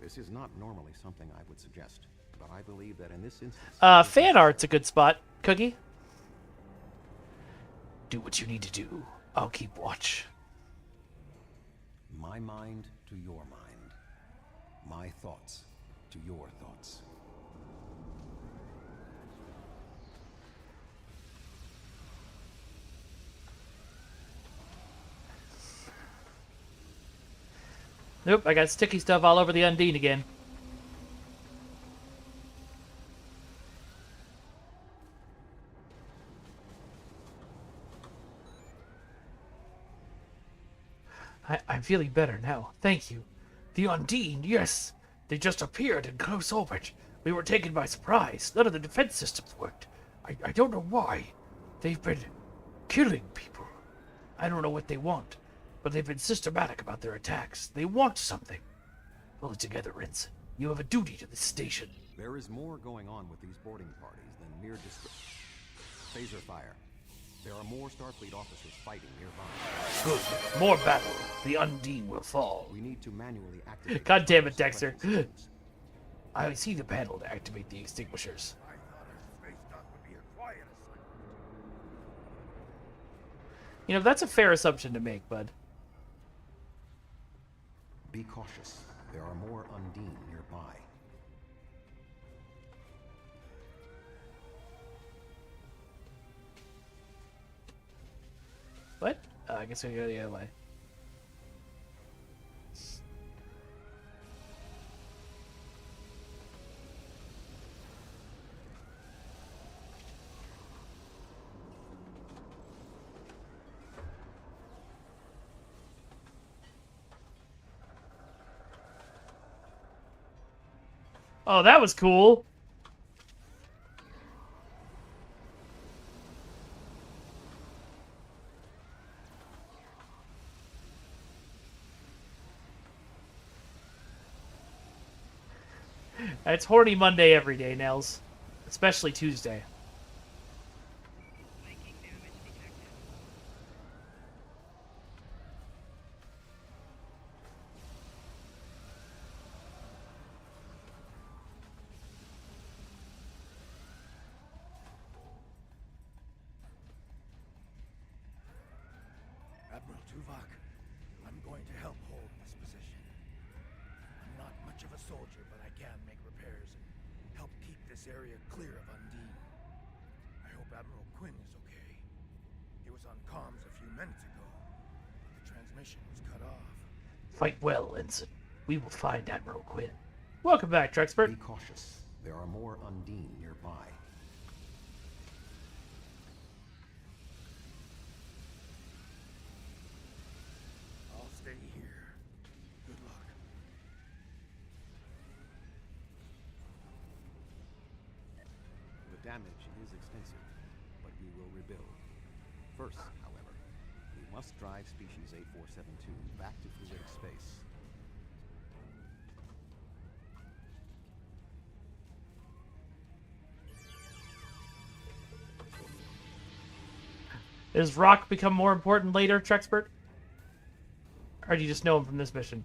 This is not normally something I would suggest, but I believe that in this instance... Fan art's a good spot, Cookie. Do what you need to do. I'll keep watch. My mind to your mind. My thoughts to your thoughts. Nope, I got sticky stuff all over the Undine again. I'm feeling better now. Thank you. The Undine, yes. They just appeared in close orbit. We were taken by surprise. None of the defense systems worked. I don't know why. They've been killing people. I don't know what they want. But they've been systematic about their attacks. They want something. Pull it together, Rince. You have a duty to this station. There is more going on with these boarding parties than mere phaser fire. There are more Starfleet officers fighting nearby. Good. More battle. The Undine will fall. We need to manually activate... God damn it, Dexter. I see the panel to activate the extinguishers. You know, that's a fair assumption to make, bud. Be cautious. There are more Undine nearby. What? I guess I go the other way. Oh, that was cool. It's Horny Monday every day, Nels. Especially Tuesday. Admiral Tuvok, I'm going to help hold this position. I'm not much of a soldier, but I can make repairs and help keep this area clear of Undine. I hope Admiral Quinn is okay. He was on comms a few minutes ago, but the transmission was cut off. Fight well, Ensign. We will find Admiral Quinn. Welcome back, Trexpert. Be cautious. There are more Undine nearby. I'll stay here. Good luck. The damage is extensive, but we will rebuild. First, however, we must drive species 8472 back to fluidic space. Does Rock become more important later, Trexpert? Or do you just know him from this mission?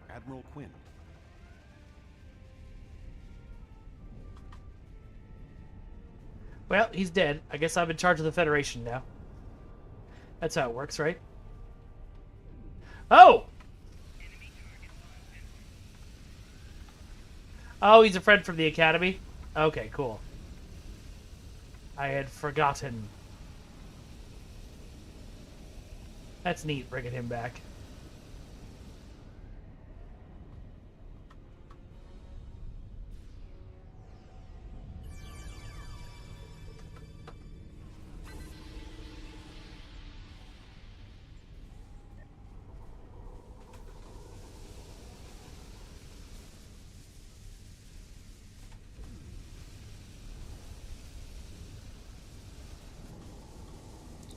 Admiral Quinn. Well, he's dead. I guess I'm in charge of the Federation now. That's how it works, right? Oh! Oh, he's a friend from the Academy? Okay, cool. I had forgotten. That's neat, bringing him back.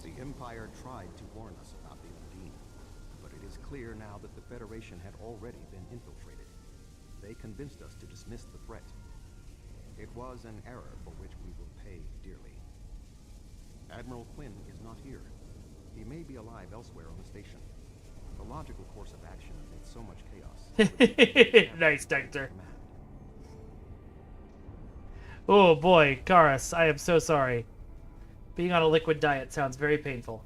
The Empire tried to warn us about the Undine, but it is clear now that the Federation had already been infiltrated. They convinced us to dismiss the threat. It was an error for which we will pay dearly. Admiral Quinn is not here. He may be alive elsewhere on the station. The logical course of action amid so much chaos. Nice, Dexter. Oh boy, Karas, I am so sorry. Being on a liquid diet sounds very painful.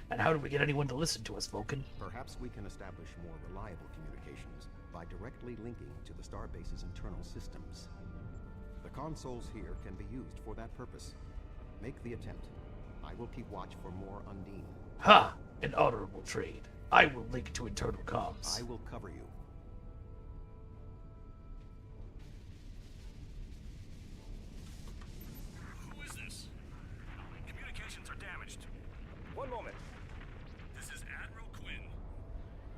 And how do we get anyone to listen to us, Vulcan? Perhaps we can establish more reliable communications by directly linking to the Starbase's internal systems. The consoles here can be used for that purpose. Make the attempt. I will keep watch for more Undine. Ha! An honorable trade. I will link to internal comms. I will cover you. Who is this? Communications are damaged. One moment. This is Admiral Quinn.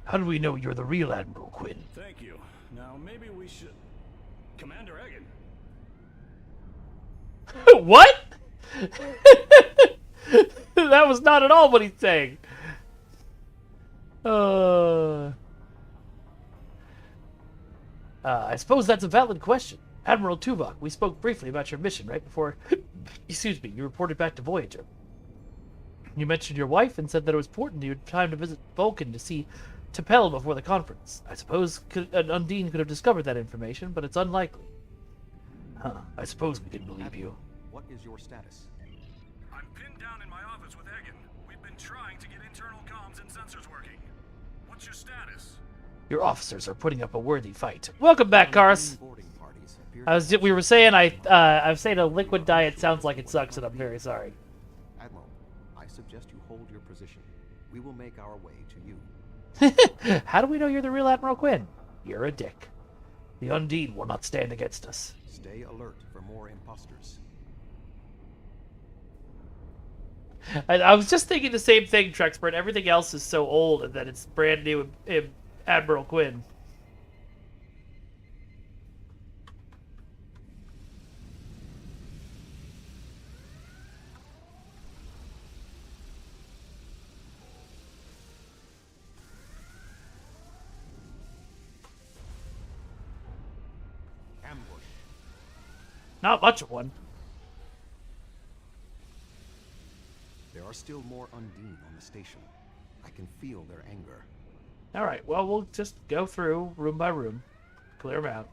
How do we know you're the real Admiral Quinn? Thank you. Now maybe we should... Commander Egan. What? That was not at all what he's saying. I suppose that's a valid question. Admiral Tuvok, we spoke briefly about your mission right before, excuse me, you reported back to Voyager. You mentioned your wife and said that it was important you had time to visit Vulcan to see T'Pel before the conference. I suppose an Undine could have discovered that information, but it's unlikely. Huh, I suppose we can believe you. What is your status? I'm pinned down in my office with Egan. We've been trying to get internal comms and sensors working. What's your status? Your officers are putting up a worthy fight. Welcome back, Karas. We were saying I was saying a liquid diet sounds like it sucks, and I'm very sorry. Admiral, I suggest you hold your position. We will make our way to you. How do we know you're the real Admiral Quinn? You're a dick. The Undine will not stand against us. Stay alert for more imposters. I was just thinking the same thing, Trexpert. Everything else is so old, and that it's brand new Admiral Quinn. Ambush. Not much of one. There are still more Undine on the station. I can feel their anger. Alright, well, we'll just go through room by room. Clear them out.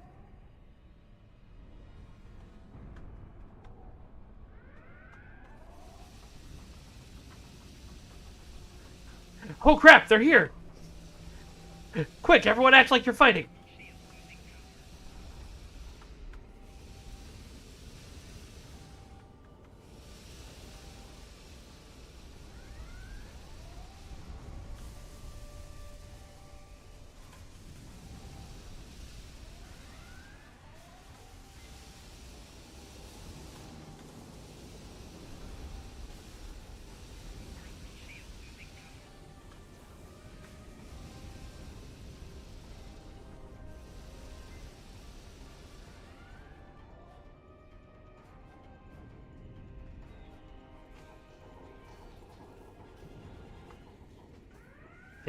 Oh crap, they're here! Quick, everyone act like you're fighting!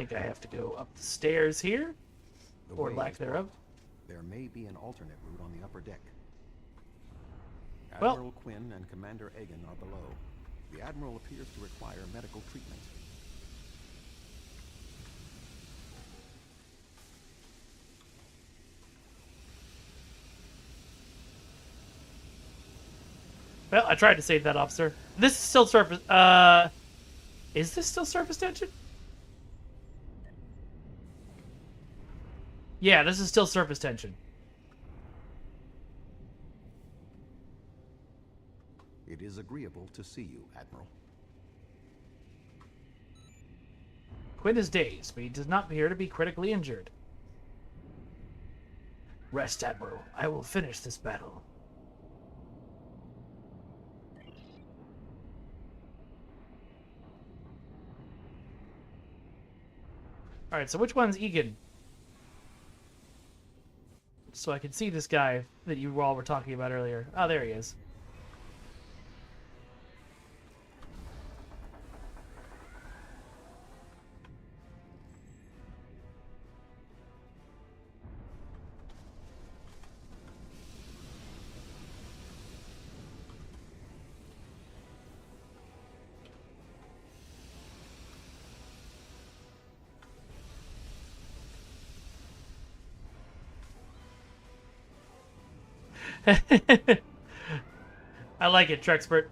think I have to go up the stairs here, The or way lack is thereof. blocked. There may be an alternate route on the upper deck. Well- Admiral Quinn and Commander Egan are below. The Admiral appears to require medical treatment. Well, I tried to save that officer. This is still surface. Is this still surface tension? Yeah, this is still surface tension. It is agreeable to see you, Admiral. Quinn is dazed, but he does not appear to be critically injured. Rest, Admiral. I will finish this battle. Alright, so which one's Egan? So I can see this guy that you all were talking about earlier. Oh, there he is. I like it, Trexpert.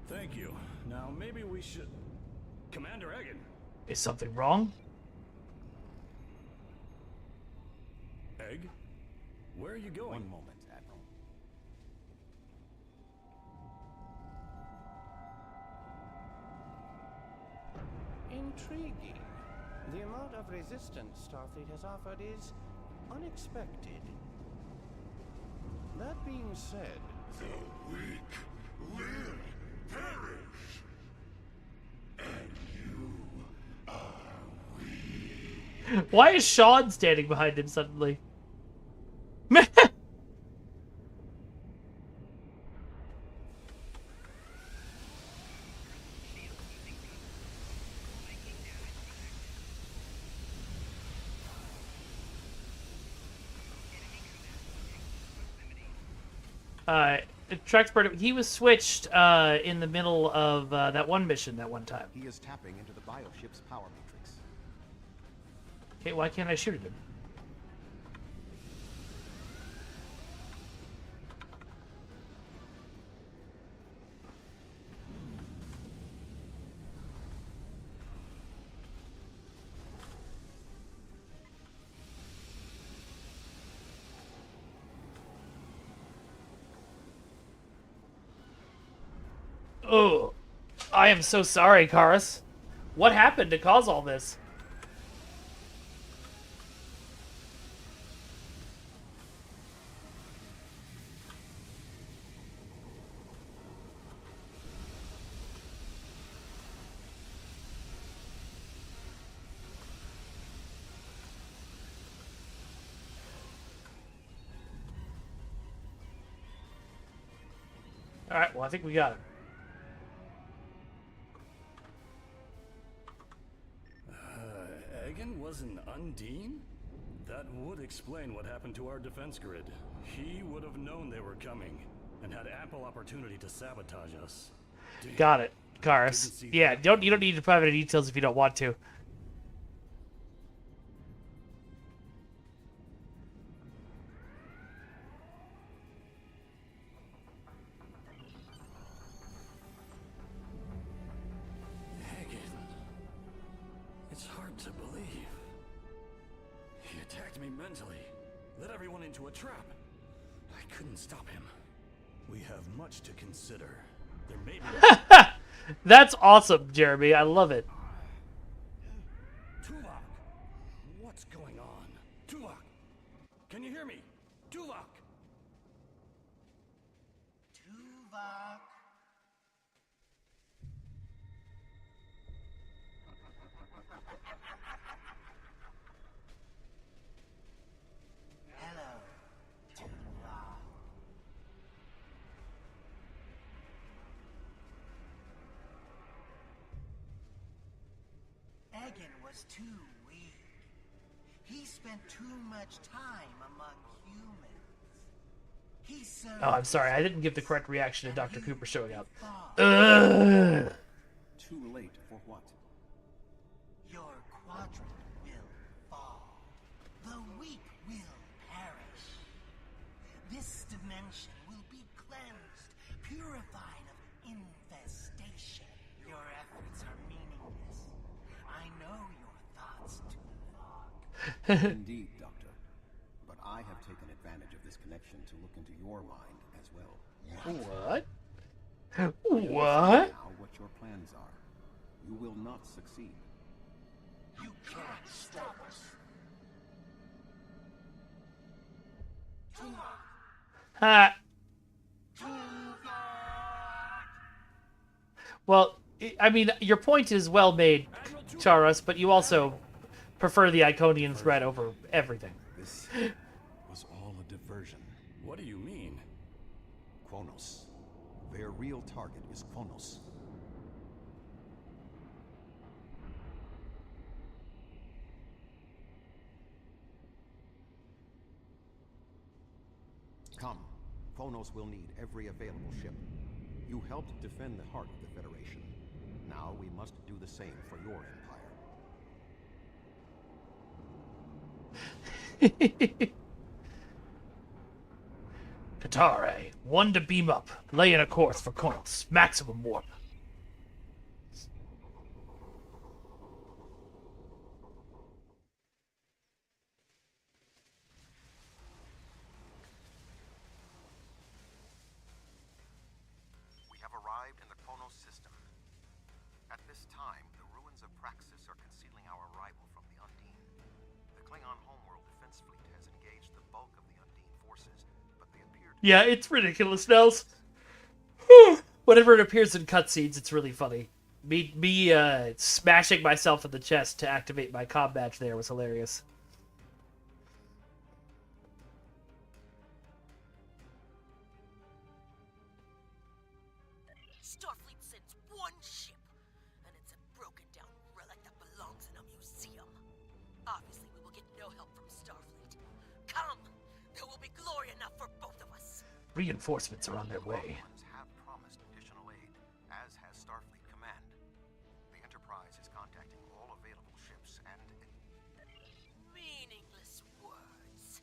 Thank you. Now maybe we should... Commander Egan. Is something wrong? Egg? Where are you going? One moment, Admiral. Intriguing. The amount of resistance Starfleet has offered is unexpected. That being said, The weak will perish. And you are weak. Why is Sean standing behind him suddenly? Trexpert, he was switched in the middle of that one mission that one time. He is tapping into the bioship's power matrix. Okay, why can't I shoot at him? Oh, I am so sorry, Karis. What happened to cause all this? All right, well, I think we got it. Egan was an Undine? That would explain what happened to our defense grid. He would have known they were coming, and had ample opportunity to sabotage us. Damn. Got it, Karis. Yeah, you don't need to provide any details if you don't want to. Egan. It's hard to believe. He attacked me mentally, led everyone into a trap. I couldn't stop him. We have much to consider. There may be... That's awesome, Jeremy. I love it. Tuvok! What's going on? Tuvok! Can you hear me? Tuvok! Tuvok! Hello, Tuvok. Hagen was too weak. He spent too much time among humans. He served Oh, I'm sorry. I didn't give the correct reaction to Dr. Cooper showing up. Too late for what? Your quadrant will fall. The weak will perish. This dimension will be cleansed, purified of infestation. Your efforts are meaningless. I know your thoughts too long. Indeed, Doctor. But I have taken advantage of this connection to look into your mind as well. What? What? Now what your plans are. You will not succeed. You can't stop us. Ha. Well, I mean, your point is well made, Charos, but you also prefer the Iconian threat over everything. This was all a diversion. What do you mean? Kronos. Their real target is Kronos. Come. Kronos will need every available ship. You helped defend the heart of the Federation. Now we must do the same for your empire. Katare, 1 to beam up. Lay in a course for Kronos. Maximum warp. We have arrived in the Kronos system. At this time, the ruins of Praxis are concealing our arrival from the Undine. The Klingon homeworld defense fleet has engaged the bulk of the Undine forces, but they appear to... Yeah, it's ridiculous, Nels. Whenever it appears in cutscenes, it's really funny. Me smashing myself in the chest to activate my comm badge there was hilarious. Starfleet sends one ship, and it's a broken-down relic that belongs in a museum. Obviously, we will get no help from Starfleet. Come! There will be glory enough for both of us. Reinforcements are on their way. have promised additional aid, as has Starfleet Command. The Enterprise is contacting all available ships and... Meaningless words.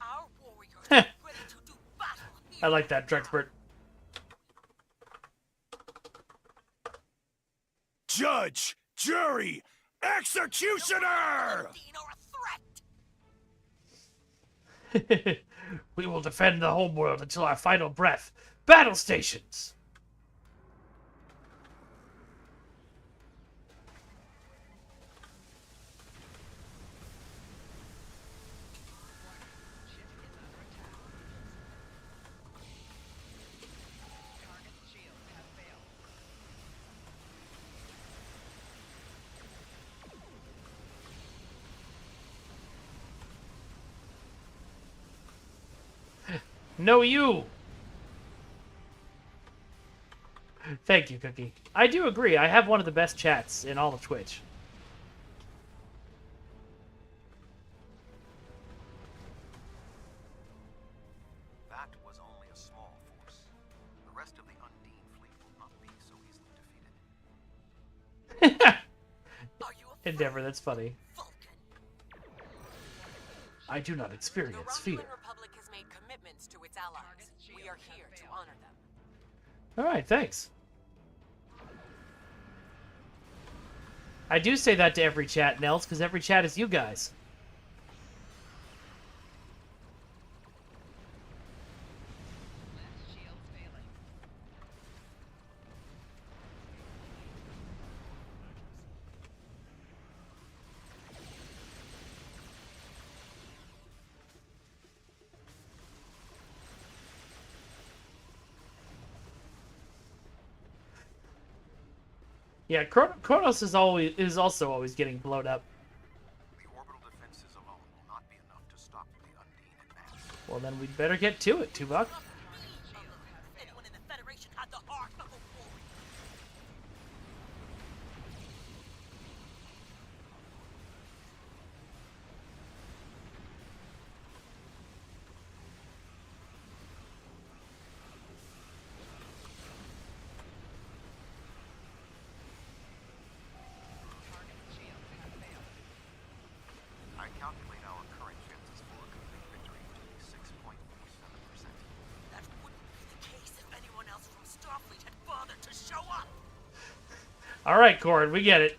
Our warriors are ready to do battle here. I like that, Drexbert. Judge, jury, executioner! We will defend the homeworld until our final breath. Battle stations! No, you! Thank you, Cookie. I do agree. I have one of the best chats in all of Twitch. That was only a small force. The rest of the Undine fleet will not be so easily defeated. Endeavor, that's funny. I do not experience fear. Republic has made commitments to its allies. We are here to honor them. Alright, thanks. I do say that to every chat, Nels, because every chat is you guys. Yeah, Kronos is also always getting blown up. The orbital defenses alone will not be enough to stop the Undine advance. Well, then we'd better get to it, Tuvok. Anyone in the Federation had the heart of a warrior. All right, Cord, we get it.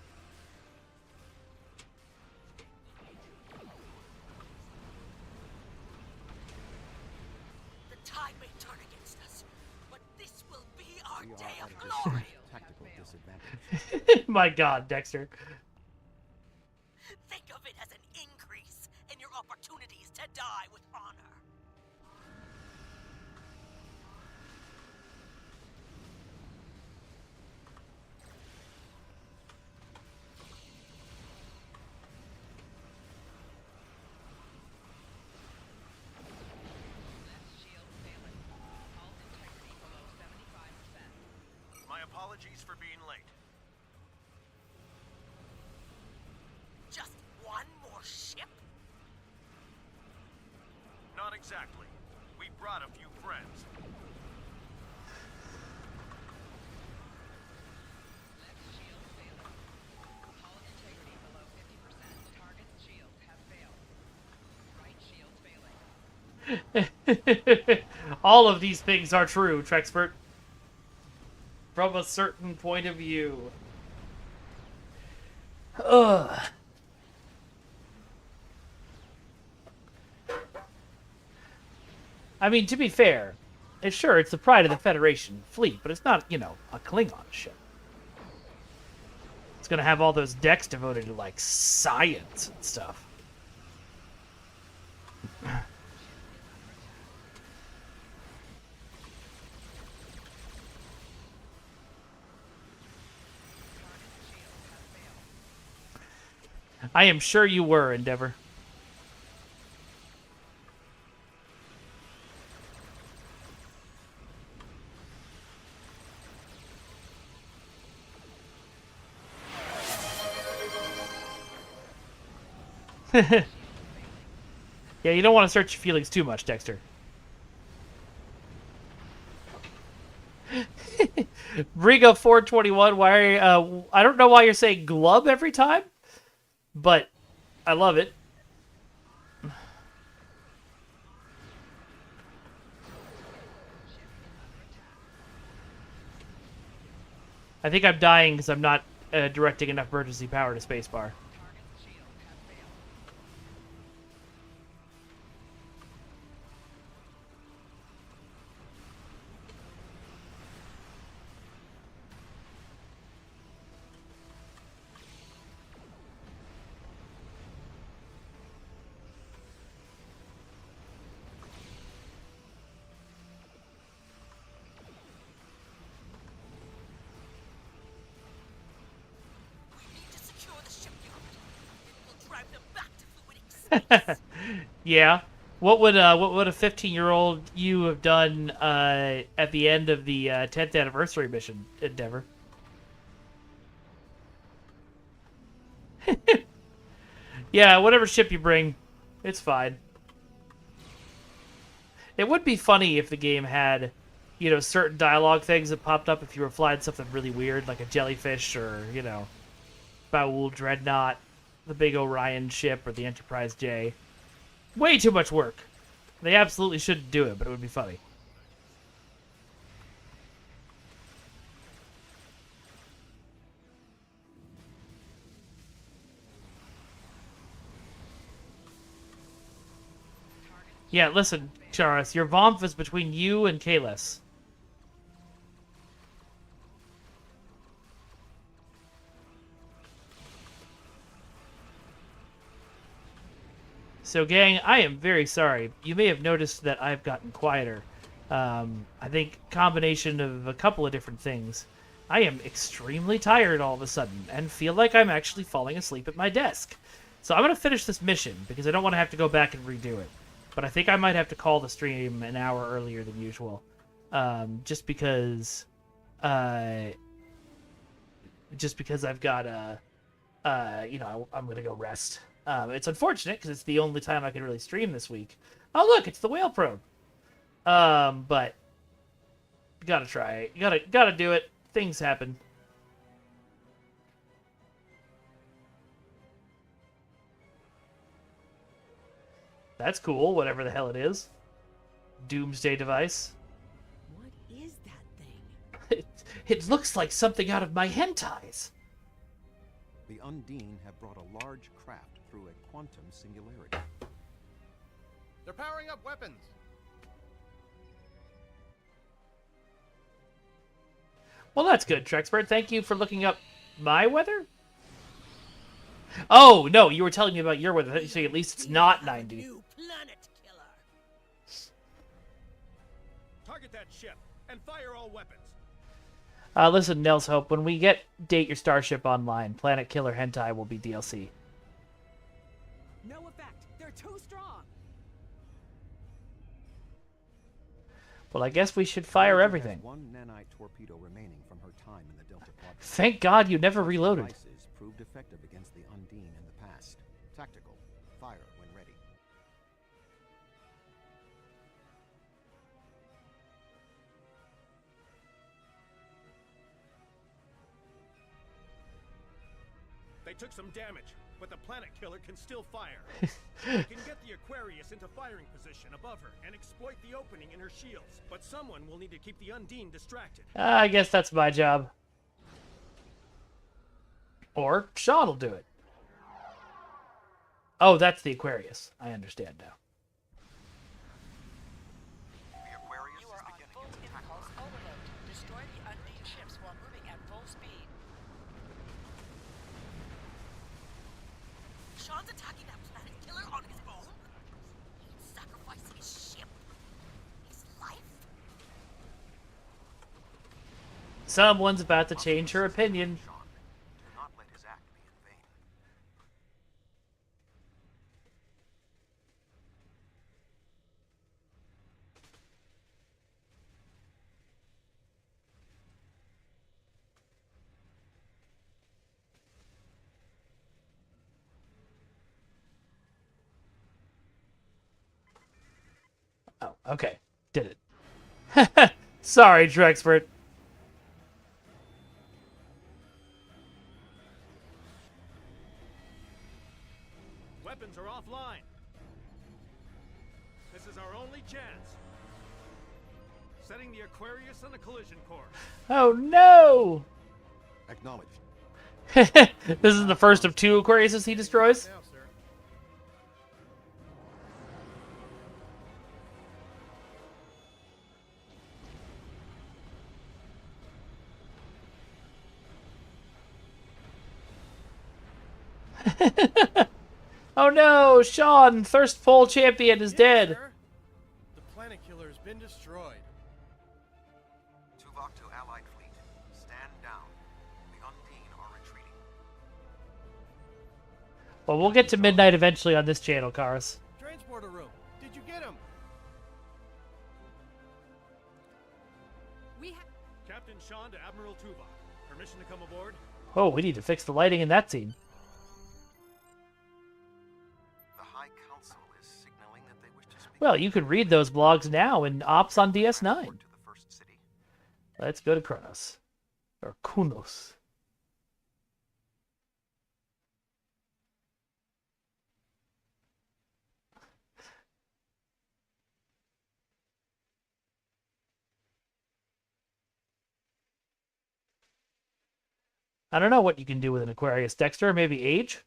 The tide may turn against us, but this will be our day of glory. Tactical disadvantage. My God, Dexter. Think of it as an increase in your opportunities to die with honor. My apologies for being late. Just one more ship? Not exactly. We brought a few friends. All of these things are true, Trexpert. From a certain point of view. Ugh. I mean, to be fair, it's the pride of the Federation fleet, but it's not, you know, a Klingon ship. It's gonna have all those decks devoted to, like, science and stuff. I am sure you were, Endeavor. Yeah, you don't want to search your feelings too much, Dexter. Briga 421, why? I don't know why you're saying glub every time, but I love it. I think I'm dying because I'm not directing enough emergency power to spacebar. Yeah. What would a 15-year-old you have done at the end of the 10th anniversary mission, Endeavor? Yeah, whatever ship you bring, it's fine. It would be funny if the game had, you know, certain dialogue things that popped up if you were flying something really weird, like a jellyfish or, you know, Baul Dreadnought, the big Orion ship, or the Enterprise J. Way too much work. They absolutely shouldn't do it, but it would be funny. Yeah, listen, Charis, your Vomp is between you and Kalis. So, gang, I am very sorry. You may have noticed that I've gotten quieter. I think combination of a couple of different things. I am extremely tired all of a sudden and feel like I'm actually falling asleep at my desk. So I'm going to finish this mission because I don't want to have to go back and redo it. But I think I might have to call the stream an hour earlier than usual. Just because I've got you know, I'm going to go rest. It's unfortunate because it's the only time I can really stream this week. Oh, look, it's the whale probe. But you gotta try it. You gotta do it. Things happen. That's cool, whatever the hell it is. Doomsday device. What is that thing? It looks like something out of my hentais. The Undine have brought a large craft through a quantum singularity. They're powering up weapons. Well, that's good, Trexpert. Thank you for looking up my weather. Oh, no, you were telling me about your weather. So at least it's not 90. New planet killer. Target that ship and fire all weapons. Listen, Nels Hope, when we get Date Your Starship online, Planet Killer Hentai will be DLC. No effect. They're too strong. Well, I guess we should fire everything. One nanite torpedo remaining from her time in the Delta Quadrant. Thank God you never reloaded. Devices proved effective against the Undine in the past. Tactical. Fire when ready. They took some damage, but the planet killer can still fire. We can get the Aquarius into firing position above her and exploit the opening in her shields. But someone will need to keep the Undine distracted. I guess that's my job. Or Sean will do it. Oh, that's the Aquarius. I understand now. The Aquarius You are on full impulse overload. Destroy the Undine ships while moving at full speed. Sean's attacking that planet killer on his own? He's sacrificing his ship? His life? Someone's about to change her opinion. Do not let his act be in vain. Oh, okay. Did it. Sorry, Trexpert. Weapons are offline. This is our only chance. Setting the Aquarius on a collision course. Oh, no! Acknowledged. This is the first of 2 Aquariuses he destroys? Now, sir. Oh no, Sean, Thirst Pole Champion is dead. Sir. The planet killer has been destroyed. Tuvok to Allied fleet. Stand down. The Undine are retreating. Well, we'll get to midnight eventually on this channel, Karis. Transporter room. Did you get him? We have... Captain Sean to Admiral Tuvok. Permission to come aboard? Oh, we need to fix the lighting in that scene. The High Council is signaling that they wish to speak. Well, you can read those blogs now in Ops on DS9. To the first city. Let's go to Kronos. Or Kunos. I don't know what you can do with an Aquarius, Dexter. Maybe age?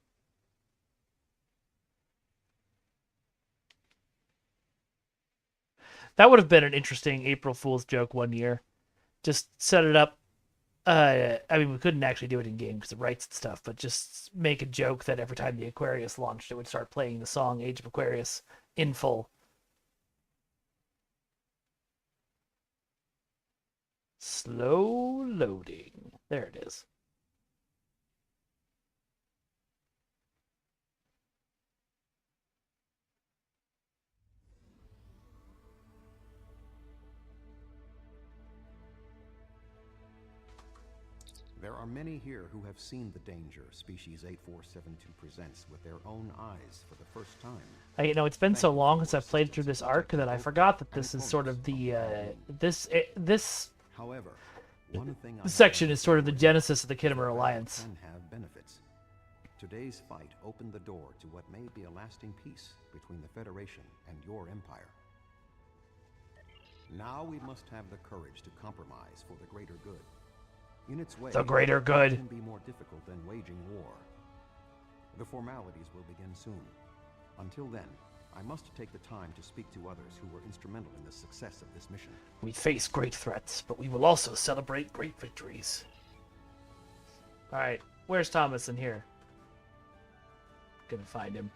That would have been an interesting April Fool's joke one year. Just set it up. I mean, we couldn't actually do it in game because of rights and stuff, but just make a joke that every time the Aquarius launched, it would start playing the song Age of Aquarius in full. Slow loading. There it is. There are many here who have seen the danger Species 8472 presents with their own eyes for the first time. You know, it's been so long since I've played through this arc that I forgot that this is sort of the this However, one thing section is sort of the genesis of the Khitomer Alliance. can have benefits. Today's fight opened the door to what may be a lasting peace between the Federation and your empire. Now we must have the courage to compromise for the greater good. In its way, The greater good. it can be more difficult than waging war, The formalities will begin soon. Until then, I must take the time to speak to others who were instrumental in the success of this mission. We face great threats, but we will also celebrate great victories. Alright, where's Thomas in here? Gonna find him.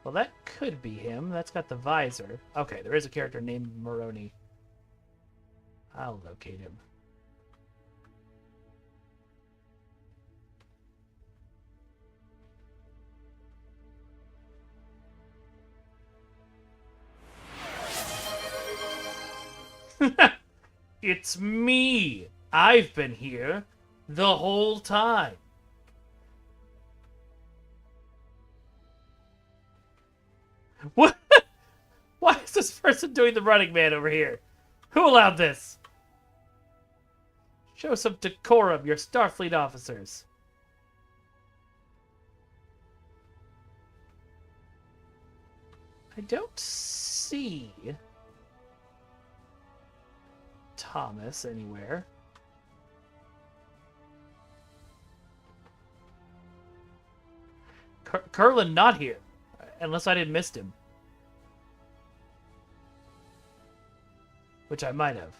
Well, that could be him. That's got the visor. Okay, there is a character named Moroni. I'll locate him. It's me! I've been here the whole time. What? Why is this person doing the Running Man over here? Who allowed this? Show some decorum, you're Starfleet officers. I don't see Thomas anywhere. Curlin not here. Unless I didn't miss him. Which I might have.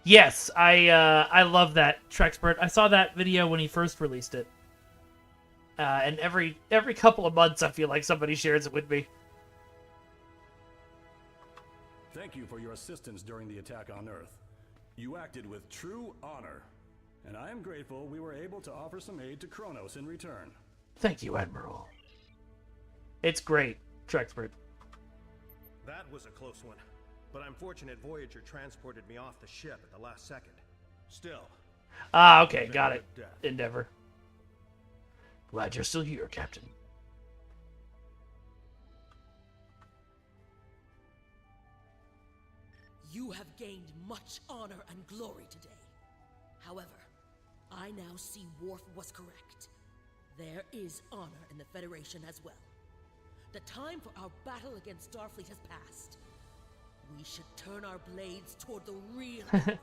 Yes, I love that Trexpert. I saw that video when he first released it. And every couple of months I feel like somebody shares it with me. Thank you for your assistance during the attack on Earth. You acted with true honor. And I am grateful we were able to offer some aid to Kronos in return. Thank you, Admiral. It's great, Trexpert. That was a close one. But I'm fortunate Voyager transported me off the ship at the last second. Still. Ah, okay, got it. Endeavor. Glad you're still here, Captain. You have gained much honor and glory today. However, I now see Worf was correct. There is honor in the Federation as well. The time for our battle against Starfleet has passed. We should turn our blades toward the real enemy.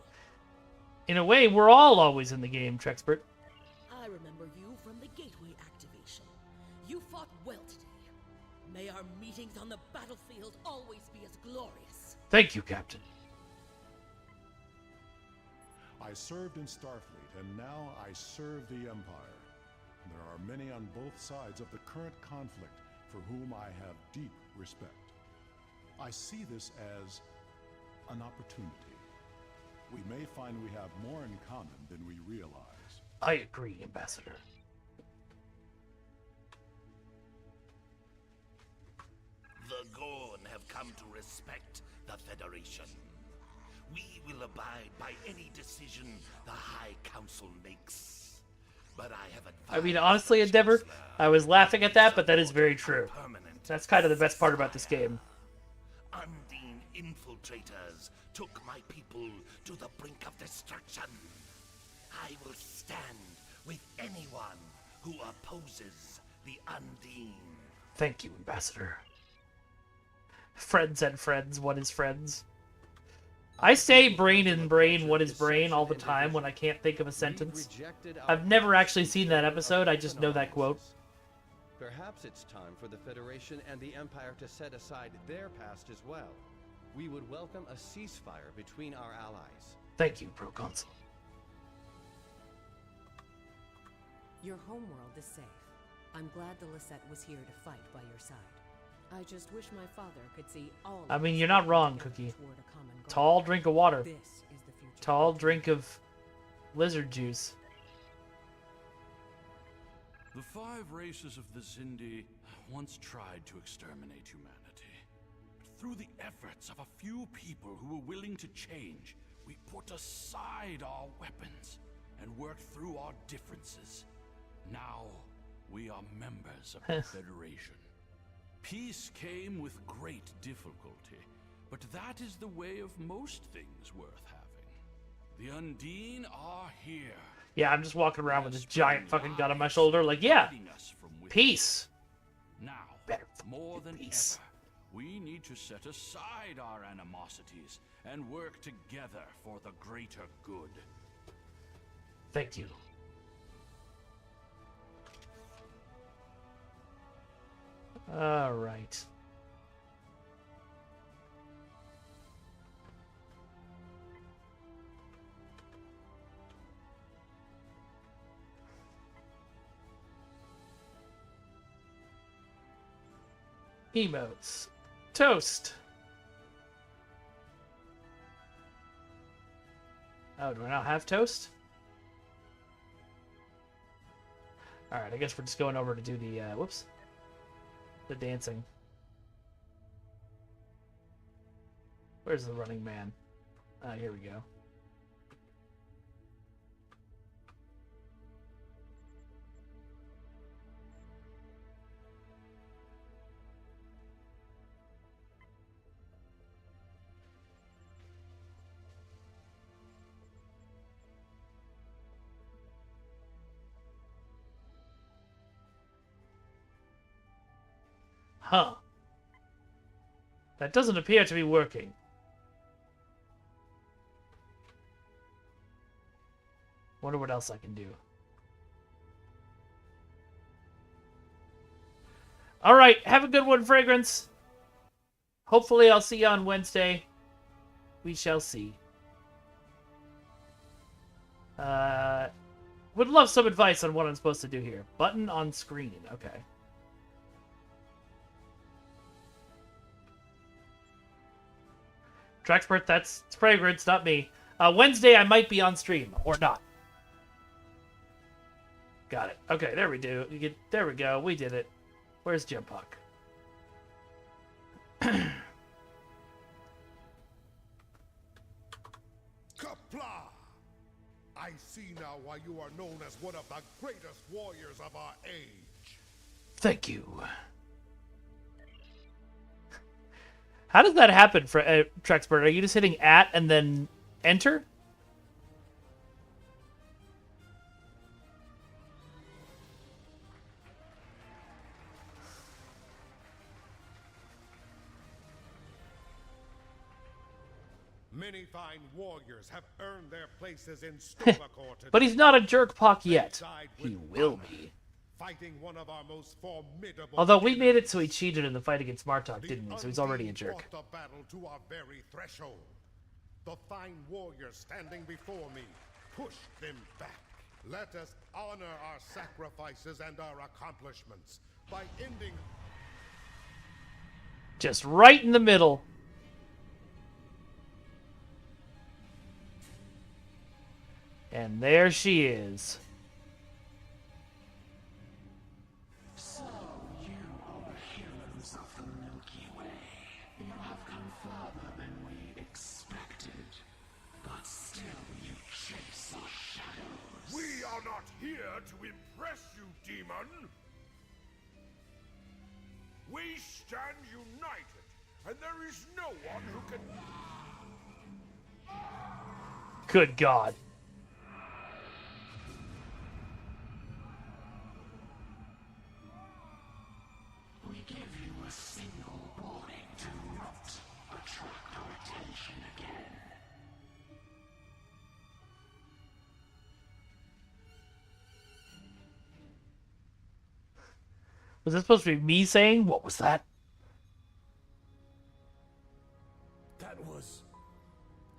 In a way, we're all always in the game, Trexpert. I remember you from the Gateway activation. You fought well today. May our meetings on the battlefield always be as glorious. Thank you, Captain. I served in Starfleet, and now I serve the Empire. There are many on both sides of the current conflict for whom I have deep respect. I see this as an opportunity. We may find we have more in common than we realize. I agree, Ambassador. The Gorn have come to respect the Federation. We will abide by any decision the High Council makes. But I have advised I mean, honestly, Endeavor, I was laughing at that, but that is very true. That's kind of the best part about this game. Undine infiltrators took my people to the brink of destruction. I will stand with anyone who opposes the Undine. Thank you, Ambassador. Friends and friends, what is friends? I say brain in brain, what is brain all the time when I can't think of a sentence. I've never actually seen that episode, I just know that quote. Perhaps it's time for the Federation and the Empire to set aside their past as well. We would welcome a ceasefire between our allies. Thank you, Proconsul. Your homeworld is safe. I'm glad the Lisette was here to fight by your side. I just wish my father could see all I mean, you're not wrong, Cookie. Tall drink of water. This is the future. Tall drink of lizard juice. The 5 races of the Xindi once tried to exterminate humanity. But through the efforts of a few people who were willing to change, we put aside our weapons and worked through our differences. Now, we are members of the Federation. Peace came with great difficulty, but that is the way of most things worth having. The Undine are here. Yeah, I'm just walking around with this giant fucking gun on my shoulder, like, yeah, peace. Now, better more than peace. ever, We need to set aside our animosities and work together for the greater good. Thank you. All right. Emotes. Toast. Oh, do I not have toast? Alright, I guess we're just going over to do the, whoops. The dancing. Where's the running man? Here we go. Huh. That doesn't appear to be working. Wonder what else I can do. Alright, have a good one, Fragrance. Hopefully I'll see you on Wednesday. We shall see. Would love some advice on what I'm supposed to do here. Button on screen. Okay. Traxpert, that's Fragrance, not me. Wednesday I might be on stream, or not. Got it. Okay, there we do. There we go. We did it. Where's Jim Puck? Kapla! I see now why you are known as one of the greatest warriors of our age. Thank you. How does that happen for Trexpert? Are you just hitting at and then enter? Many fine warriors have earned their places in Stovacor today. But he's not a jerk Puck yet. He will be. Fighting one of our most formidable. Although we made it so he cheated in the fight against Martok, didn't we? So he's already a jerk. The battle to our very threshold. The fine warriors standing before me, push them back. Let us honor our sacrifices and our accomplishments by ending. Just right in the middle. And there she is. So you are humans of the Milky Way. You have come further than we expected. But still you chase our shadows. We are not here to impress you, demon. We stand united, and there is no one who can. Good God. We give you a single warning to not attract our attention again. Was this supposed to be me saying? What was that?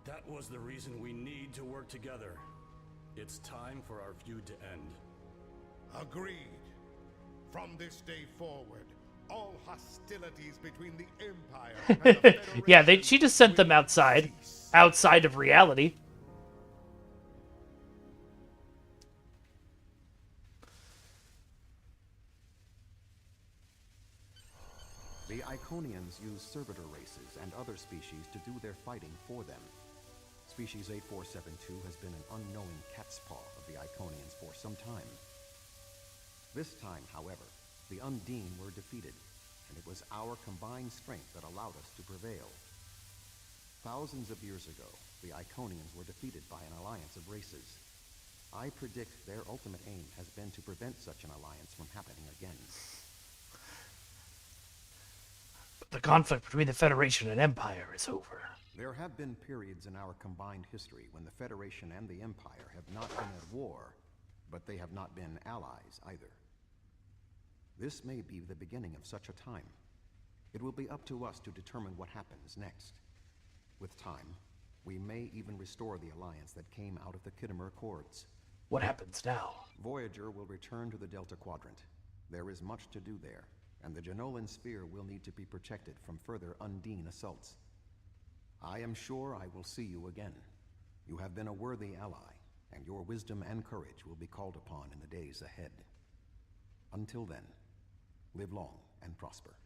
That was the reason we need to work together. It's time for our feud to end. Agreed. From this day forward, all hostilities between the Empire and the Federation Yeah, she just sent them outside of reality. The Iconians use servitor races and other species to do their fighting for them. Species 8472 has been an unknowing catspaw of the Iconians for some time. This time, however, the Undine were defeated, and it was our combined strength that allowed us to prevail. Thousands of years ago, the Iconians were defeated by an alliance of races. I predict their ultimate aim has been to prevent such an alliance from happening again. The conflict between the Federation and Empire is over. There have been periods in our combined history when the Federation and the Empire have not been at war, but they have not been allies either. This may be the beginning of such a time. It will be up to us to determine what happens next. With time, we may even restore the alliance that came out of the Khitomer Accords. What happens now? Voyager will return to the Delta Quadrant. There is much to do there, and the Jenolan Sphere will need to be protected from further Undine assaults. I am sure I will see you again. You have been a worthy ally, and your wisdom and courage will be called upon in the days ahead. Until then, live long and prosper.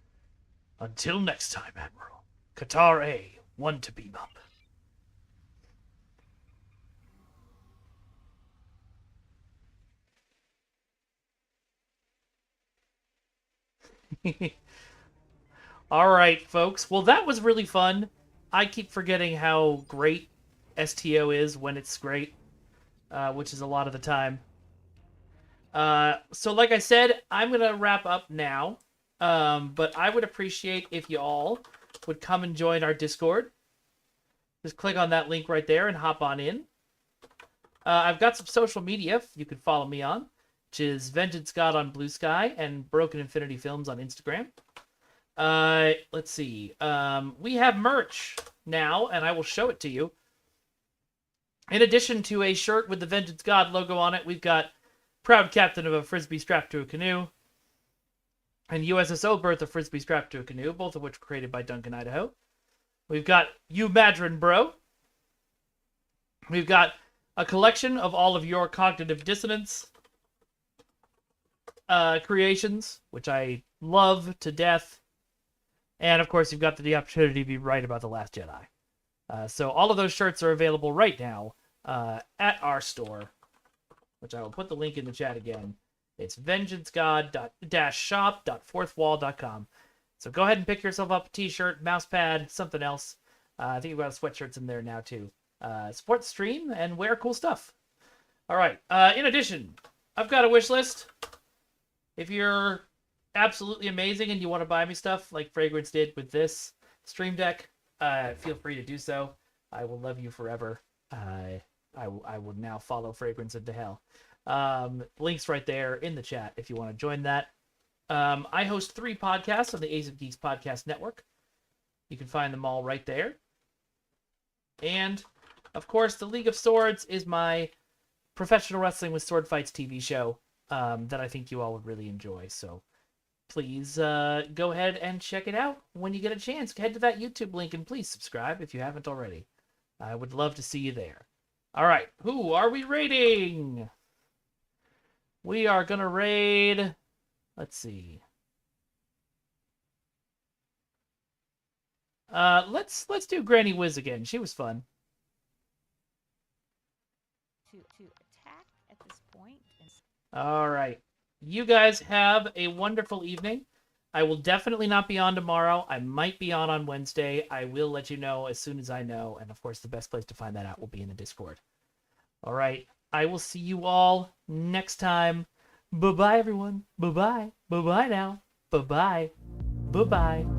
Until next time, Admiral. Qatar A, 1 to beam up. All right, folks. Well, that was really fun. I keep forgetting how great STO is when it's great, which is a lot of the time. So like I said, I'm going to wrap up now, but I would appreciate if you all would come and join our Discord. Just click on that link right there and hop on in. I've got some social media you can follow me on, which is Vengeance God on Blue Sky and Broken Infinity Films on Instagram. Let's see. We have merch now, and I will show it to you. In addition to a shirt with the Vengeance God logo on it, we've got Proud Captain of a Frisbee strapped to a canoe, and USS Birth of Frisbee strapped to a canoe, both of which were created by Duncan Idaho. We've got You Madron Bro. We've got a collection of all of your cognitive dissonance creations, which I love to death. And, of course, you've got the opportunity to be right about The Last Jedi. So all of those shirts are available right now at our store, which I will put the link in the chat again. It's vengeancegod-shop.fourthwall.com. So go ahead and pick yourself up a t-shirt, mouse pad, something else. I think you've got sweatshirts in there now, too. Support the stream and wear cool stuff. All right. In addition, I've got a wish list. If you're absolutely amazing and you want to buy me stuff like Fragrance did with this Stream Deck, feel free to do so. I will love you forever. I will now follow Fragrance into hell. Links right there in the chat if you want to join that. I host 3 podcasts on the Ace of Geeks Podcast Network. You can find them all right there. And, of course, the League of Swords is my professional wrestling with sword fights TV show that I think you all would really enjoy. So please go ahead and check it out when you get a chance. Head to that YouTube link and please subscribe if you haven't already. I would love to see you there. All right, who are we raiding? We are going to raid... Let's see. Let's do Granny Wiz again. She was fun. To attack at this point. All right. You guys have a wonderful evening. I will definitely not be on tomorrow. I might be on Wednesday. I will let you know as soon as I know. And of course, the best place to find that out will be in the Discord. All right. I will see you all next time. Bye-bye, everyone. Bye-bye. Bye-bye now. Bye-bye. Bye-bye.